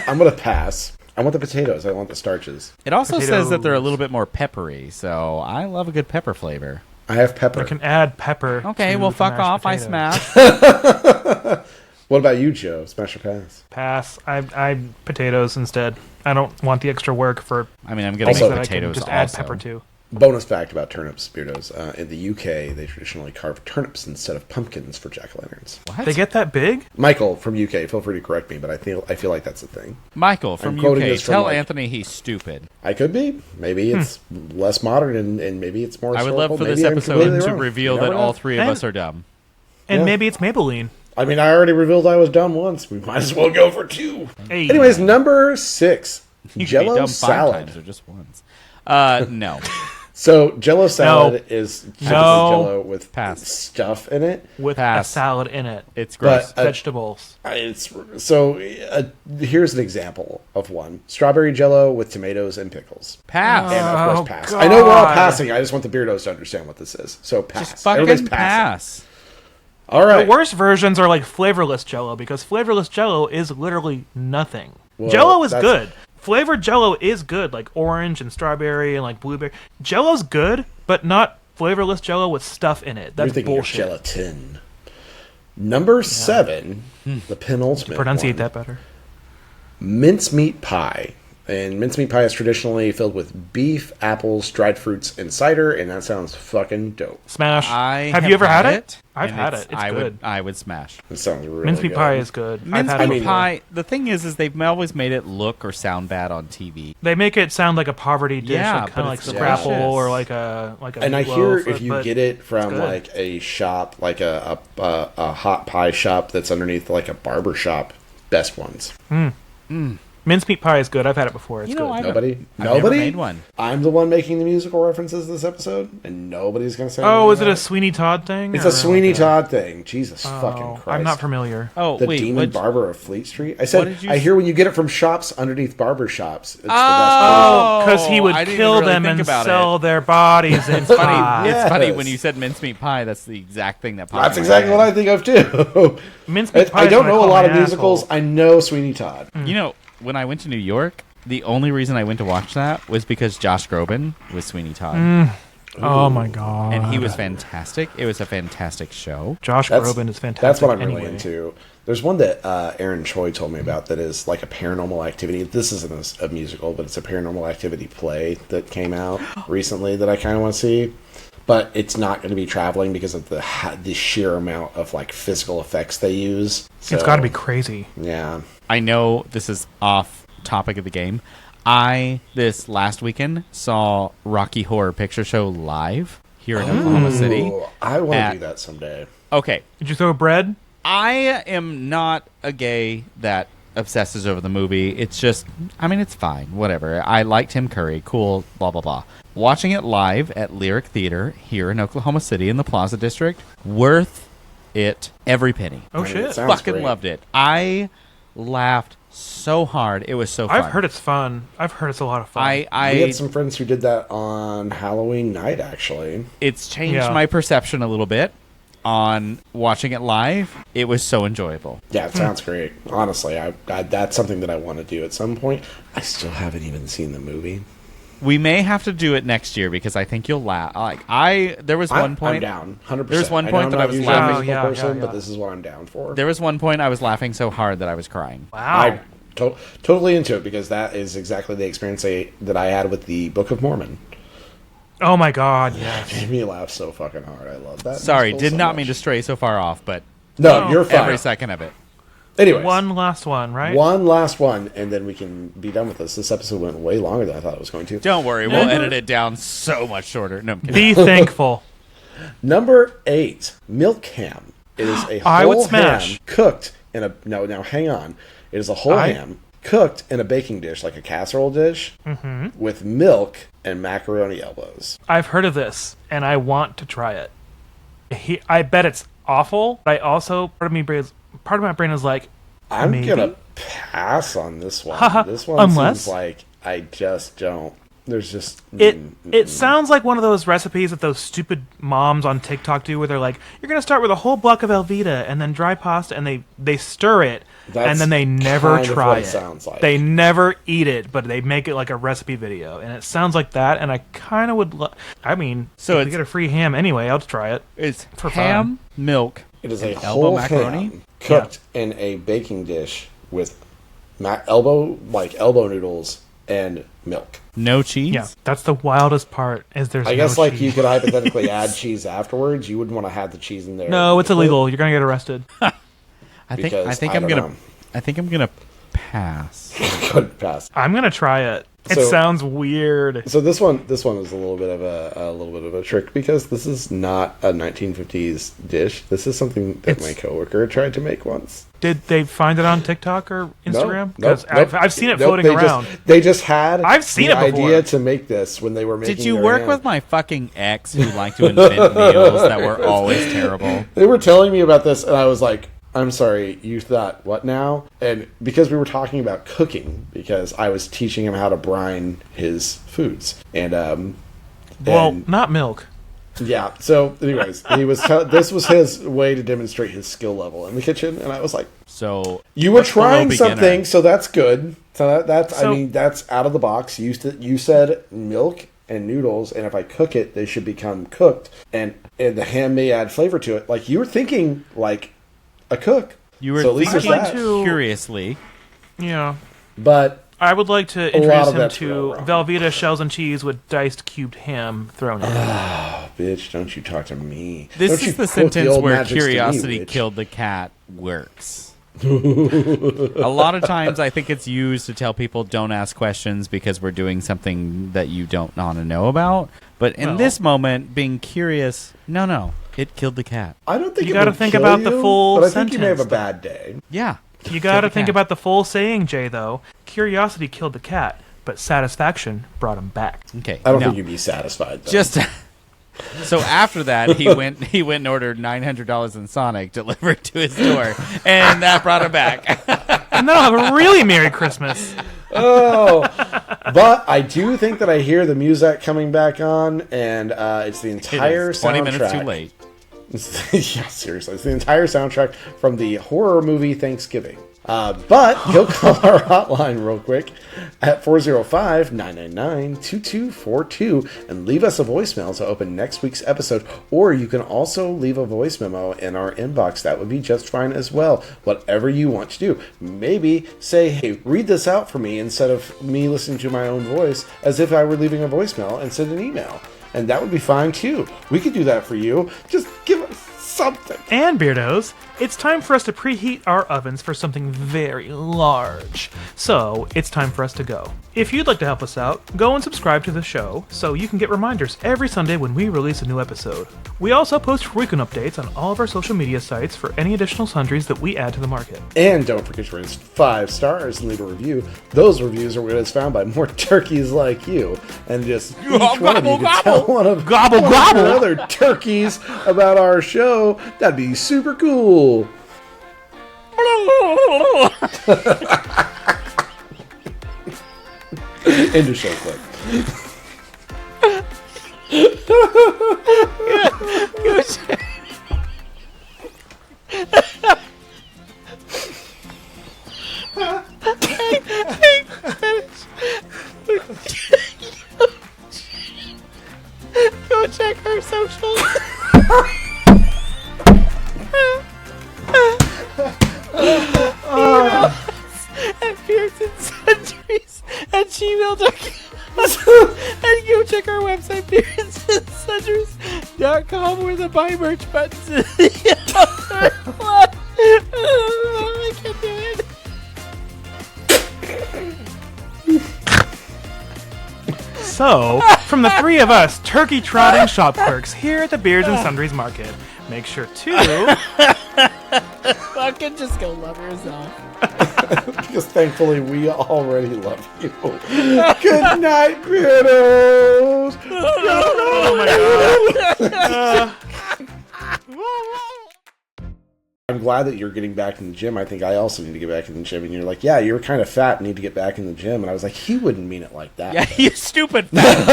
Speaker 2: I'm gonna pass. I want the potatoes. I want the starches.
Speaker 1: It also says that they're a
Speaker 3: Potatoes.
Speaker 1: little bit more peppery, so I love a good pepper flavor.
Speaker 2: I have pepper.
Speaker 3: I can add pepper.
Speaker 1: Okay,
Speaker 3: to
Speaker 1: well,
Speaker 3: the
Speaker 1: fuck
Speaker 3: mashed
Speaker 1: off. I
Speaker 3: potatoes.
Speaker 1: smash.
Speaker 2: What about you, Joe? Smash or pass?
Speaker 3: Pass. I potatoes instead. I don't want the extra work for
Speaker 1: I mean, I'm going
Speaker 3: things
Speaker 1: to
Speaker 2: Also-
Speaker 3: that
Speaker 1: make
Speaker 3: I can
Speaker 1: potatoes
Speaker 3: just
Speaker 1: also.
Speaker 3: add pepper to.
Speaker 2: Bonus fact about turnips, Beardos. In the UK, they traditionally carve turnips instead of pumpkins for jack-o'-lanterns.
Speaker 1: What?
Speaker 3: They get that big?
Speaker 2: Michael from UK, feel free to correct me, but I feel like that's a thing.
Speaker 1: Michael from
Speaker 2: I'm quoting
Speaker 1: UK,
Speaker 2: this from,
Speaker 1: tell
Speaker 2: like-
Speaker 1: Anthony he's stupid.
Speaker 2: I could be. Maybe it's less modern and maybe it's more
Speaker 1: I would love
Speaker 2: historical.
Speaker 1: for this
Speaker 2: Maybe I'm
Speaker 1: episode
Speaker 2: completely
Speaker 1: to
Speaker 2: wrong.
Speaker 1: reveal
Speaker 2: You
Speaker 1: that
Speaker 2: never
Speaker 1: all
Speaker 2: know.
Speaker 1: three of
Speaker 3: And-
Speaker 1: us are dumb.
Speaker 3: And
Speaker 2: Yeah.
Speaker 3: maybe it's Maybelline.
Speaker 2: I mean, I already revealed I was dumb once. We might as well go for 2.
Speaker 3: Hey.
Speaker 2: Anyways, number 6.
Speaker 1: You can be
Speaker 2: Jell-O
Speaker 1: dumb 5
Speaker 2: salad.
Speaker 1: times or just once. No.
Speaker 2: So Jell-O salad is typically Jell-O with
Speaker 1: Pass.
Speaker 2: stuff in it.
Speaker 3: with
Speaker 1: Pass.
Speaker 3: a salad in it.
Speaker 1: It's gross.
Speaker 2: But,
Speaker 3: Vegetables.
Speaker 2: Here's an example of one: strawberry Jell-O with tomatoes and pickles.
Speaker 1: Pass.
Speaker 2: And of
Speaker 3: Oh,
Speaker 2: course, pass.
Speaker 3: God.
Speaker 2: I know we're all passing. I just want the Beardos to understand what this is. So pass.
Speaker 1: Just fucking
Speaker 2: Everybody's passing.
Speaker 1: pass.
Speaker 2: All right.
Speaker 3: The worst versions are like flavorless Jello because flavorless Jello is literally nothing.
Speaker 2: Well,
Speaker 3: Jello is
Speaker 2: that's-
Speaker 3: good. Flavored Jello is good, like orange and strawberry and like blueberry. Jello's good, but not flavorless Jello with stuff in it.
Speaker 2: You're
Speaker 3: That's
Speaker 2: thinking
Speaker 3: bullshit.
Speaker 2: of gelatin. Number 7, the penultimate.
Speaker 3: Pronunciate
Speaker 2: one.
Speaker 3: that better.
Speaker 2: Mincemeat pie. And mincemeat pie is traditionally filled with beef, apples, dried fruits, and cider, and that sounds fucking dope.
Speaker 3: Smash.
Speaker 1: I
Speaker 3: have you ever had it? I've
Speaker 1: and
Speaker 3: had it. It's
Speaker 1: I
Speaker 3: good.
Speaker 1: would smash.
Speaker 2: It sounds really
Speaker 3: Mincemeat
Speaker 2: good.
Speaker 3: pie is good. I've had
Speaker 1: Mincemeat
Speaker 3: it.
Speaker 1: pie. The thing is they've always made it look or sound bad on TV.
Speaker 3: They make it sound like a poverty dish,
Speaker 1: Yeah,
Speaker 3: like, kind
Speaker 1: but
Speaker 3: of like
Speaker 1: it's
Speaker 3: scrapple
Speaker 1: delicious.
Speaker 3: or like a.
Speaker 2: And I hear
Speaker 3: meatloaf,
Speaker 2: if you
Speaker 3: but
Speaker 2: get it from
Speaker 3: good.
Speaker 2: like a shop, like a hot pie shop that's underneath like a barber shop, best ones.
Speaker 3: mincemeat pie is good. I've had it before. It's
Speaker 1: You know,
Speaker 3: good.
Speaker 1: I've
Speaker 2: Nobody?
Speaker 1: never
Speaker 2: Nobody?
Speaker 1: made one.
Speaker 2: I'm the one making the musical references this episode, and nobody's going to say
Speaker 3: Oh,
Speaker 2: anything
Speaker 3: is it
Speaker 2: about
Speaker 3: a Sweeney Todd thing?
Speaker 2: It's
Speaker 3: or
Speaker 2: a Sweeney
Speaker 3: like
Speaker 2: Todd thing. Jesus
Speaker 3: Oh,
Speaker 2: fucking Christ.
Speaker 3: I'm not familiar.
Speaker 1: Oh,
Speaker 2: The
Speaker 1: wait.
Speaker 2: Demon
Speaker 1: what-
Speaker 2: Barber of Fleet Street. I
Speaker 1: What
Speaker 2: said,
Speaker 1: did you
Speaker 2: I
Speaker 1: s-
Speaker 2: hear when you get it from shops underneath barber shops. It's the best.
Speaker 1: Oh,
Speaker 3: Because he would
Speaker 1: I didn't
Speaker 3: kill
Speaker 1: even really
Speaker 3: them
Speaker 1: think
Speaker 3: and
Speaker 1: about
Speaker 3: sell
Speaker 1: it.
Speaker 3: their bodies in
Speaker 1: Funny.
Speaker 3: pie.
Speaker 2: Yeah.
Speaker 1: It's funny
Speaker 2: Yes.
Speaker 1: when you said mincemeat pie. That's the exact thing that popped.
Speaker 2: That's
Speaker 1: in my
Speaker 2: exactly
Speaker 1: head.
Speaker 2: what I think of too.
Speaker 3: Mincemeat pie
Speaker 2: I
Speaker 3: is
Speaker 2: don't
Speaker 3: when
Speaker 2: know a
Speaker 3: call
Speaker 2: lot
Speaker 3: my
Speaker 2: of musicals.
Speaker 3: asshole.
Speaker 2: I know Sweeney Todd.
Speaker 1: You know, when I went to New York, the only reason I went to watch that was because Josh Groban was Sweeney Todd,
Speaker 3: Oh my god.
Speaker 1: and he was fantastic. It was a fantastic show.
Speaker 3: Josh
Speaker 2: That's-
Speaker 3: Groban is fantastic.
Speaker 2: That's what I'm
Speaker 3: anyway.
Speaker 2: really into. There's one that Aaron Choi told me about that is like a paranormal activity. This isn't a musical, but it's a paranormal activity play that came out recently that I kind of want to see. but it's not going to be traveling because of the sheer amount of like physical effects they use. So,
Speaker 3: It's got to be crazy.
Speaker 2: Yeah.
Speaker 1: I know this is off topic of the game. This last weekend, saw Rocky Horror Picture Show live here in Oklahoma City.
Speaker 2: Ooh, I want to do that someday.
Speaker 1: Okay.
Speaker 3: Did you throw bread?
Speaker 1: I am not a gay that obsesses over the movie. It's just, I mean, it's fine. Whatever. I like Tim Curry. Cool. Blah, blah, blah. Watching it live at Lyric Theater here in Oklahoma City in the Plaza District, worth it every penny.
Speaker 3: Oh,
Speaker 2: I mean,
Speaker 3: shit.
Speaker 2: it sounds
Speaker 1: Fucking
Speaker 2: great.
Speaker 1: loved it. I laughed so hard. It was so fun.
Speaker 3: I've heard it's fun. I've heard it's a lot of fun.
Speaker 2: We had some friends who did that on Halloween night, actually.
Speaker 1: It's changed my perception a little bit on watching it live. It was so enjoyable.
Speaker 2: Yeah, it sounds great. Honestly, I that's something that I want to do at some point. I still haven't even seen the movie.
Speaker 1: We may have to do it next year because I think you'll laugh. There was one point.
Speaker 2: I'm down, 100%.
Speaker 1: There's one point that I was
Speaker 2: usually
Speaker 1: laughing.
Speaker 2: a musical person,
Speaker 3: yeah.
Speaker 2: but this is what I'm down for.
Speaker 1: There was one point I was laughing so hard that I was crying.
Speaker 3: wow.
Speaker 2: I'm totally into it because that is exactly the experience that I had with the Book of Mormon.
Speaker 3: Oh my god, yes.
Speaker 2: It made me laugh so fucking hard. I love that.
Speaker 1: Sorry,
Speaker 2: musical
Speaker 1: did
Speaker 2: so
Speaker 1: not
Speaker 2: much.
Speaker 1: mean to stray so far off, but
Speaker 2: No, you're fine.
Speaker 1: every second of it.
Speaker 2: Anyways,
Speaker 3: One last one, right?
Speaker 2: one last one, and then we can be done with this. This episode went way longer than I thought it was going to.
Speaker 1: Don't worry, we'll edit it down so much shorter. No, I'm kidding.
Speaker 3: Be thankful.
Speaker 2: Number 8, milk ham. It is a
Speaker 3: I would
Speaker 2: whole
Speaker 3: smash.
Speaker 2: ham cooked in a... No, now hang on. It is a whole ham cooked in a baking dish, like a casserole dish, with milk and macaroni elbows.
Speaker 3: I've heard of this, and I want to try it. I bet it's awful, but I also, part of my brain is like,
Speaker 2: I'm
Speaker 3: maybe?
Speaker 2: gonna pass on this one. This one
Speaker 3: Unless-
Speaker 2: seems like I just don't... There's just...
Speaker 3: It sounds like one of those recipes that those stupid moms on TikTok do where they're like, you're going to start with a whole block of Velveeta and then dry pasta, and they stir it,
Speaker 2: That's
Speaker 3: and then they never
Speaker 2: kind of
Speaker 3: try
Speaker 2: what
Speaker 3: it.
Speaker 2: it sounds like.
Speaker 3: They never eat it, but they make it like a recipe video, and it sounds like that, and I kind of would... I mean,
Speaker 1: So
Speaker 3: if we
Speaker 1: it's-
Speaker 3: get a free ham anyway, I'll just try it.
Speaker 1: It's
Speaker 3: For
Speaker 1: ham, milk,
Speaker 2: It is a
Speaker 1: and
Speaker 2: whole
Speaker 1: elbow macaroni.
Speaker 2: ham cooked in a baking dish with elbow noodles and milk.
Speaker 1: No cheese.
Speaker 3: Yeah, that's the wildest part, is there's
Speaker 2: I guess
Speaker 3: no
Speaker 2: like
Speaker 3: cheese.
Speaker 2: you could hypothetically add cheese afterwards. You wouldn't want to have the cheese in there.
Speaker 3: No, it's illegal. You're going to get arrested.
Speaker 1: I think
Speaker 2: Because I
Speaker 1: I'm
Speaker 2: don't
Speaker 1: gonna
Speaker 2: know.
Speaker 1: I think I'm gonna pass.
Speaker 2: Couldn't pass.
Speaker 3: I'm going to try it. It
Speaker 2: So-
Speaker 3: sounds weird.
Speaker 2: So this one is a little bit of a trick because this is not a 1950s dish. This is something that my coworker tried to make once.
Speaker 3: Did they find it on TikTok or Instagram?
Speaker 2: Nope,
Speaker 3: 'Cause I've seen it floating
Speaker 2: they
Speaker 3: around.
Speaker 2: They just had
Speaker 3: I've seen
Speaker 2: the
Speaker 3: it before.
Speaker 2: idea to make this when they were making.
Speaker 1: Did you
Speaker 2: their
Speaker 1: work
Speaker 2: ham.
Speaker 1: with my fucking ex who liked to invent meals that were always terrible?
Speaker 2: They were telling me about this, and I was like, I'm sorry, you thought, what now? And because we were talking about cooking, because I was teaching him how to brine his foods. And,
Speaker 3: Not milk.
Speaker 2: yeah, so anyways, he was this was his way to demonstrate his skill level in the kitchen, and I was like,
Speaker 1: So
Speaker 2: you were
Speaker 1: what's below
Speaker 2: trying
Speaker 1: beginner?
Speaker 2: something, so that's good. So that's
Speaker 3: So-
Speaker 2: that's out of the box. You said milk and noodles, and if I cook it, they should become cooked, and the ham may add flavor to it. Like you were thinking, like a cook.
Speaker 1: You were
Speaker 2: so at least there's
Speaker 1: thinking
Speaker 2: that.
Speaker 1: curiously.
Speaker 3: Yeah.
Speaker 2: But
Speaker 3: I would like to
Speaker 2: lot
Speaker 3: introduce
Speaker 2: of
Speaker 3: him
Speaker 2: that's
Speaker 3: to
Speaker 2: real wrong.
Speaker 3: Velveeta shells and cheese with diced cubed ham thrown in.
Speaker 2: bitch, don't you talk to me.
Speaker 1: This
Speaker 2: Don't you
Speaker 1: is the
Speaker 2: quote
Speaker 1: sentence
Speaker 2: old
Speaker 1: where
Speaker 2: magics to me,
Speaker 1: curiosity
Speaker 2: witch.
Speaker 1: killed the cat works. A lot of times I think it's used to tell people don't ask questions because we're doing something that you don't want to know about. But in this moment, being curious, no, it killed the cat.
Speaker 2: I don't think
Speaker 3: You
Speaker 2: it
Speaker 3: gotta
Speaker 2: would
Speaker 3: think
Speaker 2: kill
Speaker 3: about the
Speaker 2: you,
Speaker 3: full
Speaker 2: But I think you may have a
Speaker 3: sentence,
Speaker 2: bad day.
Speaker 1: Yeah.
Speaker 3: You got to
Speaker 1: the
Speaker 3: think
Speaker 1: cat.
Speaker 3: about the full saying, Jay, though. Curiosity killed the cat, but satisfaction brought him back.
Speaker 1: Okay.
Speaker 2: I don't
Speaker 1: no.
Speaker 2: think you'd be satisfied. Though.
Speaker 1: Just so after that, he went and ordered $900 in Sonic delivered to his door, and that brought him back.
Speaker 3: And then I'll have a really Merry Christmas.
Speaker 2: Oh, but I do think that I hear the music coming back on, and it's the entire
Speaker 1: It is 20
Speaker 2: soundtrack.
Speaker 1: minutes too late.
Speaker 2: Yeah, seriously, it's the entire soundtrack from the horror movie Thanksgiving. But go call our hotline real quick at 405-999-2242 and leave us a voicemail to open next week's episode. Or you can also leave a voice memo in our inbox. That would be just fine as well. Whatever you want to do. Maybe say, hey, read this out for me instead of me listening to my own voice as if I were leaving a voicemail, and send an email. and that would be fine too. We could do that for you. Just give us something.
Speaker 3: And Beardos, it's time for us to preheat our ovens for something very large. So, it's time for us to go. If you'd like to help us out, go and subscribe to the show so you can get reminders every Sunday when we release a new episode. We also post frequent updates on all of our social media sites for any additional sundries that we add to the market.
Speaker 2: And don't forget to rate us 5 stars and leave a review. Those reviews are what is found by more turkeys like you. And just each one of you can tell one of your other turkeys about our show. That'd be super cool. End of show clip.
Speaker 7: Go check our socials. At beardsandsundries@gmail.com. And go check our website, beardsandsundries.com, where the buy merch button's in the upper left. I can't do it.
Speaker 3: So, from the three of us, turkey-trotting shop clerks here at the Beards and Sundries Market, make sure to...
Speaker 7: Fucking just go love yourself.
Speaker 2: Because thankfully we already love you. Good night, Beardos!
Speaker 3: Oh my god.
Speaker 2: I'm glad that you're getting back in the gym. I think I also need to get back in the gym. And you're like, yeah, you're kind of fat and need to get back in the gym. And I was like, he wouldn't mean it like that.
Speaker 7: Yeah, you stupid fat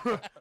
Speaker 7: fuck.